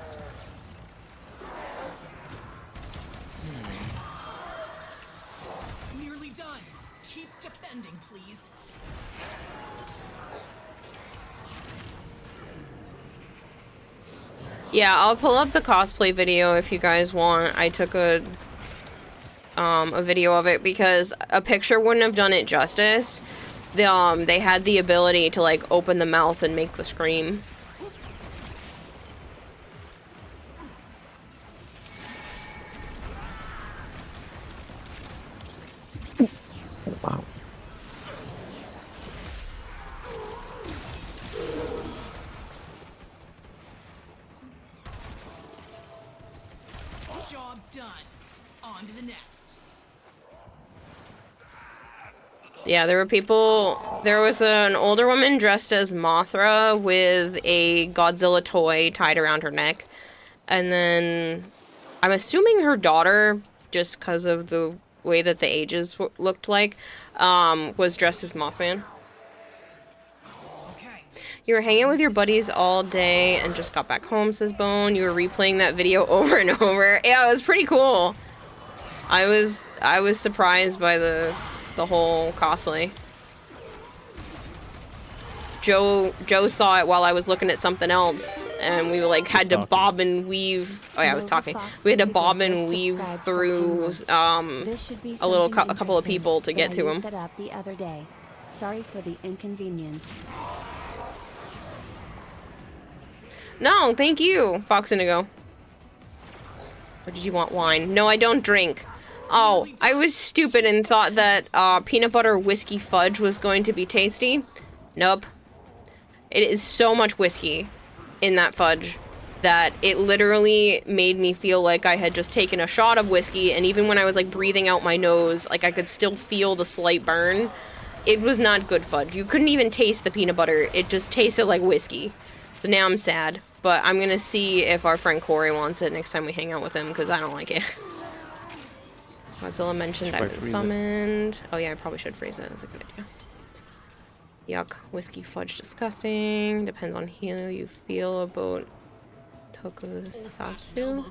Nearly done. Keep defending, please. Yeah, I'll pull up the cosplay video if you guys want. I took a video of it because a picture wouldn't have done it justice. They had the ability to like open the mouth and make the scream. Wow. Job done. On to the next. Yeah, there were people. There was an older woman dressed as Mothra with a Godzilla toy tied around her neck. And then I'm assuming her daughter, just because of the way that the ages looked like, was dressed as Mothman. You were hanging with your buddies all day and just got back home, says Bone. You were replaying that video over and over. Yeah, it was pretty cool. I was surprised by the whole cosplay. Joe saw it while I was looking at something else, and we like had to bob and weave. Oh yeah, I was talking. We had to bob and weave through a couple of people to get to him. That up the other day. Sorry for the inconvenience. No, thank you, Fox Indigo. Or did you want wine? No, I don't drink. Oh, I was stupid and thought that peanut butter whiskey fudge was going to be tasty. Nope. It is so much whiskey in that fudge that it literally made me feel like I had just taken a shot of whiskey, and even when I was like breathing out my nose, like I could still feel the slight burn. It was not good fudge. You couldn't even taste the peanut butter. It just tasted like whiskey. So now I'm sad, but I'm gonna see if our friend Corey wants it next time we hang out with him, because I don't like it. Godzilla mentioned I've been summoned. Oh yeah, I probably should freeze it. That's a good idea. Yuck. Whiskey fudge disgusting. Depends on how you feel about tokusatsu.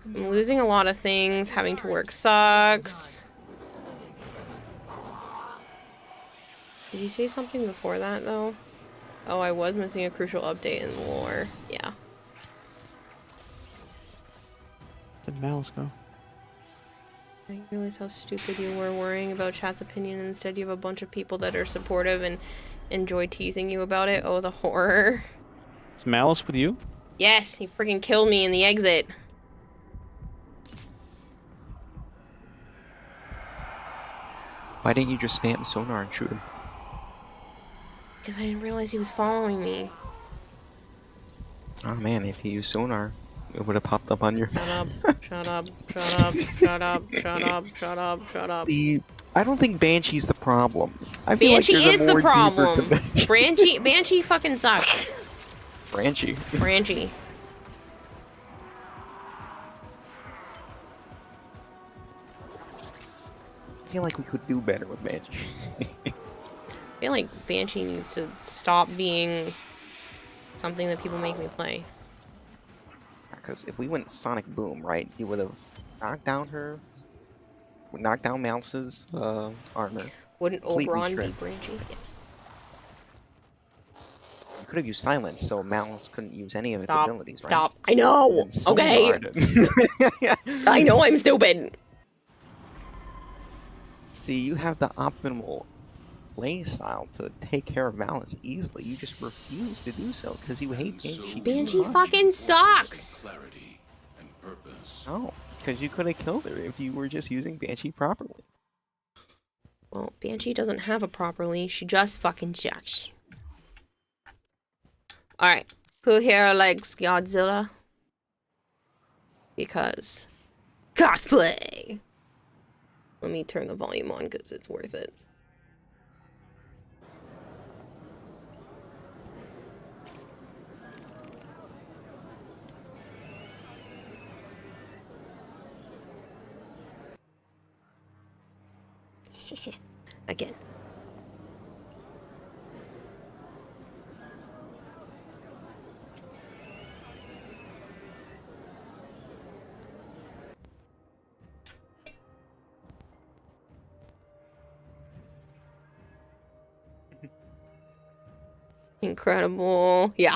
I'm losing a lot of things. Having to work sucks. Did you say something before that, though? Oh, I was missing a crucial update in lore. Yeah. Did Mouse go? I didn't realize how stupid you were worrying about chat's opinion. Instead, you have a bunch of people that are supportive and enjoy teasing you about it. Oh, the horror. Is Malice with you? Yes, he freaking killed me in the exit. Why didn't you just spam sonar and shoot him? Because I didn't realize he was following me. Oh man, if you used sonar, it would have popped up on your... Shut up, shut up, shut up, shut up, shut up, shut up, shut up. I don't think Banshee's the problem. I feel Banshee like there's is a the more problem. deeper Banshee fucking sucks. Banshee. Banshee. I feel like we could do better with Banshee. I feel like Banshee needs to stop being something that people make me play. Because if we went Sonic Boom, right, you would have knocked down Mouse's armor. Wouldn't completely Oberon be stripped. Banshee? Yes. You could have used Silence, so Mouse couldn't use any of its Stop. abilities, right? Stop. I know. And Sonar Okay. did. I know I'm stupid. See, you have the optimal play style to take care of Malice easily. You just refuse to do so because you hate Banshee. Banshee fucking sucks. Clarity and purpose. No, because you could have killed her if you were just using Banshee properly. Well, Banshee doesn't have a properly. She just fucking sucks. Alright. Who here likes Godzilla? Because cosplay! Let me turn the volume on because it's worth it. Again. Incredible. Yeah.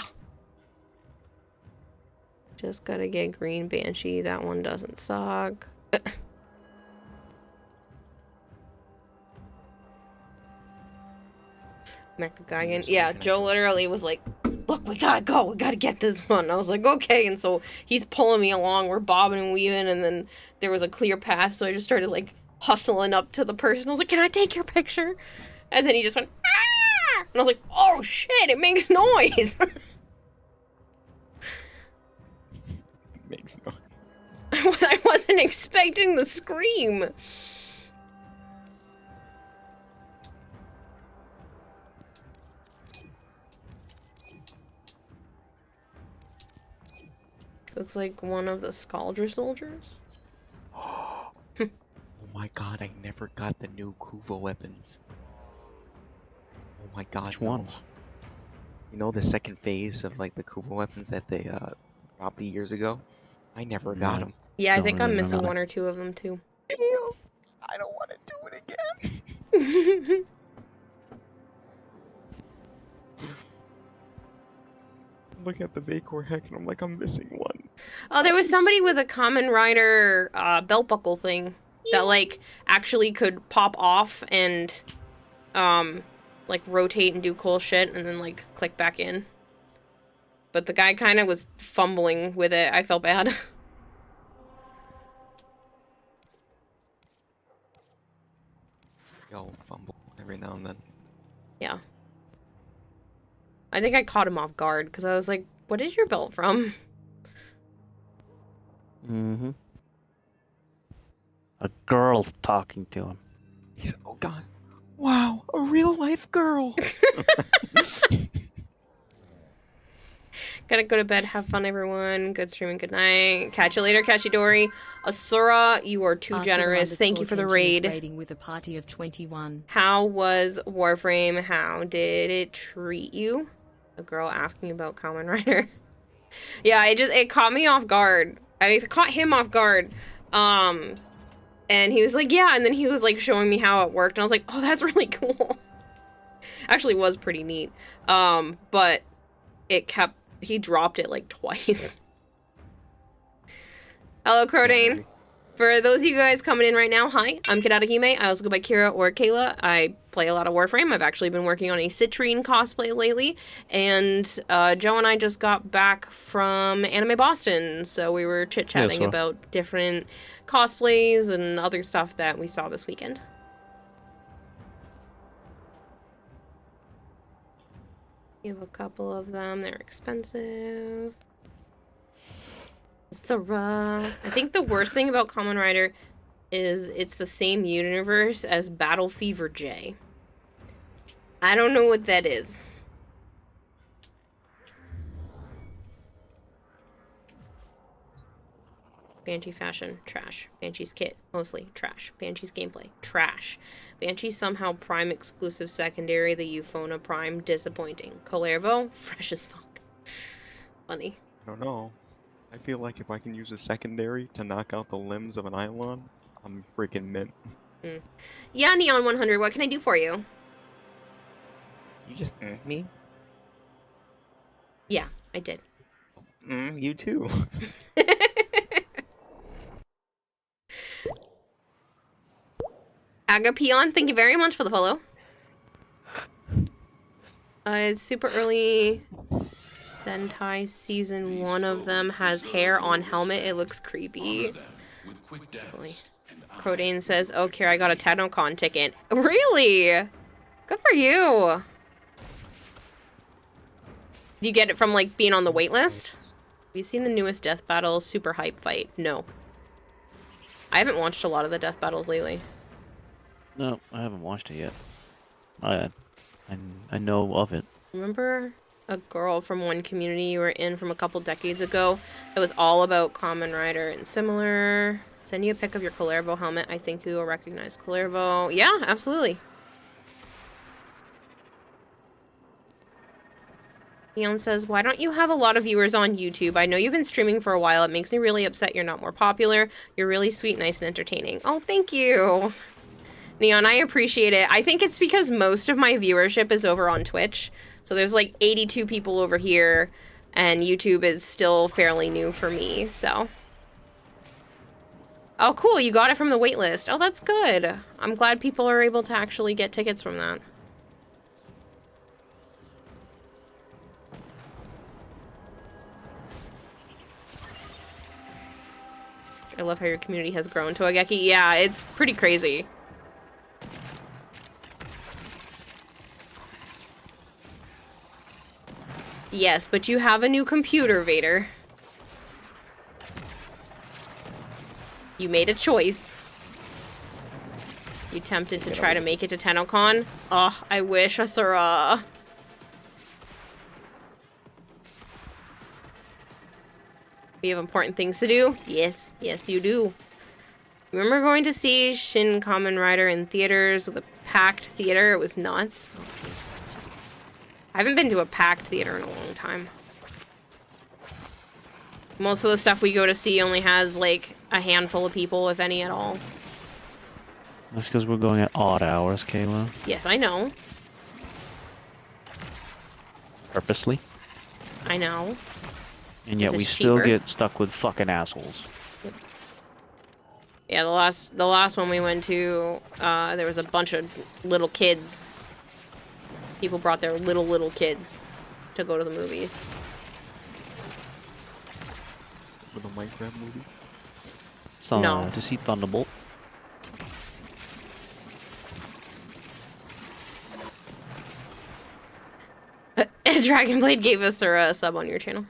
Just gotta get green Banshee. That one doesn't suck. Mecha Gaigan. Yeah, Joe literally was like, look, we gotta go. We gotta get this one. I was like, okay. And so he's pulling me along. We're bobbing and weaving. And then there was a clear path. So I just started like hustling up to the person. I was like, can I take your picture? And then he just went, ah! And I was like, oh shit, it makes noise. Makes noise. I wasn't expecting the scream. Looks like one of the Scaldra soldiers. Oh my god, I never got the new Kuva weapons. Oh my god, Which ones? You know the second phase of like the Kuva weapons that they dropped years ago? I never got them. Yeah, I Don't think really I'm missing remember one or two of them too. Ew, I don't want to do it again. Look at the Vacor heck and I'm like, I'm missing one. Oh, there was somebody with a Common Rider belt buckle thing that like actually could pop off and like rotate and do cool shit and then like click back in. But the guy kind of was fumbling with it. I felt bad. Yo, fumble every now and then. Yeah. I think I caught him off guard because I was like, what is your belt from? Mm-hmm. A girl talking to him. He's, oh god. Wow, a real life girl. Gotta go to bed. Have fun, everyone. Good streaming. Good night. Catch you later, Kashidori. Asura, you are too generous. Thank you for the raid. Raiding with a party of 21. How was Warframe? How did it treat you? A girl asking about Kamen Rider. Yeah, it caught me off guard. It caught him off guard. And he was like, yeah, and then he was like showing me how it worked, and I was like, oh, that's really cool. Actually was pretty neat. But he dropped it like twice. Hello, Crodane. For those of you guys coming in right now, hi, I'm Kirarahime. I also go by Kira or Kayla. I play a lot of Warframe. I've actually been working on a Citrine cosplay lately, and Joe and I just got back from Anime Boston, so we were chit-chatting about different cosplays and other stuff that we saw this weekend. You have a couple of them. They're expensive. I think the worst thing about Kamen Rider is it's the same universe as Battle Fever J. I don't know what that is. Banshee fashion, trash. Banshee's kit, mostly trash. Banshee's gameplay, trash. Banshee somehow Prime exclusive secondary, the Euphona Prime, disappointing. Colervo, fresh as fuck. Funny. I don't know. I feel like if I can use a secondary to knock out the limbs of an Eidolon, I'm freaking mint. Yeah, Neon 100, what can I do for you? You just me? Yeah, I did. You too. Agapion, thank you very much for the follow. It's super early Sentai season 1 of them has hair on helmet. It looks creepy. Crodane says, oh, Kira, I got a TechnoCon ticket. Really? Good for you. Do you get it from, like, being on the wait list? Have you seen the newest Death Battle super hype fight? No. I haven't watched a lot of the Death Battles lately. No, I haven't watched it yet. I know of it. Remember a girl from one community you were in from a couple decades ago that was all about Kamen Rider and similar? Send you a pic of your Colervo helmet. I think you will recognize Colervo. Yeah, absolutely. Leon says, why don't you have a lot of viewers on YouTube? I know you've been streaming for a while. It makes me really upset you're not more popular. You're really sweet, nice, and entertaining. Oh, thank you. Neon, I appreciate it. I think it's because most of my viewership is over on Twitch. So there's like 82 people over here, and YouTube is still fairly new for me, so. Oh, cool, you got it from the waitlist. Oh, that's good. I'm glad people are able to actually get tickets from that. I love how your community has grown, Toageki. Yeah, it's pretty crazy. Yes, but you have a new computer, Vader. You made a choice. You tempted to try to make it to TennoCon? Oh, I wish, Asura. We have important things to do? Yes, yes you do. Remember going to see Shin Kamen Rider in theaters with a packed theater? It was nuts. Oh, jeez. I haven't been to a packed theater in a long time. Most of the stuff we go to see only has, like, a handful of people, if any at all. That's because we're going at odd hours, Kayla. Yes, I know. Purposely. I know. And yet we still get stuck with fucking assholes. Yeah, the last one we went to, there was a bunch of little kids. People brought their little kids to go to the movies. For the Minecraft movie? So, no. To see Thunderbolt. Dragonblade gave us a sub on your channel.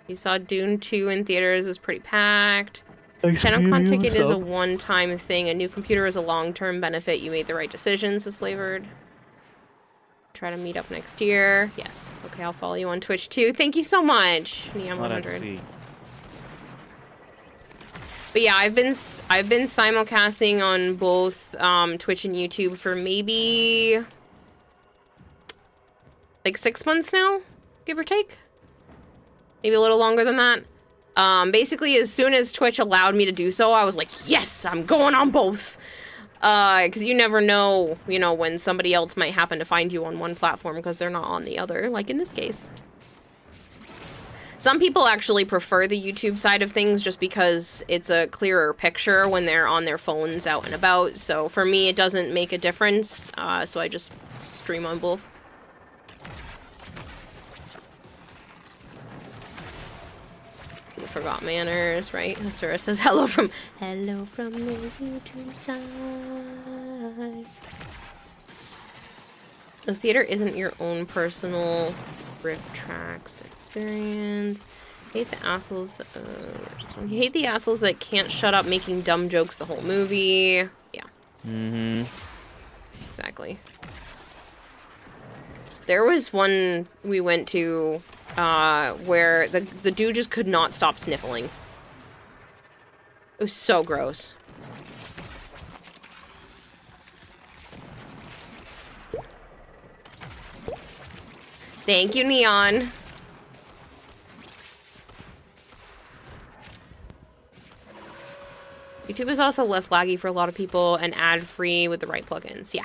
You saw Dune 2 in theaters, it was pretty packed. TennoCon ticket is a one-time thing. A new computer is a long-term benefit. You made the right decisions, is flavored. Try to meet up next year. Yes. Okay, I'll follow you on Twitch too. Thank you so much, Neon100. But yeah, I've been simulcasting on both Twitch and YouTube for maybe like 6 months now, give or take. Maybe a little longer than that. Basically, as soon as Twitch allowed me to do so, I was like, yes, I'm going on both. Because you never know, you know, when somebody else might happen to find you on one platform because they're not on the other, like in this case. Some people actually prefer the YouTube side of things just because it's a clearer picture when they're on their phones out and about. So for me, it doesn't make a difference. So I just stream on both. You forgot manners, right? Hasura says hello from the YouTube side. The theater isn't your own personal riff tracks experience. Hate the assholes that you hate the assholes that can't shut up making dumb jokes the whole movie. Yeah. Mm-hmm. Exactly. There was one we went to where the dude just could not stop sniffling. It was so gross. Thank you, Neon. YouTube is also less laggy for a lot of people and ad-free with the right plugins. Yeah.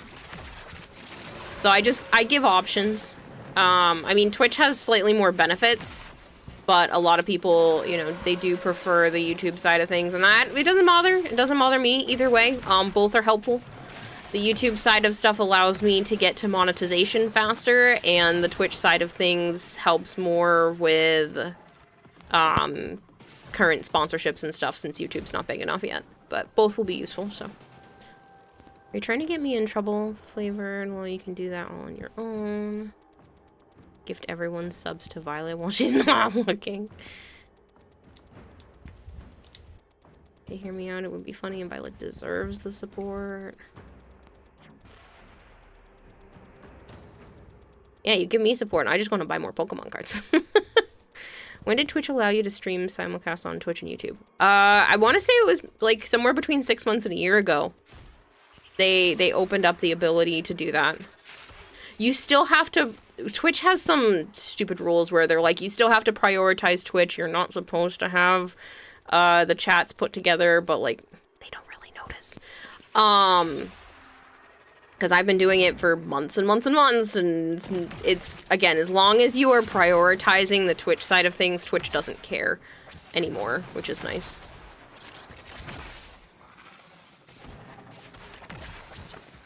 So I give options. I mean, Twitch has slightly more benefits, but a lot of people, you know, they do prefer the YouTube side of things, and that, it doesn't bother. It doesn't bother me either way. Both are helpful. The YouTube side of stuff allows me to get to monetization faster, and the Twitch side of things helps more with current sponsorships and stuff, since YouTube's not big enough yet. But both will be useful, so. Are you trying to get me in trouble, Flavored? Well, you can do that all on your own. Gift everyone subs to Violet while she's not looking. Okay, hear me out. It would be funny, and Violet deserves the support. Yeah, you give me support, and I just want to buy more Pokemon cards. When did Twitch allow you to stream simulcast on Twitch and YouTube? I want to say it was like somewhere between 6 months and a year ago. They opened up the ability to do that. You still have to Twitch has some stupid rules where they're like, you still have to prioritize Twitch. You're not supposed to have the chats put together, but like they don't really notice. Because I've been doing it for months and months and months, and it's, again, as long as you are prioritizing the Twitch side of things, Twitch doesn't care anymore, which is nice.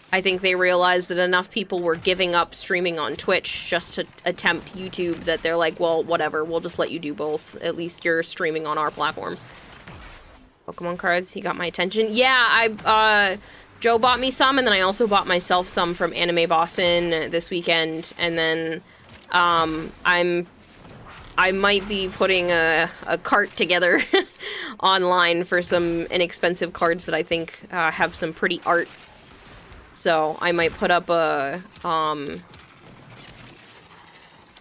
I think they realized that enough people were giving up streaming on Twitch just to attempt YouTube that they're like, well, whatever, we'll just let you do both. At least you're streaming on our platform. Pokemon cards, he got my attention. Yeah, Joe bought me some, and then I also bought myself some from Anime Boston this weekend, and then I might be putting a cart together online for some inexpensive cards that I think have some pretty art. So I might put up a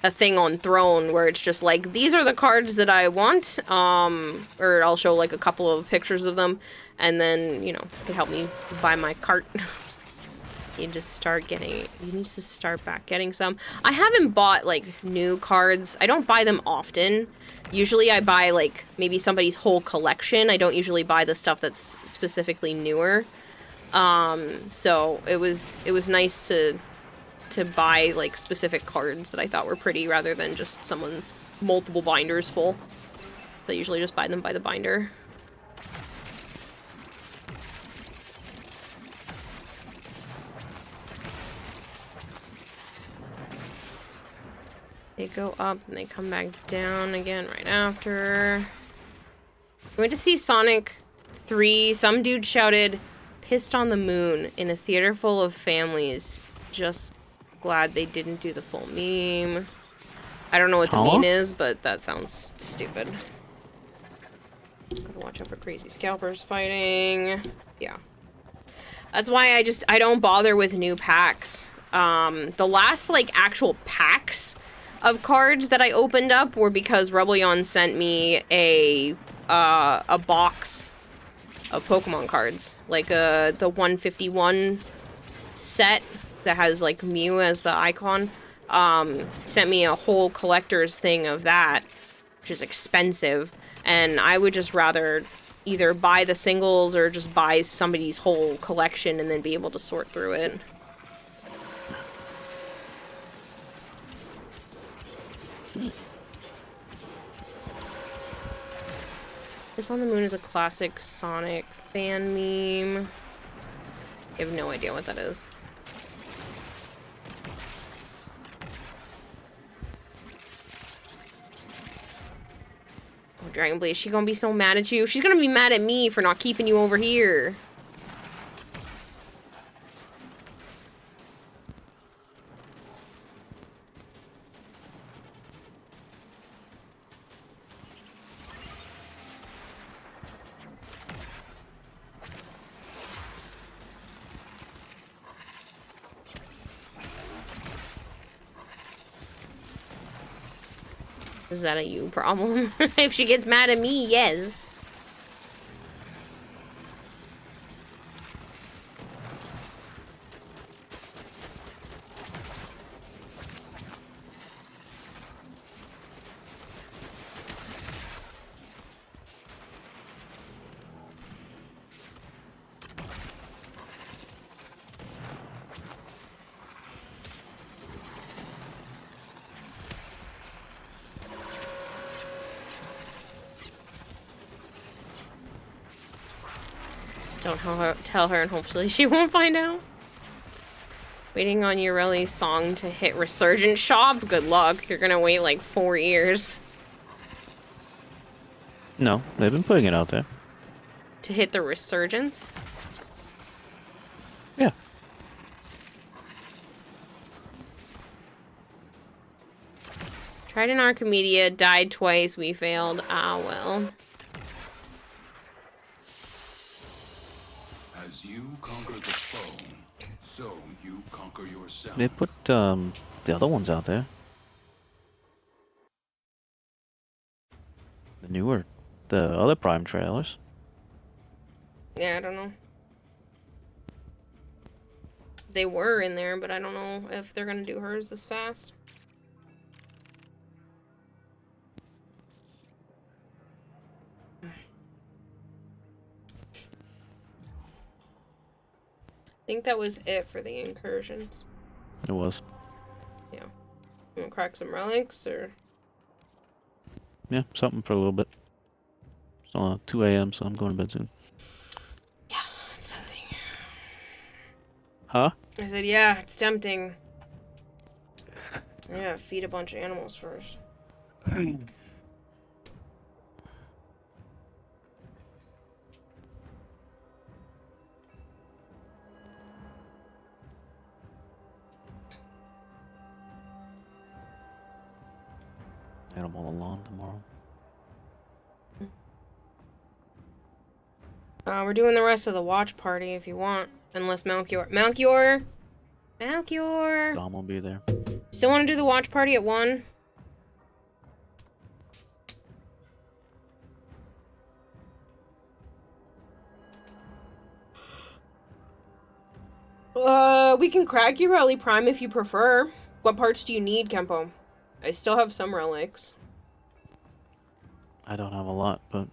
thing on Throne where it's just like, these are the cards that I want, or I'll show like a couple of pictures of them, and then, you know, it can help me buy my cart. You need to start back getting some. I haven't bought like new cards. I don't buy them often. Usually I buy like maybe somebody's whole collection. I don't usually buy the stuff that's specifically newer. So it was nice to buy like specific cards that I thought were pretty rather than just someone's multiple binders full. So I usually just buy them by the binder. They go up and they come back down again right after. I went to see Sonic 3. Some dude shouted, "Pissed on the moon" in a theater full of families. Just glad they didn't do the full meme. I don't know what the meme is, but that sounds stupid. Gotta watch out for crazy scalpers fighting. Yeah. That's why I don't bother with new packs. The last, like, actual packs of cards that I opened up were because Rebellion sent me a box of Pokemon cards. Like, the 151 set that has, like, Mew as the icon. Sent me a whole collector's thing of that, which is expensive. And I would just rather either buy the singles or just buy somebody's whole collection and then be able to sort through it. This on the Moon is a classic Sonic fan meme. I have no idea what that is. Oh, Dragon Blade, she gonna be so mad at you? She's gonna be mad at me for not keeping you over here. Is that a you problem? If she gets mad at me, yes. Don't tell her and hopefully she won't find out. Waiting on Ureli's song to hit Resurgent Shop? Good luck. You're gonna wait like 4 years. No, they've been putting it out there. To hit the Resurgence? Yeah. Tried in Archimedia, died twice, we failed. Ah, well. As you conquer the foe, so you conquer yourself. They put the other ones out there. The other Prime trailers. Yeah, I don't know. they were in there, but I don't know if they're gonna do hers this fast. I think that was it for the incursions. It was. Yeah. You wanna crack some relics, or? Yeah, something for a little bit. It's 2 a.m., so I'm going to bed soon. Yeah, it's tempting. Huh? I said, yeah, it's tempting. Yeah, feed a bunch of animals first. Animal alone tomorrow. We're doing the rest of the watch party if you want. Unless Melchior... Melchior! Melchior! Dom will be there. Still want to do the watch party at 1? We can crack your Rally Prime if you prefer. What parts do you need, Kempo? I still have some relics. I don't have a lot, but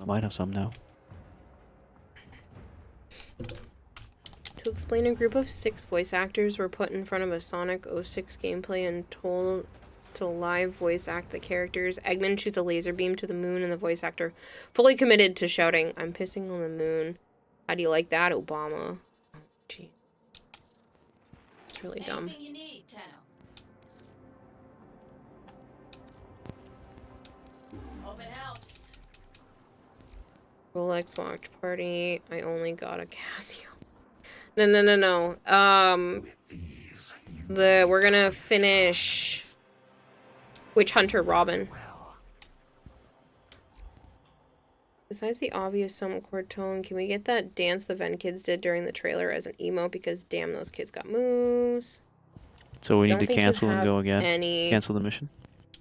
I might have some now. To explain, a group of 6 voice actors were put in front of a Sonic 06 gameplay and told to live voice act the characters. Eggman shoots a laser beam to the moon, and the voice actor fully committed to shouting, "I'm pissing on the moon. How do you like that, Obama?" Oh, gee. It's really dumb. Anything you need, Tenno. Hope it helps. Rolex watch party. I only got a Casio. No. We're gonna finish Witch Hunter Robin. Besides the obvious some chord tone, can we get that dance the Ven kids did during the trailer as an emo? Because damn, those kids got moves. So we need Don't to think you cancel and have go again. any- Cancel the mission.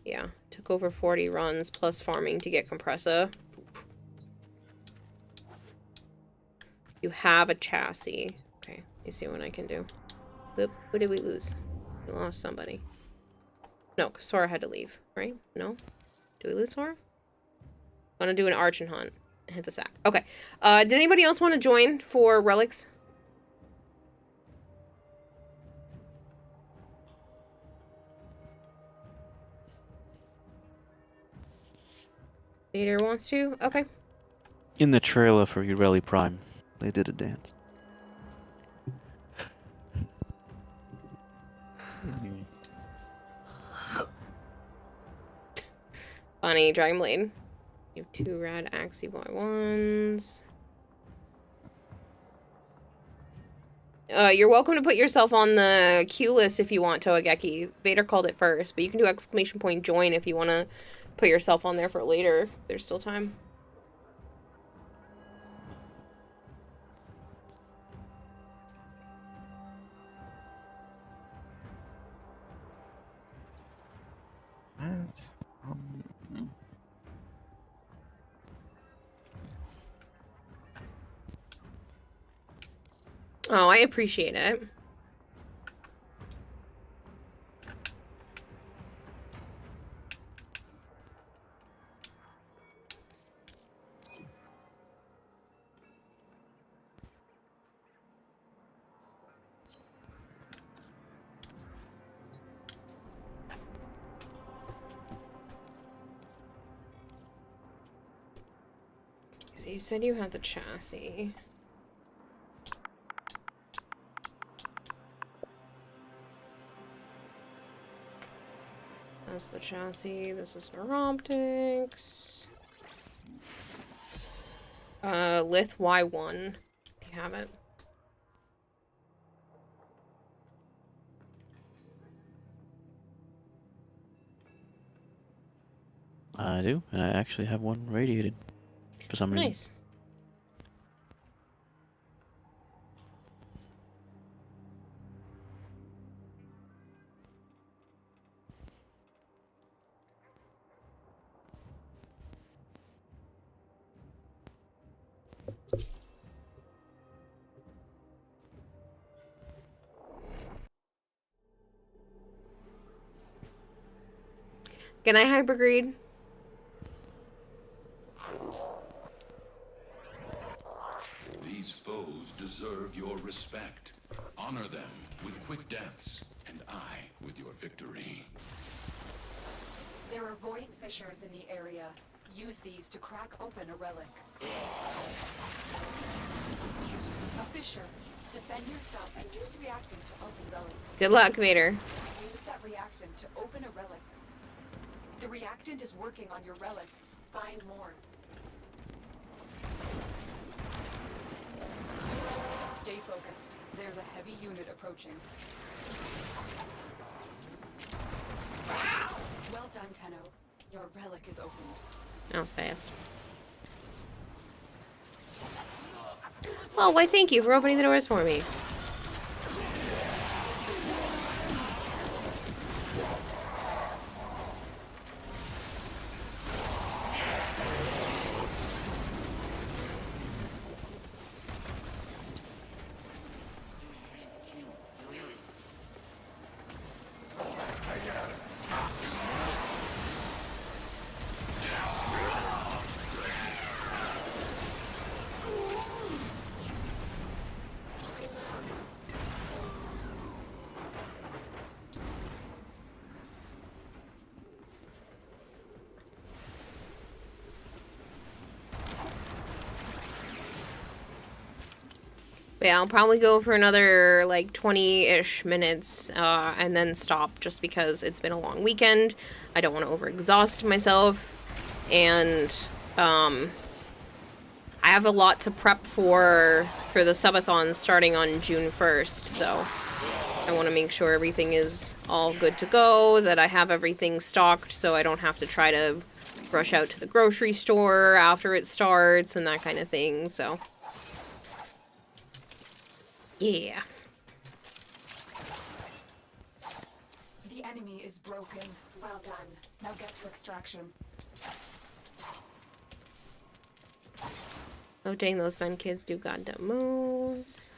Yeah, took over 40 runs plus farming to get compressor. You have a chassis. Okay, let me see what I can do. Whoop, who did we lose? We lost somebody. No, 'cause Sora had to leave, right? No? Do we lose Sora? I want to do an arch and hunt and hit the sack. Okay. Did anybody else want to join for relics? Vader wants to? Okay. In the trailer for Ureli Prime, they did a dance. Funny, Dragon Blade. You have 2 rad Axie Boy ones. You're welcome to put yourself on the queue list if you want, Toageki. Vader called it first, but you can do !join if you want to put yourself on there for later. There's still time. Oh, I appreciate it. So you said you had the chassis. That's the chassis. This is Neuroptics. Lith Y1. If you have it. I do, and I actually have one radiated for some reason. Nice. Good night, Hypergreed. These foes deserve your respect. Honor them with quick deaths, and I with your victory. There are void fissures in the area. Use these to crack open a relic. A fissure. Defend yourself and use reactant to open relics. Good luck, Vader. Use that reactant to open a relic. The reactant is working on your relic. Find more. Stay focused. There's a heavy unit approaching. Well done, Tenno. Your relic is opened. That was fast. Well, why thank you for opening the doors for me. Yeah, I'll probably go for another, like, 20-ish minutes, and then stop, just because it's been a long weekend. I don't want to overexhaust myself, and, I have a lot to prep for the subathon starting on June 1st, so I want to make sure everything is all good to go, that I have everything stocked, so I don't have to try to rush out to the grocery store after it starts, and that kind of thing, so... Yeah. The enemy is broken. Well done. Now get to extraction. Oh dang, those Ven kids do goddamn moves.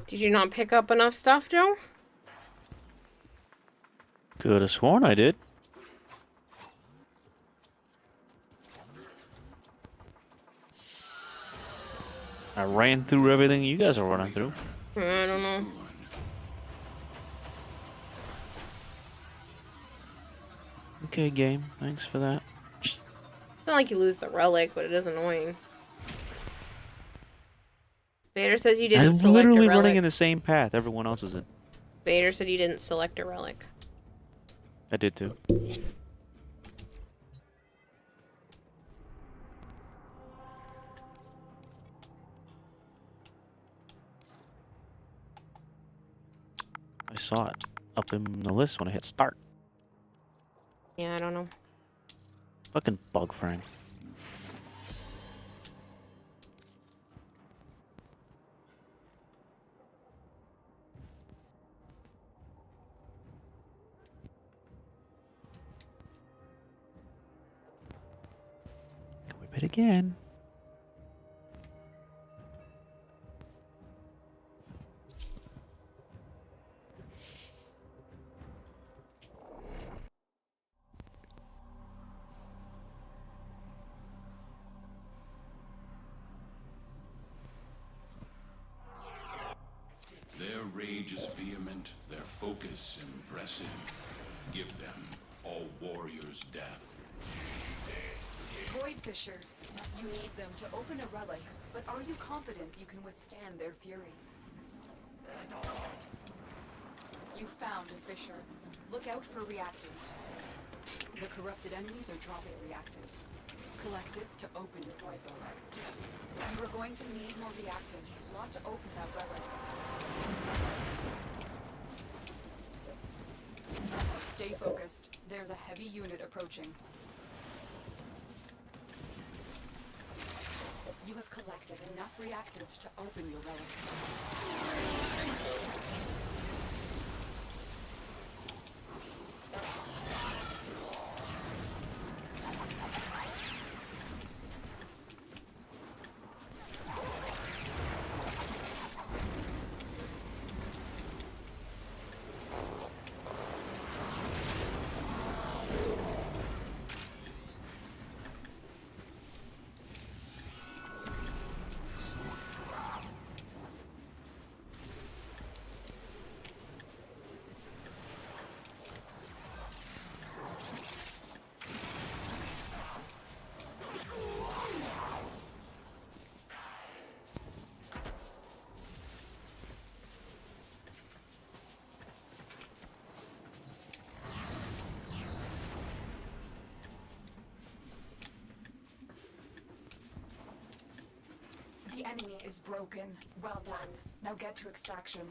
Did you not pick up enough stuff, Joe? Could have sworn I did. I ran through everything you guys are running through. I don't know. Okay, game. Thanks for that. It's not like you lose the relic, but it is annoying. Vader says you didn't I'm select literally a relic. running in the same path everyone else is in. Vader said you didn't select a relic. I did too. I saw it up in the list when I hit start. Yeah, I don't know. Fucking bug Frank. Whip it again. Their rage is vehement, their focus impressive. Give them, all warriors, death. Void fissures. You need them to open a relic, but are you confident you can withstand their fury? You found a fissure. Look out for reactant. The corrupted enemies are dropping reactant. Collect it to open your void relic. You are going to need more reactant. Want to open that relic. Stay focused. There's a heavy unit approaching. You have collected enough reactants to open your relic. The enemy is broken. Well done. Now get to extraction.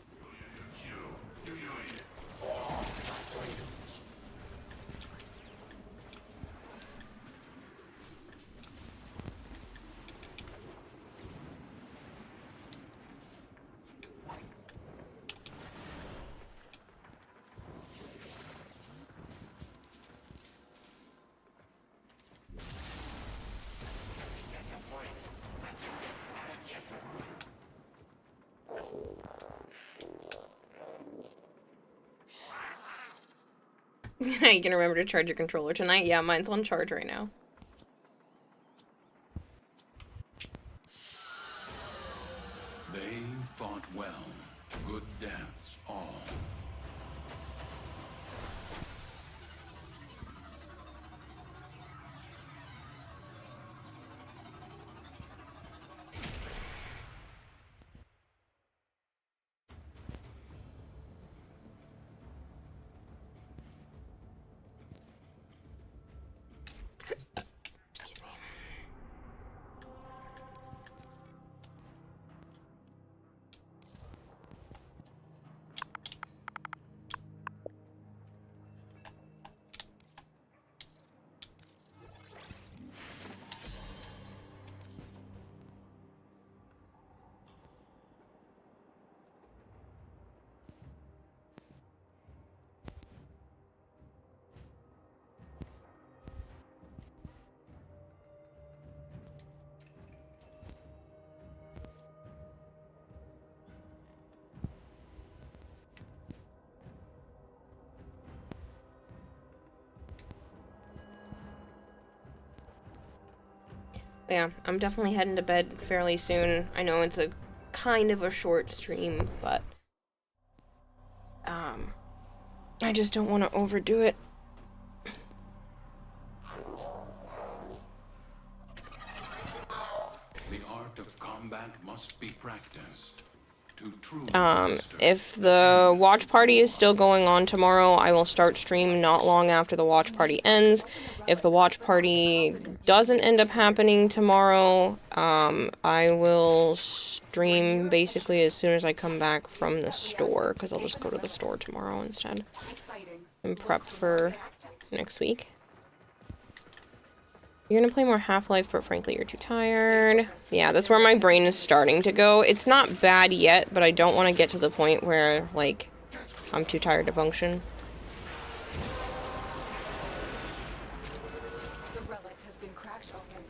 You can remember to charge your controller tonight? Yeah, mine's on charge right now. They fought well. Good deaths, all. Excuse me. Yeah, I'm definitely heading to bed fairly soon. I know it's a kind of a short stream, but I just don't want to overdo it. The art of combat must be practiced. To truly master. If the watch party is still going on tomorrow, I will start stream not long after the watch party ends. If the watch party doesn't end up happening tomorrow, I will stream basically as soon as I come back from the store, because I'll just go to the store tomorrow instead and prep for next week. You're gonna play more Half-Life, but frankly, you're too tired. Yeah, that's where my brain is starting to go. It's not bad yet, but I don't want to get to the point where, like, I'm too tired to function. The relic has been cracked open.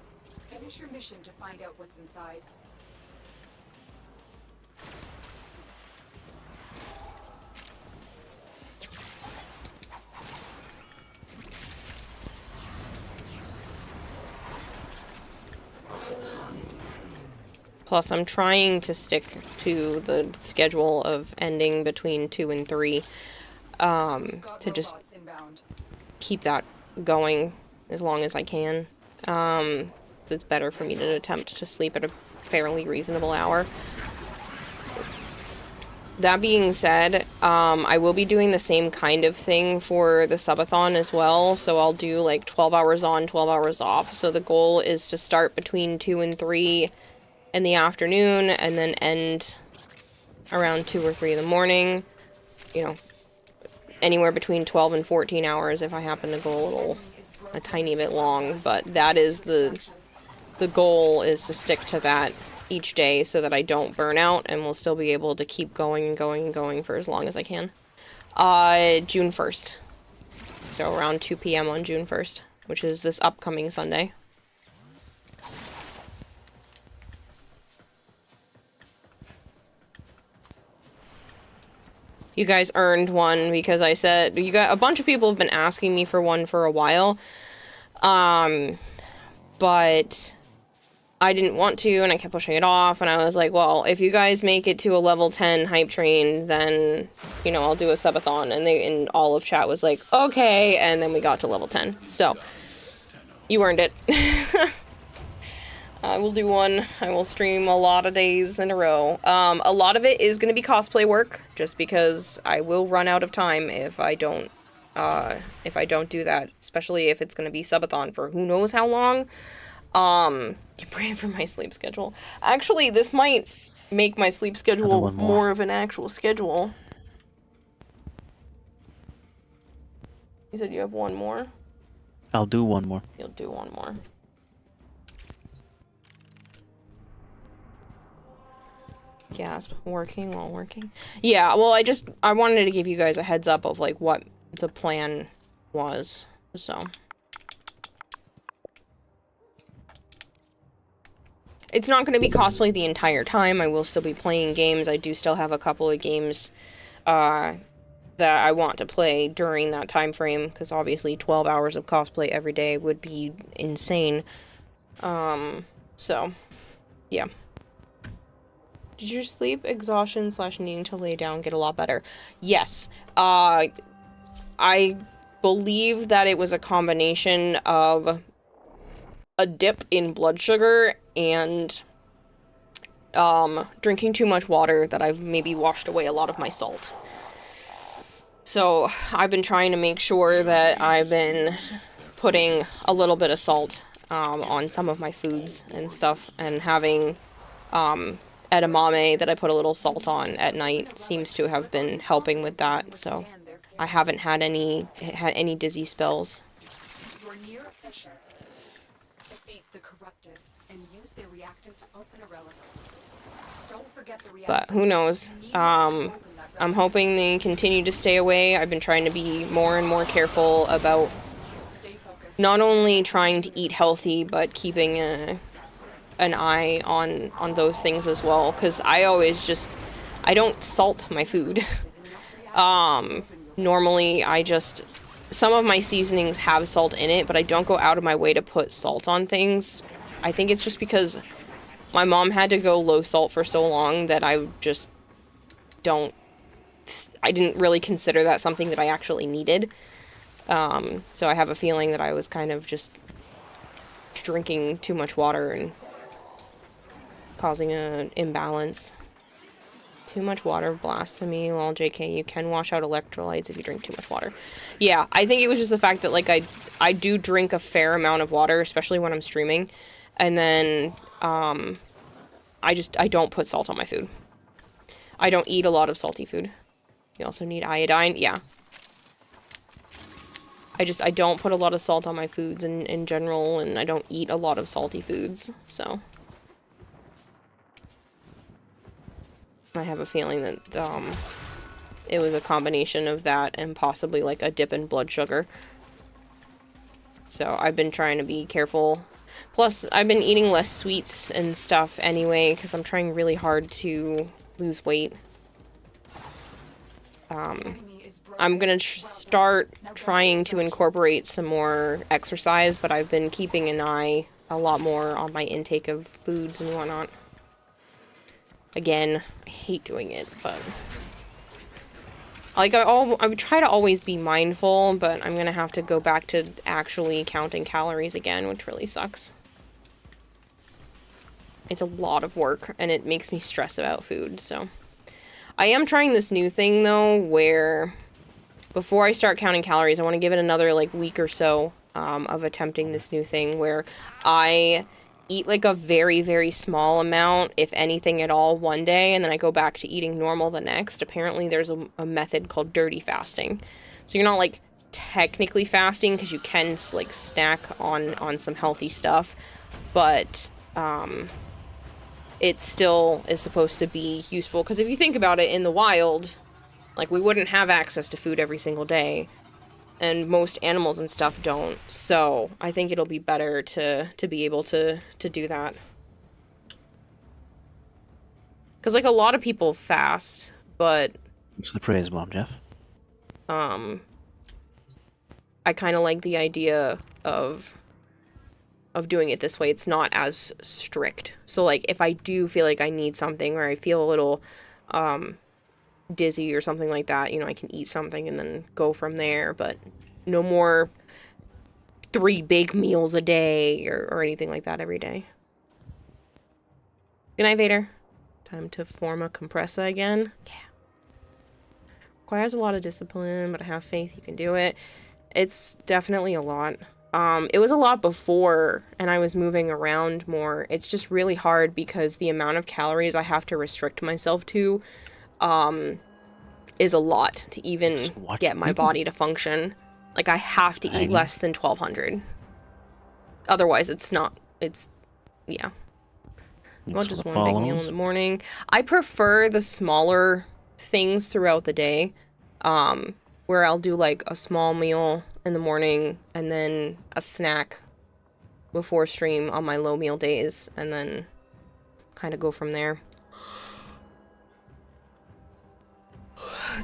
Finish your mission to find out what's inside. Plus, I'm trying to stick to the schedule of ending between 2 and 3, to just keep that going as long as I can. It's better for me to attempt to sleep at a fairly reasonable hour. That being said, I will be doing the same kind of thing for the subathon as well, so I'll do like 12 hours on, 12 hours off. So the goal is to start between 2 and 3 in the afternoon and then end around 2 or 3 in the morning, you know, anywhere between 12 and 14 hours if I happen to go a tiny bit long, but that is the goal, is to stick to that each day so that I don't burn out and will still be able to keep going and going and going for as long as I can. June 1st. So around 2 p.m. on June 1st, which is this upcoming Sunday. You guys earned one because I said, a bunch of people have been asking me for one for a while. But I didn't want to, and I kept pushing it off, and I was like, well, if you guys make it to a level 10 hype train, then, you know, I'll do a subathon. And all of chat was like, okay, and then we got to level 10. So, you earned it. I will do one. I will stream a lot of days in a row. A lot of it is going to be cosplay work, just because I will run out of time if I don't do that, especially if it's going to be subathon for who knows how long. You pray for my sleep schedule. Actually, this might make my sleep schedule more of an actual schedule. You said you have one more? I'll do one more. You'll do one more. Gasp. Working while working? Yeah, well, I wanted to give you guys a heads up of, like, what the plan was, so. It's not going to be cosplay the entire time. I will still be playing games. I do still have a couple of games, that I want to play during that time frame, because obviously 12 hours of cosplay every day would be insane. So, yeah. Did your sleep exhaustion / needing to lay down get a lot better? Yes. I believe that it was a combination of a dip in blood sugar and drinking too much water that I've maybe washed away a lot of my salt. So I've been trying to make sure that I've been putting a little bit of salt on some of my foods and stuff, and having edamame that I put a little salt on at night seems to have been helping with that, so I haven't had any dizzy spells. You're near a fissure. Defeat the corrupted and use their reactant to open a relic. Don't forget the reactant. But who knows? I'm hoping they continue to stay away. I've been trying to be more and more careful about not only trying to eat healthy, but keeping an eye on those things as well, because I don't salt my food. Normally some of my seasonings have salt in it, but I don't go out of my way to put salt on things. I think it's just because my mom had to go low salt for so long that I didn't really consider that something that I actually needed. So I have a feeling that I was kind of just drinking too much water and causing an imbalance. Too much water blasphemy. Lol, JK, you can wash out electrolytes if you drink too much water. Yeah, I think it was just the fact that, like, I do drink a fair amount of water, especially when I'm streaming, and then I don't put salt on my food. I don't eat a lot of salty food. You also need iodine. Yeah. I don't put a lot of salt on my foods in general, and I don't eat a lot of salty foods, so. I have a feeling that, it was a combination of that and possibly, like, a dip in blood sugar. So I've been trying to be careful. Plus, I've been eating less sweets and stuff anyway, because I'm trying really hard to lose weight. I'm gonna start trying to incorporate some more exercise, but I've been keeping an eye a lot more on my intake of foods and whatnot. Again, I hate doing it, but like I would try to always be mindful, but I'm gonna have to go back to actually counting calories again, which really sucks. It's a lot of work, and it makes me stress about food, so. I am trying this new thing, though, where before I start counting calories, I want to give it another, like, week or so of attempting this new thing where I eat like a very, very small amount, if anything at all, one day, and then I go back to eating normal the next. Apparently there's a method called dirty fasting. So you're not like technically fasting because you can like snack on some healthy stuff, but it still is supposed to be useful, because if you think about it, in the wild, like, we wouldn't have access to food every single day, and most animals and stuff don't, so I think it'll be better to be able to do that. Because, like, a lot of people fast, but It's the praise bomb, Jeff. I kind of like the idea of doing it this way. It's not as strict. So, like, if I do feel like I need something, or I feel a little dizzy or something like that, you know, I can eat something and then go from there, but no more 3 big meals a day or anything like that every day. Good night, Vader. Time to form a compressa again. Yeah. Requires a lot of discipline, but I have faith you can do it. It's definitely a lot. It was a lot before, and I was moving around more. It's just really hard because the amount of calories I have to restrict myself to is a lot to even get my body to function. Like, I have to eat less than 1,200. Otherwise, yeah. Not just one big meal in the morning. I prefer the smaller things throughout the day, where I'll do, like, a small meal in the morning, and then a snack before stream on my low meal days, and then kind of go from there.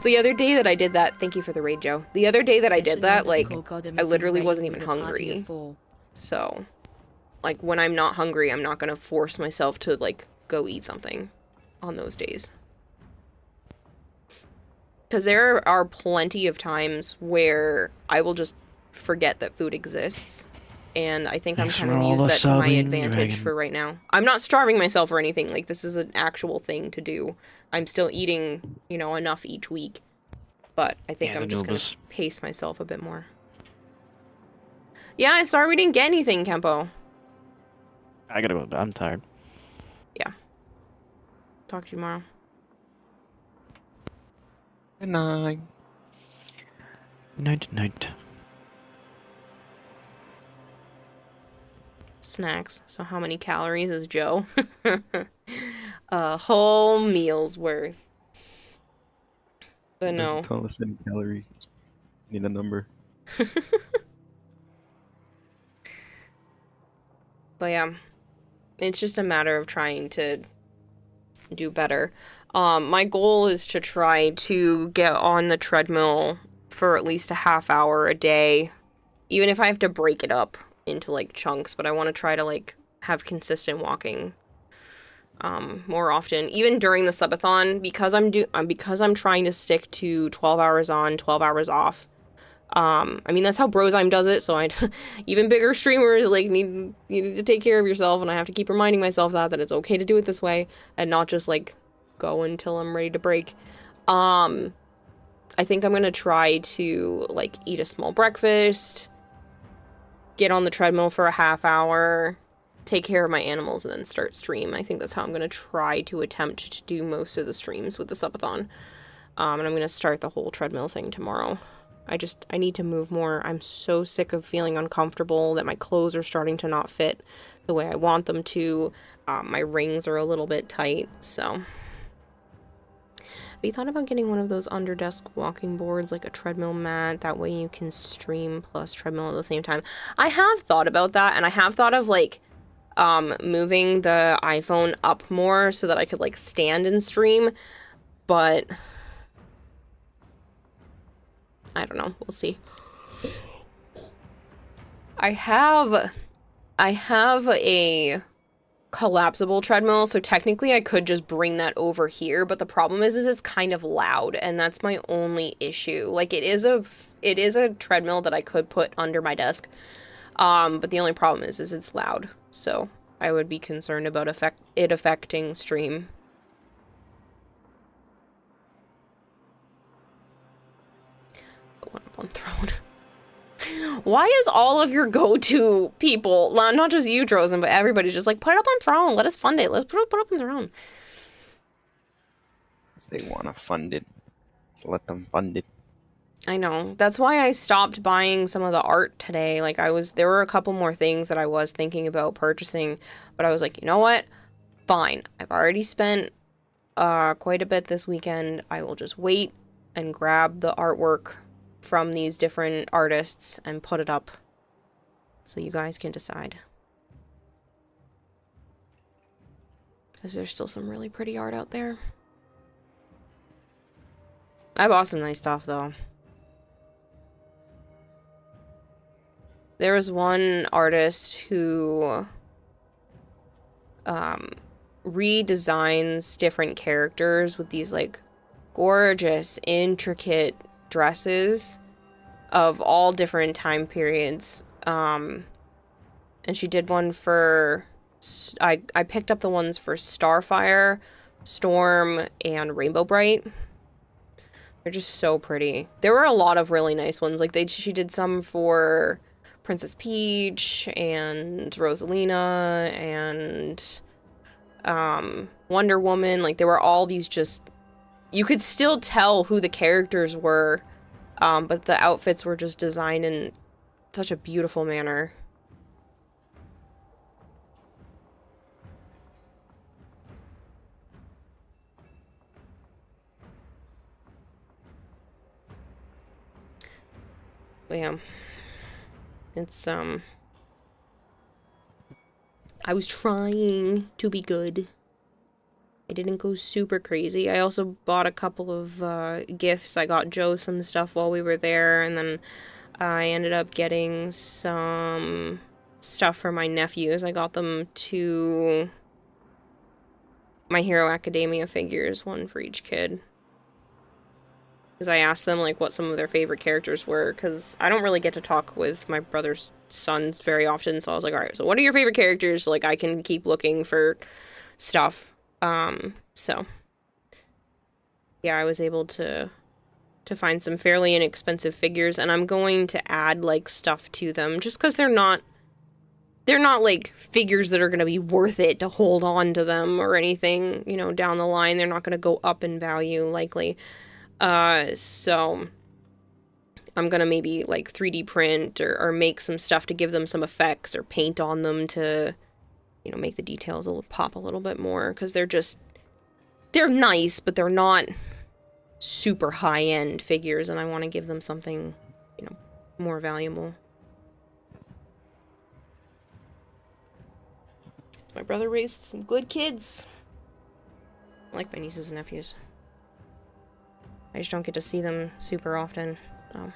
The other day that I did that, thank you for the raid, Joe. The other day that I did that, like, I literally wasn't even hungry. So, like, when I'm not hungry, I'm not gonna force myself to, like, go eat something on those days. Because there are plenty of times where I will just forget that food exists. And I think I'm trying to use that to my advantage for right now. I'm not starving myself or anything. Like, this is an actual thing to do. I'm still eating, you know, enough each week. But I think I'm just going to pace myself a bit more. Yeah, sorry we didn't get anything, Kempo. I gotta go. I'm tired. Yeah. Talk to you tomorrow. Good night. Night. Snacks. So how many calories is Joe? A whole meal's worth. But no. Doesn't tell us any calories. Need a number. But yeah, it's just a matter of trying to do better. My goal is to try to get on the treadmill for at least a half hour a day, even if I have to break it up into, like, chunks, but I want to try to, like, have consistent walking more often, even during the subathon, because I'm trying to stick to 12 hours on, 12 hours off. I mean, that's how Brozyme does it, so even bigger streamers, like, you need to take care of yourself, and I have to keep reminding myself that it's okay to do it this way, and not just, like, go until I'm ready to break. I think I'm gonna try to, like, eat a small breakfast, get on the treadmill for a half hour, take care of my animals, and then start stream. I think that's how I'm gonna try to attempt to do most of the streams with the subathon. And I'm gonna start the whole treadmill thing tomorrow. I need to move more. I'm so sick of feeling uncomfortable, that my clothes are starting to not fit the way I want them to. My rings are a little bit tight, so. Have you thought about getting one of those under-desk walking boards, like a treadmill mat? That way you can stream plus treadmill at the same time. I have thought about that, and I have thought of, like, moving the iPhone up more so that I could, like, stand and stream, but I don't know. We'll see. I have a collapsible treadmill, so technically I could just bring that over here, but the problem is it's kind of loud, and that's my only issue. Like, it is a treadmill that I could put under my desk, but the only problem is it's loud, so I would be concerned about it affecting stream. Put one up on throne. Why is all of your go-to people, not just you, Drozen, but everybody, just like, put it up on Throne. Let us fund it. Let's put it up on Throne. They want to fund it. So let them fund it. I know. That's why I stopped buying some of the art today. Like, there were a couple more things that I was thinking about purchasing, but I was like, you know what? Fine. I've already spent quite a bit this weekend. I will just wait and grab the artwork from these different artists and put it up so you guys can decide. Because there's still some really pretty art out there. I bought some nice stuff, though. There was one artist who redesigns different characters with these, like, gorgeous, intricate dresses of all different time periods. And she did one for... I picked up the ones for Starfire, Storm, and Rainbow Bright. They're just so pretty. There were a lot of really nice ones. Like, she did some for Princess Peach and Rosalina and Wonder Woman. Like, there were all these just... You could still tell who the characters were, but the outfits were just designed in such a beautiful manner. But yeah, it's, I was trying to be good. I didn't go super crazy. I also bought a couple of, gifts. I got Joe some stuff while we were there, and then I ended up getting some stuff for my nephews. I got them 2 My Hero Academia figures, one for each kid. Because I asked them, like, what some of their favorite characters were, because I don't really get to talk with my brother's sons very often, so I was like, alright, so what are your favorite characters, so, like, I can keep looking for stuff. So, yeah, I was able to find some fairly inexpensive figures, and I'm going to add, like, stuff to them, just because they're not, like, figures that are going to be worth it to hold on to them, or anything, you know, down the line. They're not going to go up in value, likely. So I'm gonna maybe, like, 3D print or make some stuff to give them some effects, or paint on them to, you know, make the details pop a little bit more, because they're nice, but they're not super high-end figures, and I want to give them something, you know, more valuable. So my brother raised some good kids. I like my nieces and nephews. I just don't get to see them super often. So.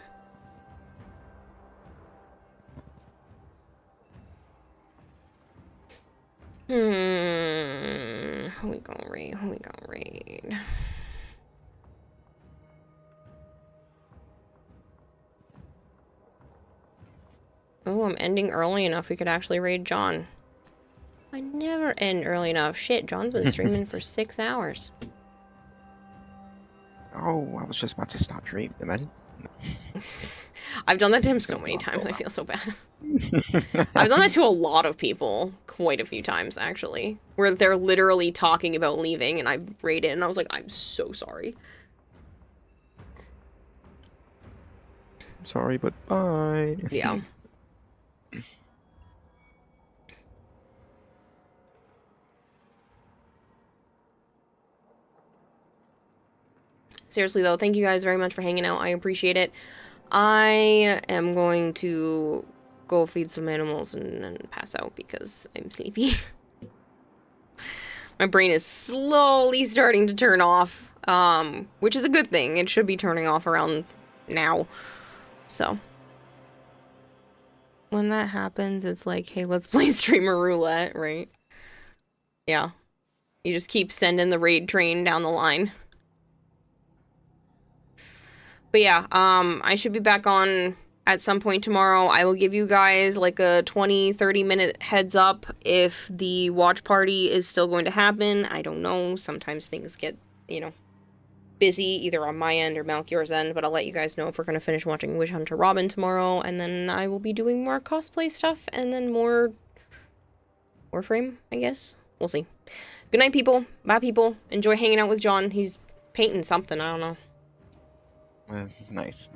Who we gonna raid? Oh, I'm ending early enough we could actually raid John. I never end early enough. Shit, John's been streaming for 6 hours. Oh, I was just about to stop streaming. Imagine. I've done that to him so many times. I feel so bad. I've done that to a lot of people quite a few times, actually, where they're literally talking about leaving, and I've raided, and I was like, I'm so sorry. I'm sorry, but bye. Yeah. Seriously, though, thank you guys very much for hanging out. I appreciate it. I am going to go feed some animals and pass out because I'm sleepy. My brain is slowly starting to turn off, which is a good thing. It should be turning off around now. So, when that happens, it's like, hey, let's play streamer roulette, right? Yeah. You just keep sending the raid train down the line. But yeah, I should be back on at some point tomorrow. I will give you guys like a 20-30 minute heads up if the watch party is still going to happen. I don't know. Sometimes things get, you know, busy either on my end or Malchior's end, but I'll let you guys know if we're going to finish watching Witch Hunter Robin tomorrow, and then I will be doing more cosplay stuff, and then more Warframe, I guess. We'll see. Good night, people. Bye, people. Enjoy hanging out with John. He's painting something, I don't know. Nice.